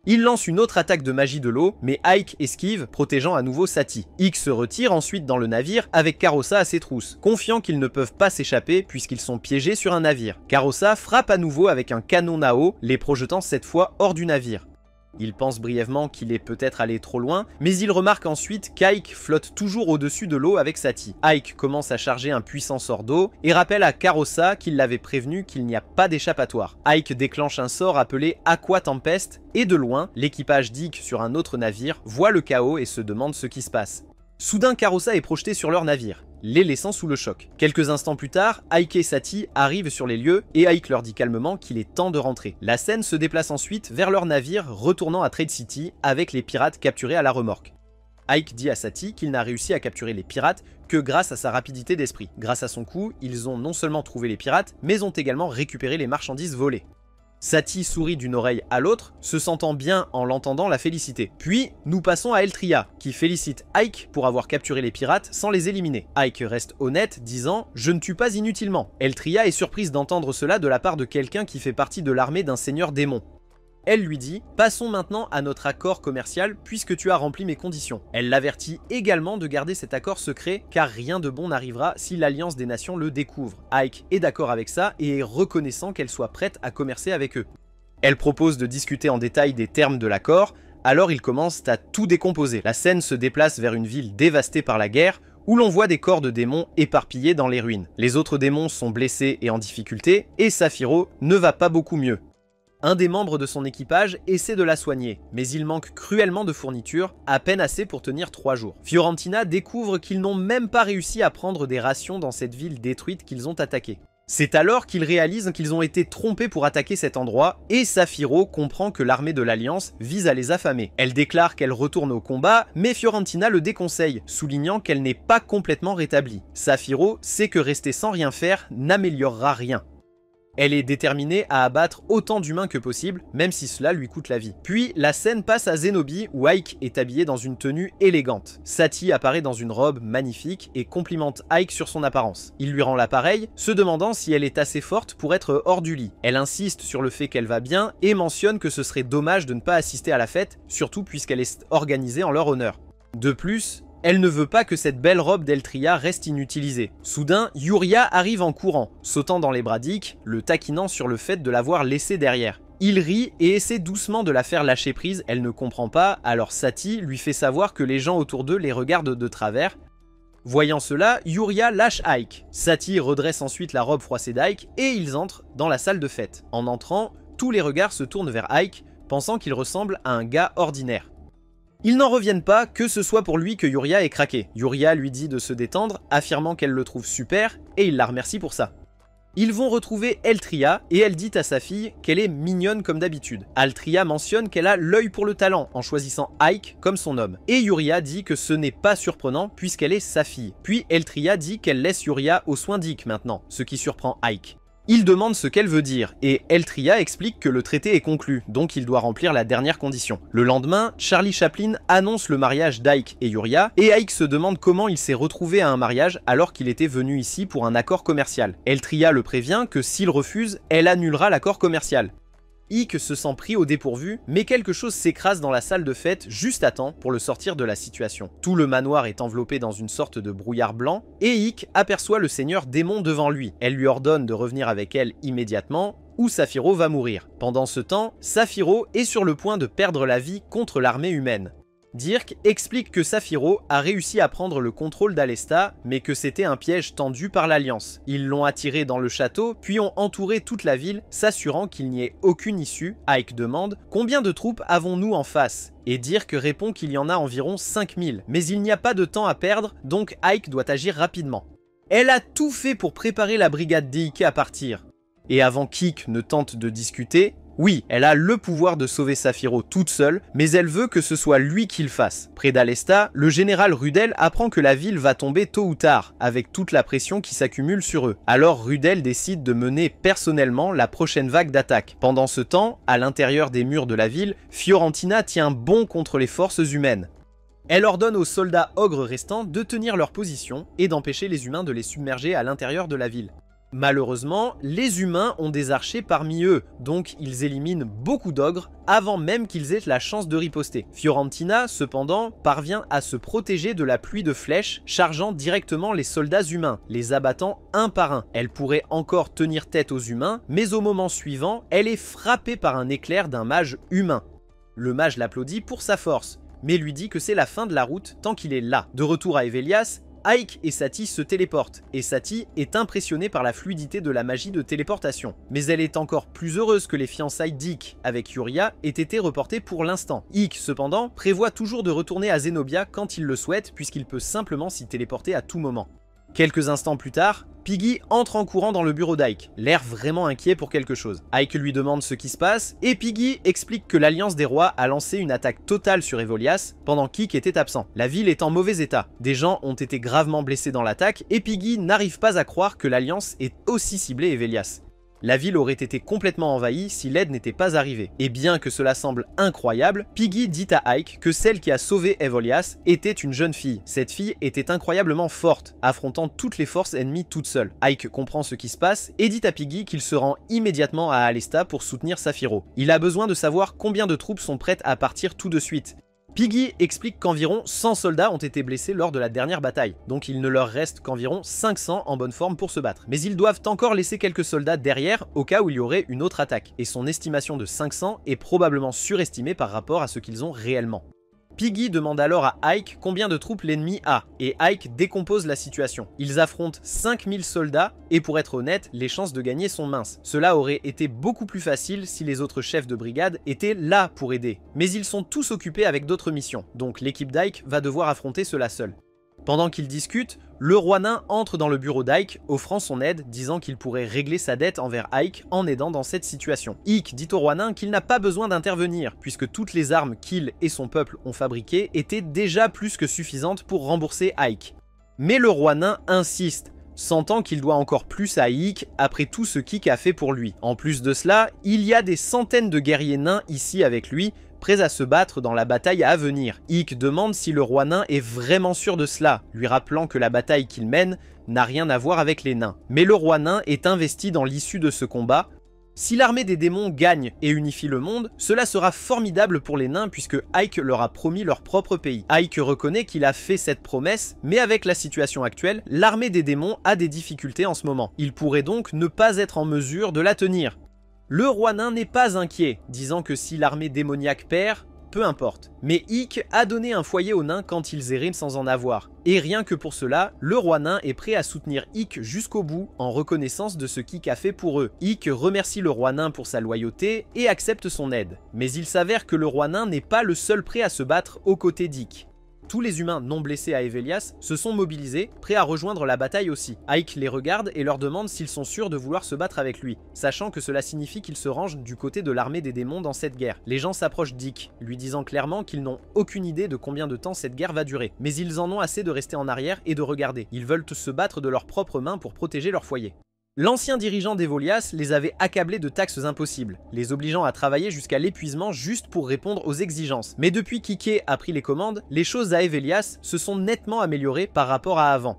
Il lance une autre attaque de magie de l'eau, mais Ike esquive, protégeant à nouveau Satie. Ike se retire ensuite dans le navire avec Kurosa à ses trousses, confiant qu'ils ne peuvent pas s'échapper puisqu'ils sont piégés sur un navire. Kurosa frappe à nouveau avec un canon à eau, les projetant cette fois hors du navire. Il pense brièvement qu'il est peut-être allé trop loin, mais il remarque ensuite qu'Ike flotte toujours au-dessus de l'eau avec Satie. Ike commence à charger un puissant sort d'eau et rappelle à Kurosa qu'il l'avait prévenu qu'il n'y a pas d'échappatoire. Ike déclenche un sort appelé Aqua Tempest et de loin, l'équipage d'Ike sur un autre navire voit le chaos et se demande ce qui se passe. Soudain, Kurosa est projeté sur leur navire, les laissant sous le choc. Quelques instants plus tard, Ike et Satie arrivent sur les lieux et Ike leur dit calmement qu'il est temps de rentrer. La scène se déplace ensuite vers leur navire retournant à Trade City avec les pirates capturés à la remorque. Ike dit à Satie qu'il n'a réussi à capturer les pirates que grâce à sa rapidité d'esprit. Grâce à son coup, ils ont non seulement trouvé les pirates, mais ont également récupéré les marchandises volées. Satie sourit d'une oreille à l'autre, se sentant bien en l'entendant la féliciter. Puis, nous passons à Eltria, qui félicite Ike pour avoir capturé les pirates sans les éliminer. Ike reste honnête, disant « Je ne tue pas inutilement ». Eltria est surprise d'entendre cela de la part de quelqu'un qui fait partie de l'armée d'un seigneur démon. Elle lui dit « Passons maintenant à notre accord commercial puisque tu as rempli mes conditions ». Elle l'avertit également de garder cet accord secret car rien de bon n'arrivera si l'Alliance des Nations le découvre. Ike est d'accord avec ça et est reconnaissant qu'elle soit prête à commercer avec eux. Elle propose de discuter en détail des termes de l'accord, alors ils commencent à tout décomposer. La scène se déplace vers une ville dévastée par la guerre, où l'on voit des corps de démons éparpillés dans les ruines. Les autres démons sont blessés et en difficulté, et Saphiro ne va pas beaucoup mieux. Un des membres de son équipage essaie de la soigner, mais il manque cruellement de fournitures, à peine assez pour tenir 3 jours. Fiorentina découvre qu'ils n'ont même pas réussi à prendre des rations dans cette ville détruite qu'ils ont attaquée. C'est alors qu'ils réalisent qu'ils ont été trompés pour attaquer cet endroit, et Saphiro comprend que l'armée de l'Alliance vise à les affamer. Elle déclare qu'elle retourne au combat, mais Fiorentina le déconseille, soulignant qu'elle n'est pas complètement rétablie. Saphiro sait que rester sans rien faire n'améliorera rien. Elle est déterminée à abattre autant d'humains que possible, même si cela lui coûte la vie. Puis la scène passe à Zenobie où Ike est habillé dans une tenue élégante. Satie apparaît dans une robe magnifique et complimente Ike sur son apparence. Il lui rend l'appareil, se demandant si elle est assez forte pour être hors du lit. Elle insiste sur le fait qu'elle va bien et mentionne que ce serait dommage de ne pas assister à la fête, surtout puisqu'elle est organisée en leur honneur. De plus, elle ne veut pas que cette belle robe d'Eltria reste inutilisée. Soudain, Yuria arrive en courant, sautant dans les bras d'Ike, le taquinant sur le fait de l'avoir laissé derrière. Il rit et essaie doucement de la faire lâcher prise, elle ne comprend pas, alors Satie lui fait savoir que les gens autour d'eux les regardent de travers. Voyant cela, Yuria lâche Ike. Satie redresse ensuite la robe froissée d'Ike et ils entrent dans la salle de fête. En entrant, tous les regards se tournent vers Ike, pensant qu'il ressemble à un gars ordinaire. Ils n'en reviennent pas que ce soit pour lui que Yuria est craqué. Yuria lui dit de se détendre, affirmant qu'elle le trouve super, et il la remercie pour ça. Ils vont retrouver Eltria, et elle dit à sa fille qu'elle est mignonne comme d'habitude. Eltria mentionne qu'elle a l'œil pour le talent, en choisissant Ike comme son homme. Et Yuria dit que ce n'est pas surprenant, puisqu'elle est sa fille. Puis Eltria dit qu'elle laisse Yuria aux soins d'Ike maintenant, ce qui surprend Ike. Il demande ce qu'elle veut dire, et Eltria explique que le traité est conclu, donc il doit remplir la dernière condition. Le lendemain, Charlie Chaplin annonce le mariage d'Ike et Yuria, et Ike se demande comment il s'est retrouvé à un mariage alors qu'il était venu ici pour un accord commercial. Eltria le prévient que s'il refuse, elle annulera l'accord commercial. Ike se sent pris au dépourvu, mais quelque chose s'écrase dans la salle de fête juste à temps pour le sortir de la situation. Tout le manoir est enveloppé dans une sorte de brouillard blanc, et Ike aperçoit le seigneur démon devant lui. Elle lui ordonne de revenir avec elle immédiatement, ou Saphiro va mourir. Pendant ce temps, Saphiro est sur le point de perdre la vie contre l'armée humaine. Dirk explique que Saphiro a réussi à prendre le contrôle d'Alesta, mais que c'était un piège tendu par l'Alliance. Ils l'ont attiré dans le château, puis ont entouré toute la ville, s'assurant qu'il n'y ait aucune issue. Ike demande « Combien de troupes avons-nous en face ?» Et Dirk répond qu'il y en a environ 5000. Mais il n'y a pas de temps à perdre, donc Ike doit agir rapidement. Elle a tout fait pour préparer la brigade d'Ike à partir. Et avant qu'Ike ne tente de discuter, oui, elle a le pouvoir de sauver Saphiro toute seule, mais elle veut que ce soit lui qui le fasse. Près d'Alesta, le général Rudel apprend que la ville va tomber tôt ou tard, avec toute la pression qui s'accumule sur eux. Alors Rudel décide de mener personnellement la prochaine vague d'attaque. Pendant ce temps, à l'intérieur des murs de la ville, Fiorentina tient bon contre les forces humaines. Elle ordonne aux soldats ogres restants de tenir leur position et d'empêcher les humains de les submerger à l'intérieur de la ville. Malheureusement, les humains ont des archers parmi eux, donc ils éliminent beaucoup d'ogres avant même qu'ils aient la chance de riposter. Fiorentina, cependant, parvient à se protéger de la pluie de flèches chargeant directement les soldats humains, les abattant un par un. Elle pourrait encore tenir tête aux humains, mais au moment suivant, elle est frappée par un éclair d'un mage humain. Le mage l'applaudit pour sa force, mais lui dit que c'est la fin de la route tant qu'il est là. De retour à Evelias, Ike et Satie se téléportent, et Satie est impressionnée par la fluidité de la magie de téléportation. Mais elle est encore plus heureuse que les fiançailles d'Ike avec Yuria aient été reportées pour l'instant. Ike, cependant, prévoit toujours de retourner à Zenobia quand il le souhaite, puisqu'il peut simplement s'y téléporter à tout moment. Quelques instants plus tard, Piggy entre en courant dans le bureau d'Ike, l'air vraiment inquiet pour quelque chose. Ike lui demande ce qui se passe, et Piggy explique que l'Alliance des Rois a lancé une attaque totale sur Evolias pendant qu'Ike était absent. La ville est en mauvais état, des gens ont été gravement blessés dans l'attaque, et Piggy n'arrive pas à croire que l'Alliance ait aussi ciblé Evelias. La ville aurait été complètement envahie si l'aide n'était pas arrivée. Et bien que cela semble incroyable, Piggy dit à Ike que celle qui a sauvé Evolias était une jeune fille. Cette fille était incroyablement forte, affrontant toutes les forces ennemies toute seule. Ike comprend ce qui se passe et dit à Piggy qu'il se rend immédiatement à Alesta pour soutenir Saphiro. Il a besoin de savoir combien de troupes sont prêtes à partir tout de suite. Piggy explique qu'environ 100 soldats ont été blessés lors de la dernière bataille, donc il ne leur reste qu'environ 500 en bonne forme pour se battre. Mais ils doivent encore laisser quelques soldats derrière au cas où il y aurait une autre attaque, et son estimation de 500 est probablement surestimée par rapport à ce qu'ils ont réellement. Piggy demande alors à Ike combien de troupes l'ennemi a, et Ike décompose la situation. Ils affrontent 5000 soldats, et pour être honnête, les chances de gagner sont minces. Cela aurait été beaucoup plus facile si les autres chefs de brigade étaient là pour aider. Mais ils sont tous occupés avec d'autres missions, donc l'équipe d'Ike va devoir affronter cela seule. Pendant qu'ils discutent, le roi nain entre dans le bureau d'Ike, offrant son aide, disant qu'il pourrait régler sa dette envers Ike en aidant dans cette situation. Ike dit au roi nain qu'il n'a pas besoin d'intervenir, puisque toutes les armes qu'il et son peuple ont fabriquées étaient déjà plus que suffisantes pour rembourser Ike. Mais le roi nain insiste. sentant qu'il doit encore plus à Ikk après tout ce qu'Ikk a fait pour lui. En plus de cela, il y a des centaines de guerriers nains ici avec lui, prêts à se battre dans la bataille à venir. Ikk demande si le roi nain est vraiment sûr de cela, lui rappelant que la bataille qu'il mène n'a rien à voir avec les nains. Mais le roi nain est investi dans l'issue de ce combat. Si l'armée des démons gagne et unifie le monde, cela sera formidable pour les nains puisque Ikk leur a promis leur propre pays. Ikk reconnaît qu'il a fait cette promesse, mais avec la situation actuelle, l'armée des démons a des difficultés en ce moment. Il pourrait donc ne pas être en mesure de la tenir. Le roi nain n'est pas inquiet, disant que si l'armée démoniaque perd, peu importe. Mais Ikk a donné un foyer aux nains quand ils erraient sans en avoir. Et rien que pour cela, le roi nain est prêt à soutenir Ikk jusqu'au bout en reconnaissance de ce qu'Ikk a fait pour eux. Ikk remercie le roi nain pour sa loyauté et accepte son aide. Mais il s'avère que le roi nain n'est pas le seul prêt à se battre aux côtés d'Ikk. Tous les humains non blessés à Hevelias se sont mobilisés, prêts à rejoindre la bataille aussi. Ikk les regarde et leur demande s'ils sont sûrs de vouloir se battre avec lui, sachant que cela signifie qu'ils se rangent du côté de l'armée des démons dans cette guerre. Les gens s'approchent d'Ikk, lui disant clairement qu'ils n'ont aucune idée de combien de temps cette guerre va durer. Mais ils en ont assez de rester en arrière et de regarder. Ils veulent se battre de leurs propres mains pour protéger leur foyer. L'ancien dirigeant d'Hevelias les avait accablés de taxes impossibles, les obligeant à travailler jusqu'à l'épuisement juste pour répondre aux exigences. Mais depuis qu'Ikk a pris les commandes, les choses à Hevelias se sont nettement améliorées par rapport à avant.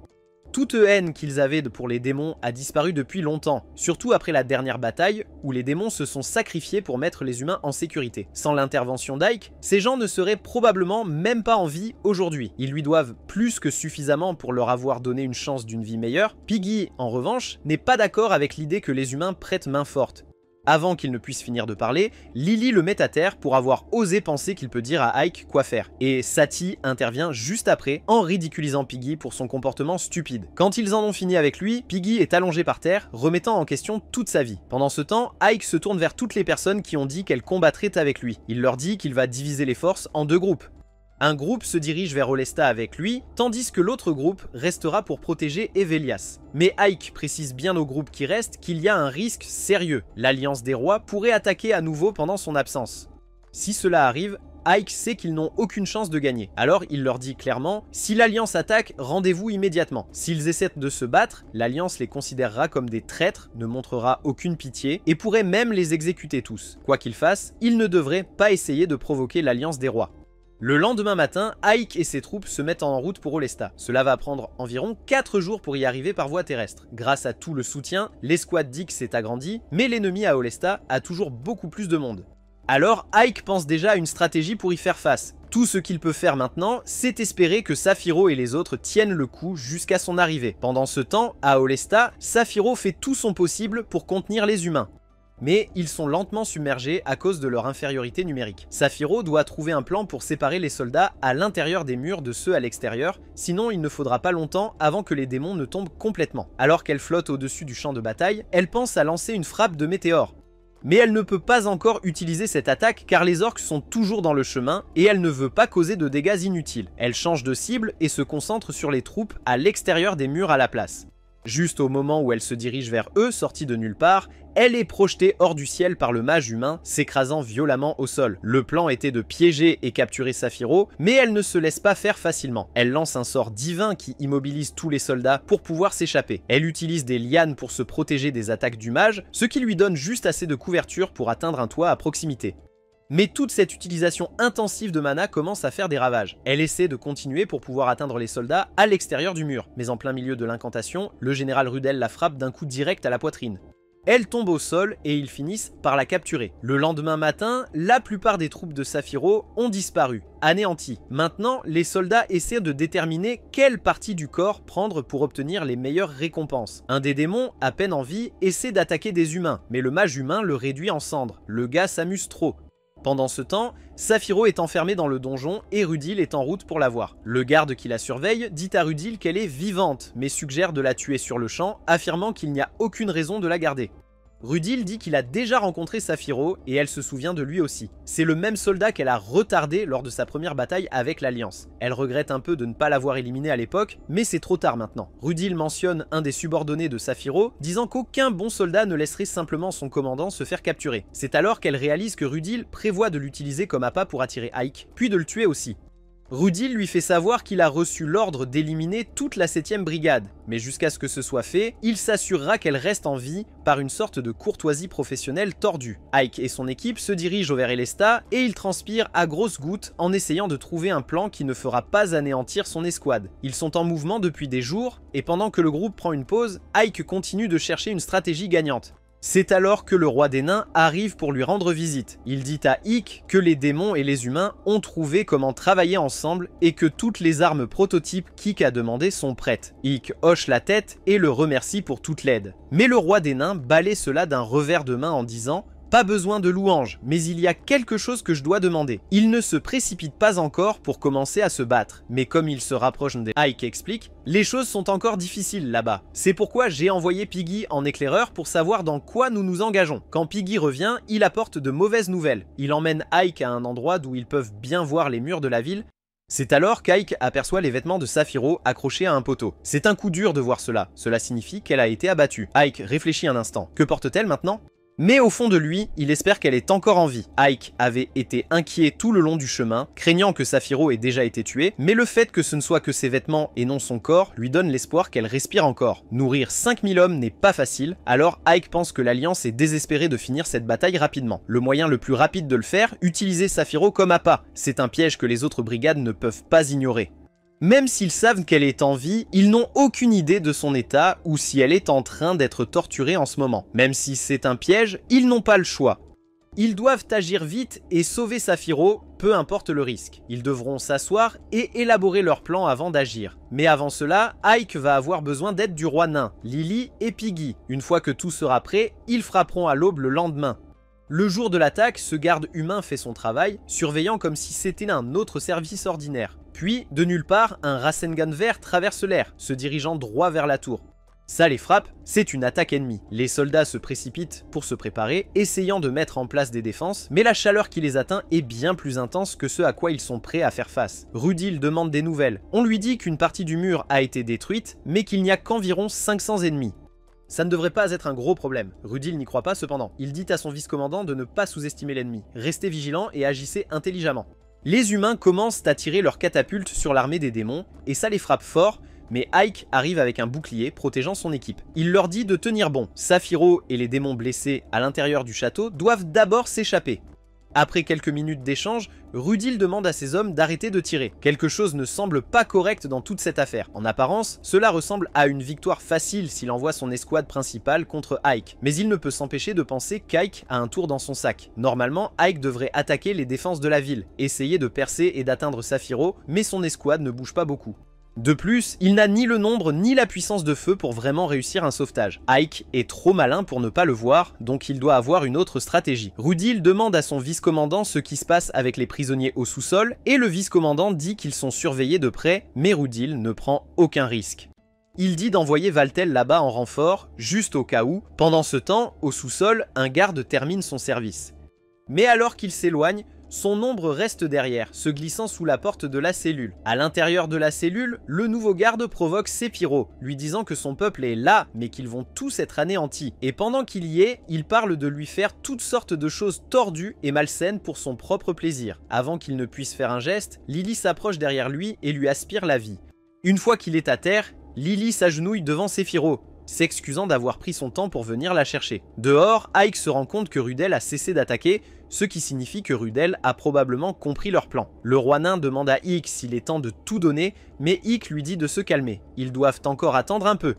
Toute haine qu'ils avaient pour les démons a disparu depuis longtemps, surtout après la dernière bataille où les démons se sont sacrifiés pour mettre les humains en sécurité. Sans l'intervention d'Ikk, ces gens ne seraient probablement même pas en vie aujourd'hui. Ils lui doivent plus que suffisamment pour leur avoir donné une chance d'une vie meilleure. Piggy, en revanche, n'est pas d'accord avec l'idée que les humains prêtent main forte. Avant qu'il ne puisse finir de parler, Lily le met à terre pour avoir osé penser qu'il peut dire à Ikk quoi faire. Et Sati intervient juste après en ridiculisant Piggy pour son comportement stupide. Quand ils en ont fini avec lui, Piggy est allongé par terre, remettant en question toute sa vie. Pendant ce temps, Ikk se tourne vers toutes les personnes qui ont dit qu'elles combattraient avec lui. Il leur dit qu'il va diviser les forces en deux groupes. Un groupe se dirige vers Olesta avec lui, tandis que l'autre groupe restera pour protéger Hevelias. Mais Ikk précise bien au groupe qui reste qu'il y a un risque sérieux. L'Alliance des Rois pourrait attaquer à nouveau pendant son absence. Si cela arrive, Ikk sait qu'ils n'ont aucune chance de gagner. Alors il leur dit clairement, si l'Alliance attaque, rendez-vous immédiatement. S'ils essaient de se battre, l'Alliance les considérera comme des traîtres, ne montrera aucune pitié et pourrait même les exécuter tous. Quoi qu'ils fassent, ils ne devraient pas essayer de provoquer l'Alliance des Rois. Le lendemain matin, Ikk et ses troupes se mettent en route pour Olesta. Cela va prendre environ 4 jours pour y arriver par voie terrestre. Grâce à tout le soutien, l'escouade d'Ikk s'est agrandie, mais l'ennemi à Olesta a toujours beaucoup plus de monde. Alors Ikk pense déjà à une stratégie pour y faire face. Tout ce qu'il peut faire maintenant, c'est espérer que Saphiro et les autres tiennent le coup jusqu'à son arrivée. Pendant ce temps, à Olesta, Saphiro fait tout son possible pour contenir les humains. Mais ils sont lentement submergés à cause de leur infériorité numérique. Saphiro doit trouver un plan pour séparer les soldats à l'intérieur des murs de ceux à l'extérieur, sinon il ne faudra pas longtemps avant que les démons ne tombent complètement. Alors qu'elle flotte au-dessus du champ de bataille, elle pense à lancer une frappe de météore. Mais elle ne peut pas encore utiliser cette attaque car les orques sont toujours dans le chemin et elle ne veut pas causer de dégâts inutiles. Elle change de cible et se concentre sur les troupes à l'extérieur des murs à la place. Juste au moment où elle se dirige vers eux, sortie de nulle part, elle est projetée hors du ciel par le mage humain, s'écrasant violemment au sol. Le plan était de piéger et capturer Saphiro, mais elle ne se laisse pas faire facilement. Elle lance un sort divin qui immobilise tous les soldats pour pouvoir s'échapper. Elle utilise des lianes pour se protéger des attaques du mage, ce qui lui donne juste assez de couverture pour atteindre un toit à proximité. Mais toute cette utilisation intensive de mana commence à faire des ravages. Elle essaie de continuer pour pouvoir atteindre les soldats à l'extérieur du mur. Mais en plein milieu de l'incantation, le général Rudel la frappe d'un coup direct à la poitrine. Elle tombe au sol et ils finissent par la capturer. Le lendemain matin, la plupart des troupes de Saphiro ont disparu, anéanties. Maintenant, les soldats essaient de déterminer quelle partie du corps prendre pour obtenir les meilleures récompenses. Un des démons, à peine en vie, essaie d'attaquer des humains, mais le mage humain le réduit en cendres. Le gars s'amuse trop. Pendant ce temps, Saphiro est enfermée dans le donjon et Rudil est en route pour la voir. Le garde qui la surveille dit à Rudil qu'elle est vivante, mais suggère de la tuer sur le champ, affirmant qu'il n'y a aucune raison de la garder. Rudil dit qu'il a déjà rencontré Saphiro et elle se souvient de lui aussi. C'est le même soldat qu'elle a retardé lors de sa première bataille avec l'Alliance. Elle regrette un peu de ne pas l'avoir éliminé à l'époque, mais c'est trop tard maintenant. Rudil mentionne un des subordonnés de Saphiro, disant qu'aucun bon soldat ne laisserait simplement son commandant se faire capturer. C'est alors qu'elle réalise que Rudil prévoit de l'utiliser comme appât pour attirer Ikk, puis de le tuer aussi. Rudil lui fait savoir qu'il a reçu l'ordre d'éliminer toute la 7ème brigade, mais jusqu'à ce que ce soit fait, il s'assurera qu'elle reste en vie par une sorte de courtoisie professionnelle tordue. Ike et son équipe se dirigent vers Elesta et ils transpirent à grosses gouttes en essayant de trouver un plan qui ne fera pas anéantir son escouade. Ils sont en mouvement depuis des jours et pendant que le groupe prend une pause, Ike continue de chercher une stratégie gagnante. C'est alors que le roi des nains arrive pour lui rendre visite. Il dit à Ikk que les démons et les humains ont trouvé comment travailler ensemble et que toutes les armes prototypes qu'Ikk a demandées sont prêtes. Ikk hoche la tête et le remercie pour toute l'aide. Mais le roi des nains balaie cela d'un revers de main en disant « Pas besoin de louanges, mais il y a quelque chose que je dois demander. » Il ne se précipite pas encore pour commencer à se battre, mais comme il se rapproche des Ike explique, les choses sont encore difficiles là-bas. C'est pourquoi j'ai envoyé Piggy en éclaireur pour savoir dans quoi nous nous engageons. Quand Piggy revient, il apporte de mauvaises nouvelles. Il emmène Ike à un endroit d'où ils peuvent bien voir les murs de la ville. C'est alors qu'Ike aperçoit les vêtements de Saphiro accrochés à un poteau. C'est un coup dur de voir cela. Cela signifie qu'elle a été abattue. Ike réfléchit un instant. Que porte-t-elle maintenant ? Mais au fond de lui, il espère qu'elle est encore en vie. Ike avait été inquiet tout le long du chemin, craignant que Saphiro ait déjà été tué, mais le fait que ce ne soit que ses vêtements et non son corps lui donne l'espoir qu'elle respire encore. Nourrir 5000 hommes n'est pas facile, alors Ike pense que l'Alliance est désespérée de finir cette bataille rapidement. Le moyen le plus rapide de le faire, utiliser Saphiro comme appât. C'est un piège que les autres brigades ne peuvent pas ignorer. Même s'ils savent qu'elle est en vie, ils n'ont aucune idée de son état ou si elle est en train d'être torturée en ce moment. Même si c'est un piège, ils n'ont pas le choix. Ils doivent agir vite et sauver Saphiro, peu importe le risque. Ils devront s'asseoir et élaborer leur plan avant d'agir. Mais avant cela, Ike va avoir besoin d'aide du roi nain, Lily et Piggy. Une fois que tout sera prêt, ils frapperont à l'aube le lendemain. Le jour de l'attaque, ce garde humain fait son travail, surveillant comme si c'était un autre service ordinaire. Puis, de nulle part, un Rasengan vert traverse l'air, se dirigeant droit vers la tour. Ça les frappe, c'est une attaque ennemie. Les soldats se précipitent pour se préparer, essayant de mettre en place des défenses, mais la chaleur qui les atteint est bien plus intense que ce à quoi ils sont prêts à faire face. Rudil demande des nouvelles. On lui dit qu'une partie du mur a été détruite, mais qu'il n'y a qu'environ 500 ennemis. Ça ne devrait pas être un gros problème. Rudil n'y croit pas cependant. Il dit à son vice-commandant de ne pas sous-estimer l'ennemi. Restez vigilant et agissez intelligemment. Les humains commencent à tirer leurs catapultes sur l'armée des démons, et ça les frappe fort, mais Ike arrive avec un bouclier protégeant son équipe. Il leur dit de tenir bon. Saphiro et les démons blessés à l'intérieur du château doivent d'abord s'échapper. Après quelques minutes d'échange, Rudil demande à ses hommes d'arrêter de tirer. Quelque chose ne semble pas correct dans toute cette affaire. En apparence, cela ressemble à une victoire facile s'il envoie son escouade principale contre Ike. Mais il ne peut s'empêcher de penser qu'Ike a un tour dans son sac. Normalement, Ike devrait attaquer les défenses de la ville, essayer de percer et d'atteindre Saphiro, mais son escouade ne bouge pas beaucoup. De plus, il n'a ni le nombre ni la puissance de feu pour vraiment réussir un sauvetage. Ike est trop malin pour ne pas le voir, donc il doit avoir une autre stratégie. Rudil demande à son vice-commandant ce qui se passe avec les prisonniers au sous-sol, et le vice-commandant dit qu'ils sont surveillés de près, mais Rudil ne prend aucun risque. Il dit d'envoyer Valtel là-bas en renfort, juste au cas où. Pendant ce temps, au sous-sol, un garde termine son service. Mais alors qu'il s'éloigne, son ombre reste derrière, se glissant sous la porte de la cellule. À l'intérieur de la cellule, le nouveau garde provoque Sephiroth, lui disant que son peuple est là, mais qu'ils vont tous être anéantis. Et pendant qu'il y est, il parle de lui faire toutes sortes de choses tordues et malsaines pour son propre plaisir. Avant qu'il ne puisse faire un geste, Lily s'approche derrière lui et lui aspire la vie. Une fois qu'il est à terre, Lily s'agenouille devant Sephiroth, s'excusant d'avoir pris son temps pour venir la chercher. Dehors, Ike se rend compte que Rudel a cessé d'attaquer, ce qui signifie que Rudel a probablement compris leur plan. Le roi nain demande à Ikk s'il est temps de tout donner, mais Ikk lui dit de se calmer. Ils doivent encore attendre un peu.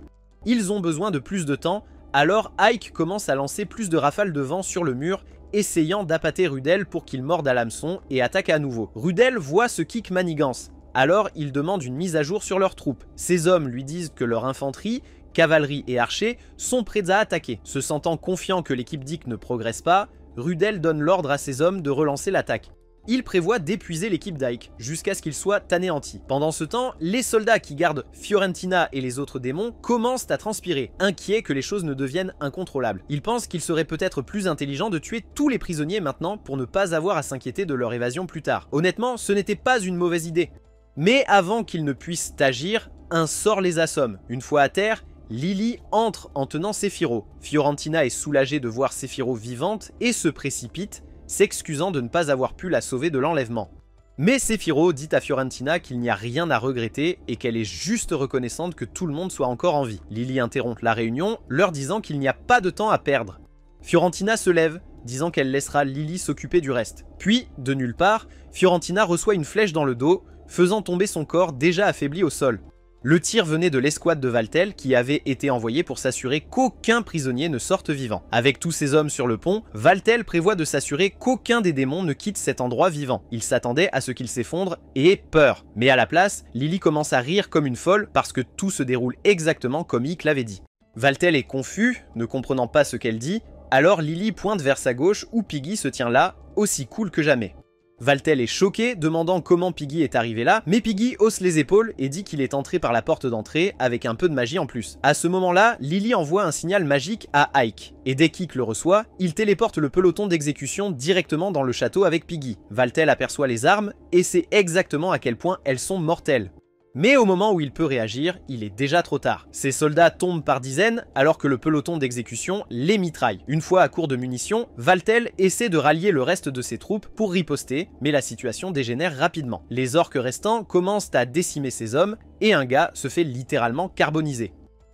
Ils ont besoin de plus de temps, alors Ike commence à lancer plus de rafales de vent sur le mur, essayant d'appâter Rudel pour qu'il morde à l'hameçon et attaque à nouveau. Rudel voit ce qu'Ikk manigance, alors il demande une mise à jour sur leurs troupes. Ses hommes lui disent que leur infanterie, cavalerie et archers sont prêts à attaquer. Se sentant confiant que l'équipe d'Ikk ne progresse pas, Rudel donne l'ordre à ses hommes de relancer l'attaque. Il prévoit d'épuiser l'équipe d'Ike, jusqu'à ce qu'ils soient anéantis. Pendant ce temps, les soldats qui gardent Fiorentina et les autres démons commencent à transpirer, inquiets que les choses ne deviennent incontrôlables. Ils pensent qu'il serait peut-être plus intelligent de tuer tous les prisonniers maintenant pour ne pas avoir à s'inquiéter de leur évasion plus tard. Honnêtement, ce n'était pas une mauvaise idée. Mais avant qu'ils ne puissent agir, un sort les assomme. Une fois à terre, Lily entre en tenant Sephiroth. Fiorentina est soulagée de voir Sephiroth vivante et se précipite, s'excusant de ne pas avoir pu la sauver de l'enlèvement. Mais Séphiro dit à Fiorentina qu'il n'y a rien à regretter et qu'elle est juste reconnaissante que tout le monde soit encore en vie. Lily interrompt la réunion, leur disant qu'il n'y a pas de temps à perdre. Fiorentina se lève, disant qu'elle laissera Lily s'occuper du reste. Puis, de nulle part, Fiorentina reçoit une flèche dans le dos, faisant tomber son corps déjà affaibli au sol. Le tir venait de l'escouade de Valtel qui avait été envoyée pour s'assurer qu'aucun prisonnier ne sorte vivant. Avec tous ces hommes sur le pont, Valtel prévoit de s'assurer qu'aucun des démons ne quitte cet endroit vivant. Il s'attendait à ce qu'il s'effondre et ait peur. Mais à la place, Lily commence à rire comme une folle parce que tout se déroule exactement comme Ick l'avait dit. Valtel est confus, ne comprenant pas ce qu'elle dit, alors Lily pointe vers sa gauche où Piggy se tient là, aussi cool que jamais. Valtel est choqué, demandant comment Piggy est arrivé là, mais Piggy hausse les épaules et dit qu'il est entré par la porte d'entrée avec un peu de magie en plus. À ce moment-là, Lily envoie un signal magique à Ike, et dès qu'Ick le reçoit, il téléporte le peloton d'exécution directement dans le château avec Piggy. Valtel aperçoit les armes et sait exactement à quel point elles sont mortelles. Mais au moment où il peut réagir, il est déjà trop tard. Ses soldats tombent par dizaines alors que le peloton d'exécution les mitraille. Une fois à court de munitions, Valtel essaie de rallier le reste de ses troupes pour riposter, mais la situation dégénère rapidement. Les orques restants commencent à décimer ses hommes et un gars se fait littéralement carboniser.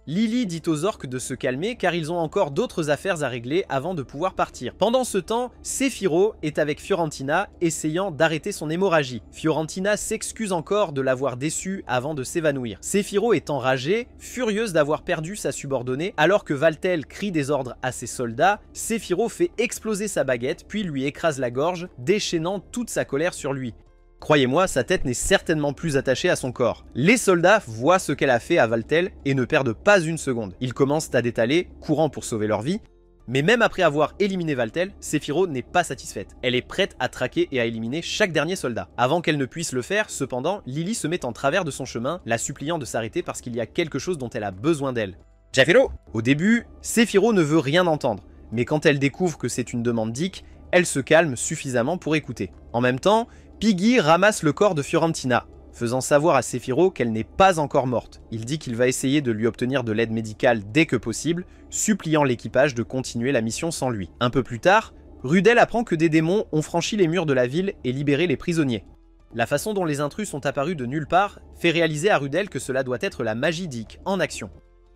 Lily dit aux orques de se calmer car ils ont encore d'autres affaires à régler avant de pouvoir partir. Pendant ce temps, Séphiro est avec Fiorentina essayant d'arrêter son hémorragie. Fiorentina s'excuse encore de l'avoir déçue avant de s'évanouir. Séphiro est enragée, furieuse d'avoir perdu sa subordonnée alors que Valtel crie des ordres à ses soldats. Séphiro fait exploser sa baguette puis lui écrase la gorge, déchaînant toute sa colère sur lui. Croyez-moi, sa tête n'est certainement plus attachée à son corps. Les soldats voient ce qu'elle a fait à Valtel et ne perdent pas une seconde. Ils commencent à détaler, courant pour sauver leur vie. Mais même après avoir éliminé Valtel, Séphiro n'est pas satisfaite. Elle est prête à traquer et à éliminer chaque dernier soldat. Avant qu'elle ne puisse le faire, cependant, Lily se met en travers de son chemin, la suppliant de s'arrêter parce qu'il y a quelque chose dont elle a besoin d'elle. Séphiro! Au début, Séphiro ne veut rien entendre, mais quand elle découvre que c'est une demande d'Ick, elle se calme suffisamment pour écouter. En même temps, Piggy ramasse le corps de Fiorentina, faisant savoir à Séphiro qu'elle n'est pas encore morte. Il dit qu'il va essayer de lui obtenir de l'aide médicale dès que possible, suppliant l'équipage de continuer la mission sans lui. Un peu plus tard, Rudel apprend que des démons ont franchi les murs de la ville et libéré les prisonniers. La façon dont les intrus sont apparus de nulle part fait réaliser à Rudel que cela doit être la magie d'Ick en action.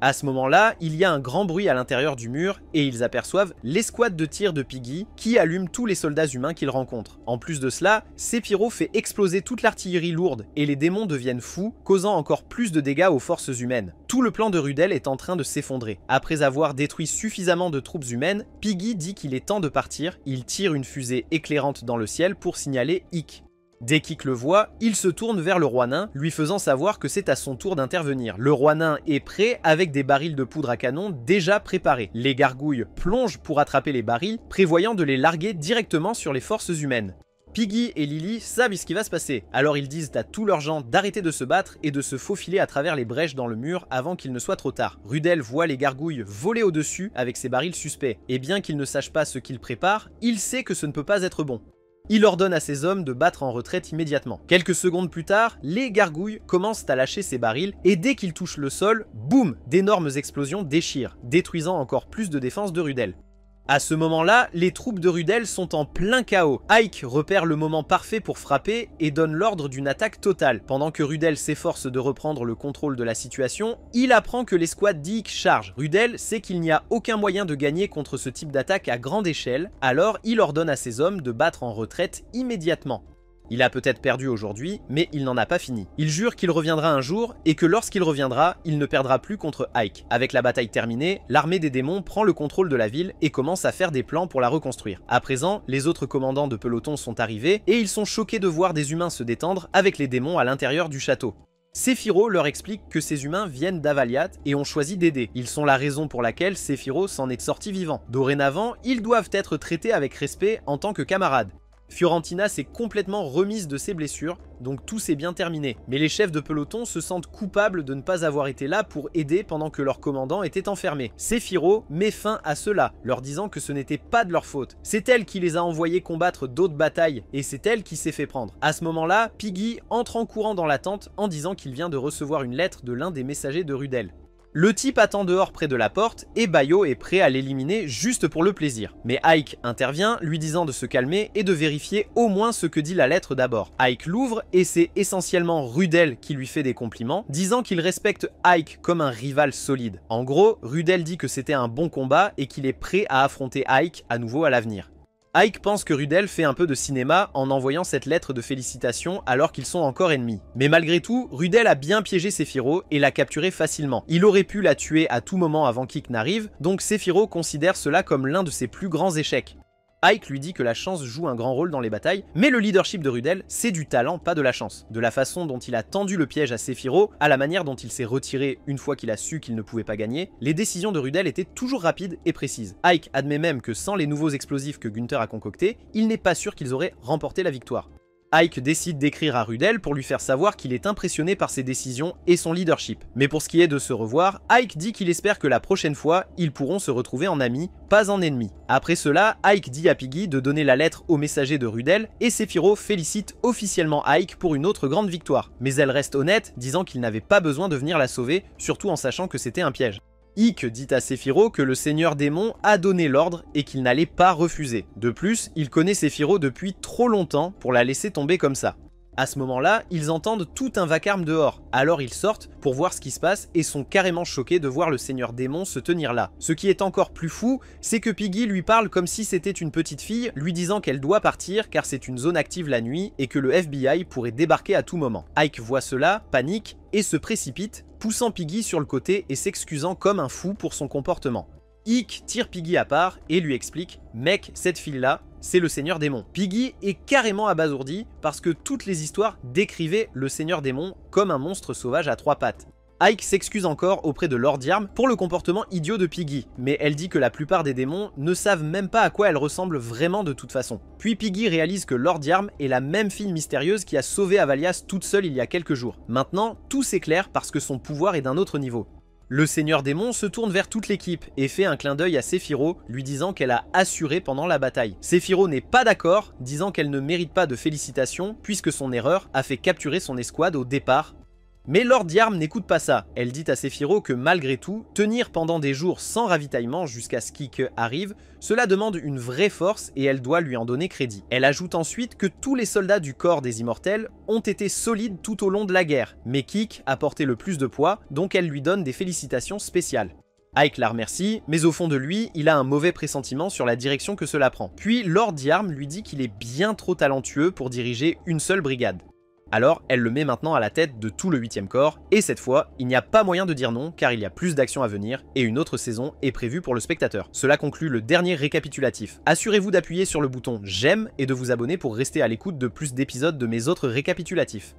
À ce moment-là, il y a un grand bruit à l'intérieur du mur et ils aperçoivent l'escouade de tir de Piggy qui allume tous les soldats humains qu'ils rencontrent. En plus de cela, Séphiro fait exploser toute l'artillerie lourde et les démons deviennent fous, causant encore plus de dégâts aux forces humaines. Tout le plan de Rudel est en train de s'effondrer. Après avoir détruit suffisamment de troupes humaines, Piggy dit qu'il est temps de partir, il tire une fusée éclairante dans le ciel pour signaler Ick. Dès qu'Ick le voit, il se tourne vers le roi nain, lui faisant savoir que c'est à son tour d'intervenir. Le roi nain est prêt avec des barils de poudre à canon déjà préparés. Les gargouilles plongent pour attraper les barils, prévoyant de les larguer directement sur les forces humaines. Piggy et Lily savent ce qui va se passer, alors ils disent à tous leurs gens d'arrêter de se battre et de se faufiler à travers les brèches dans le mur avant qu'il ne soit trop tard. Rudel voit les gargouilles voler au-dessus avec ses barils suspects, et bien qu'il ne sache pas ce qu'il prépare, il sait que ce ne peut pas être bon. Il ordonne à ses hommes de battre en retraite immédiatement. Quelques secondes plus tard, les gargouilles commencent à lâcher ses barils et dès qu'ils touchent le sol, boum, d'énormes explosions déchirent, détruisant encore plus de défense de Rudel. À ce moment-là, les troupes de Rudel sont en plein chaos. Ike repère le moment parfait pour frapper et donne l'ordre d'une attaque totale. Pendant que Rudel s'efforce de reprendre le contrôle de la situation, il apprend que l'escouade d'Ick charge. Rudel sait qu'il n'y a aucun moyen de gagner contre ce type d'attaque à grande échelle, alors il ordonne à ses hommes de battre en retraite immédiatement. Il a peut-être perdu aujourd'hui, mais il n'en a pas fini. Il jure qu'il reviendra un jour et que lorsqu'il reviendra, il ne perdra plus contre Ike. Avec la bataille terminée, l'armée des démons prend le contrôle de la ville et commence à faire des plans pour la reconstruire. À présent, les autres commandants de peloton sont arrivés et ils sont choqués de voir des humains se détendre avec les démons à l'intérieur du château. Séphiro leur explique que ces humains viennent d'Avaliat et ont choisi d'aider. Ils sont la raison pour laquelle Séphiro s'en est sorti vivant. Dorénavant, ils doivent être traités avec respect en tant que camarades. Fiorentina s'est complètement remise de ses blessures, donc tout s'est bien terminé. Mais les chefs de peloton se sentent coupables de ne pas avoir été là pour aider pendant que leur commandant était enfermé. Séphiro met fin à cela, leur disant que ce n'était pas de leur faute. C'est elle qui les a envoyés combattre d'autres batailles, et c'est elle qui s'est fait prendre. À ce moment-là, Piggy entre en courant dans la tente en disant qu'il vient de recevoir une lettre de l'un des messagers de Rudel. Le type attend dehors près de la porte et Bayo est prêt à l'éliminer juste pour le plaisir. Mais Ike intervient, lui disant de se calmer et de vérifier au moins ce que dit la lettre d'abord. Ike l'ouvre et c'est essentiellement Rudel qui lui fait des compliments, disant qu'il respecte Ike comme un rival solide. En gros, Rudel dit que c'était un bon combat et qu'il est prêt à affronter Ike à nouveau à l'avenir. Ike pense que Rudel fait un peu de cinéma en envoyant cette lettre de félicitations alors qu'ils sont encore ennemis. Mais malgré tout, Rudel a bien piégé Sephiroth et l'a capturé facilement. Il aurait pu la tuer à tout moment avant qu'Ike n'arrive, donc Sephiroth considère cela comme l'un de ses plus grands échecs. Ike lui dit que la chance joue un grand rôle dans les batailles, mais le leadership de Rudel, c'est du talent, pas de la chance. De la façon dont il a tendu le piège à Sephiroth, à la manière dont il s'est retiré une fois qu'il a su qu'il ne pouvait pas gagner, les décisions de Rudel étaient toujours rapides et précises. Ike admet même que sans les nouveaux explosifs que Gunther a concoctés, il n'est pas sûr qu'ils auraient remporté la victoire. Ike décide d'écrire à Rudel pour lui faire savoir qu'il est impressionné par ses décisions et son leadership. Mais pour ce qui est de se revoir, Ike dit qu'il espère que la prochaine fois, ils pourront se retrouver en amis, pas en ennemis. Après cela, Ike dit à Piggy de donner la lettre au messager de Rudel et Sephiroth félicite officiellement Ike pour une autre grande victoire. Mais elle reste honnête, disant qu'il n'avait pas besoin de venir la sauver, surtout en sachant que c'était un piège. Ike dit à Sephiroth que le seigneur démon a donné l'ordre et qu'il n'allait pas refuser. De plus, il connaît Sephiroth depuis trop longtemps pour la laisser tomber comme ça. À ce moment-là, ils entendent tout un vacarme dehors, alors ils sortent pour voir ce qui se passe et sont carrément choqués de voir le seigneur démon se tenir là. Ce qui est encore plus fou, c'est que Piggy lui parle comme si c'était une petite fille, lui disant qu'elle doit partir car c'est une zone active la nuit et que le FBI pourrait débarquer à tout moment. Ike voit cela, panique et se précipite, poussant Piggy sur le côté et s'excusant comme un fou pour son comportement. Ike tire Piggy à part et lui explique « Mec, cette fille-là, c'est le seigneur démon ». Piggy est carrément abasourdi parce que toutes les histoires décrivaient le seigneur démon comme un monstre sauvage à 3 pattes. Ike s'excuse encore auprès de Lord Diarm pour le comportement idiot de Piggy, mais elle dit que la plupart des démons ne savent même pas à quoi elle ressemble vraiment de toute façon. Puis Piggy réalise que Lord Diarm est la même fille mystérieuse qui a sauvé Avalias toute seule il y a quelques jours. Maintenant, tout s'éclaire parce que son pouvoir est d'un autre niveau. Le seigneur démon se tourne vers toute l'équipe et fait un clin d'œil à Sephiroth, lui disant qu'elle a assuré pendant la bataille. Sephiroth n'est pas d'accord, disant qu'elle ne mérite pas de félicitations puisque son erreur a fait capturer son escouade au départ. Mais Lord Diarm n'écoute pas ça. Elle dit à Sephiroth que malgré tout, tenir pendant des jours sans ravitaillement jusqu'à ce qu'Ike arrive, cela demande une vraie force et elle doit lui en donner crédit. Elle ajoute ensuite que tous les soldats du corps des immortels ont été solides tout au long de la guerre, mais qu'Ike a porté le plus de poids, donc elle lui donne des félicitations spéciales. Ike la remercie, mais au fond de lui, il a un mauvais pressentiment sur la direction que cela prend. Puis Lord Diarm lui dit qu'il est bien trop talentueux pour diriger une seule brigade. Alors, elle le met maintenant à la tête de tout le 8e corps, et cette fois, il n'y a pas moyen de dire non, car il y a plus d'actions à venir, et une autre saison est prévue pour le spectateur. Cela conclut le dernier récapitulatif. Assurez-vous d'appuyer sur le bouton j'aime, et de vous abonner pour rester à l'écoute de plus d'épisodes de mes autres récapitulatifs.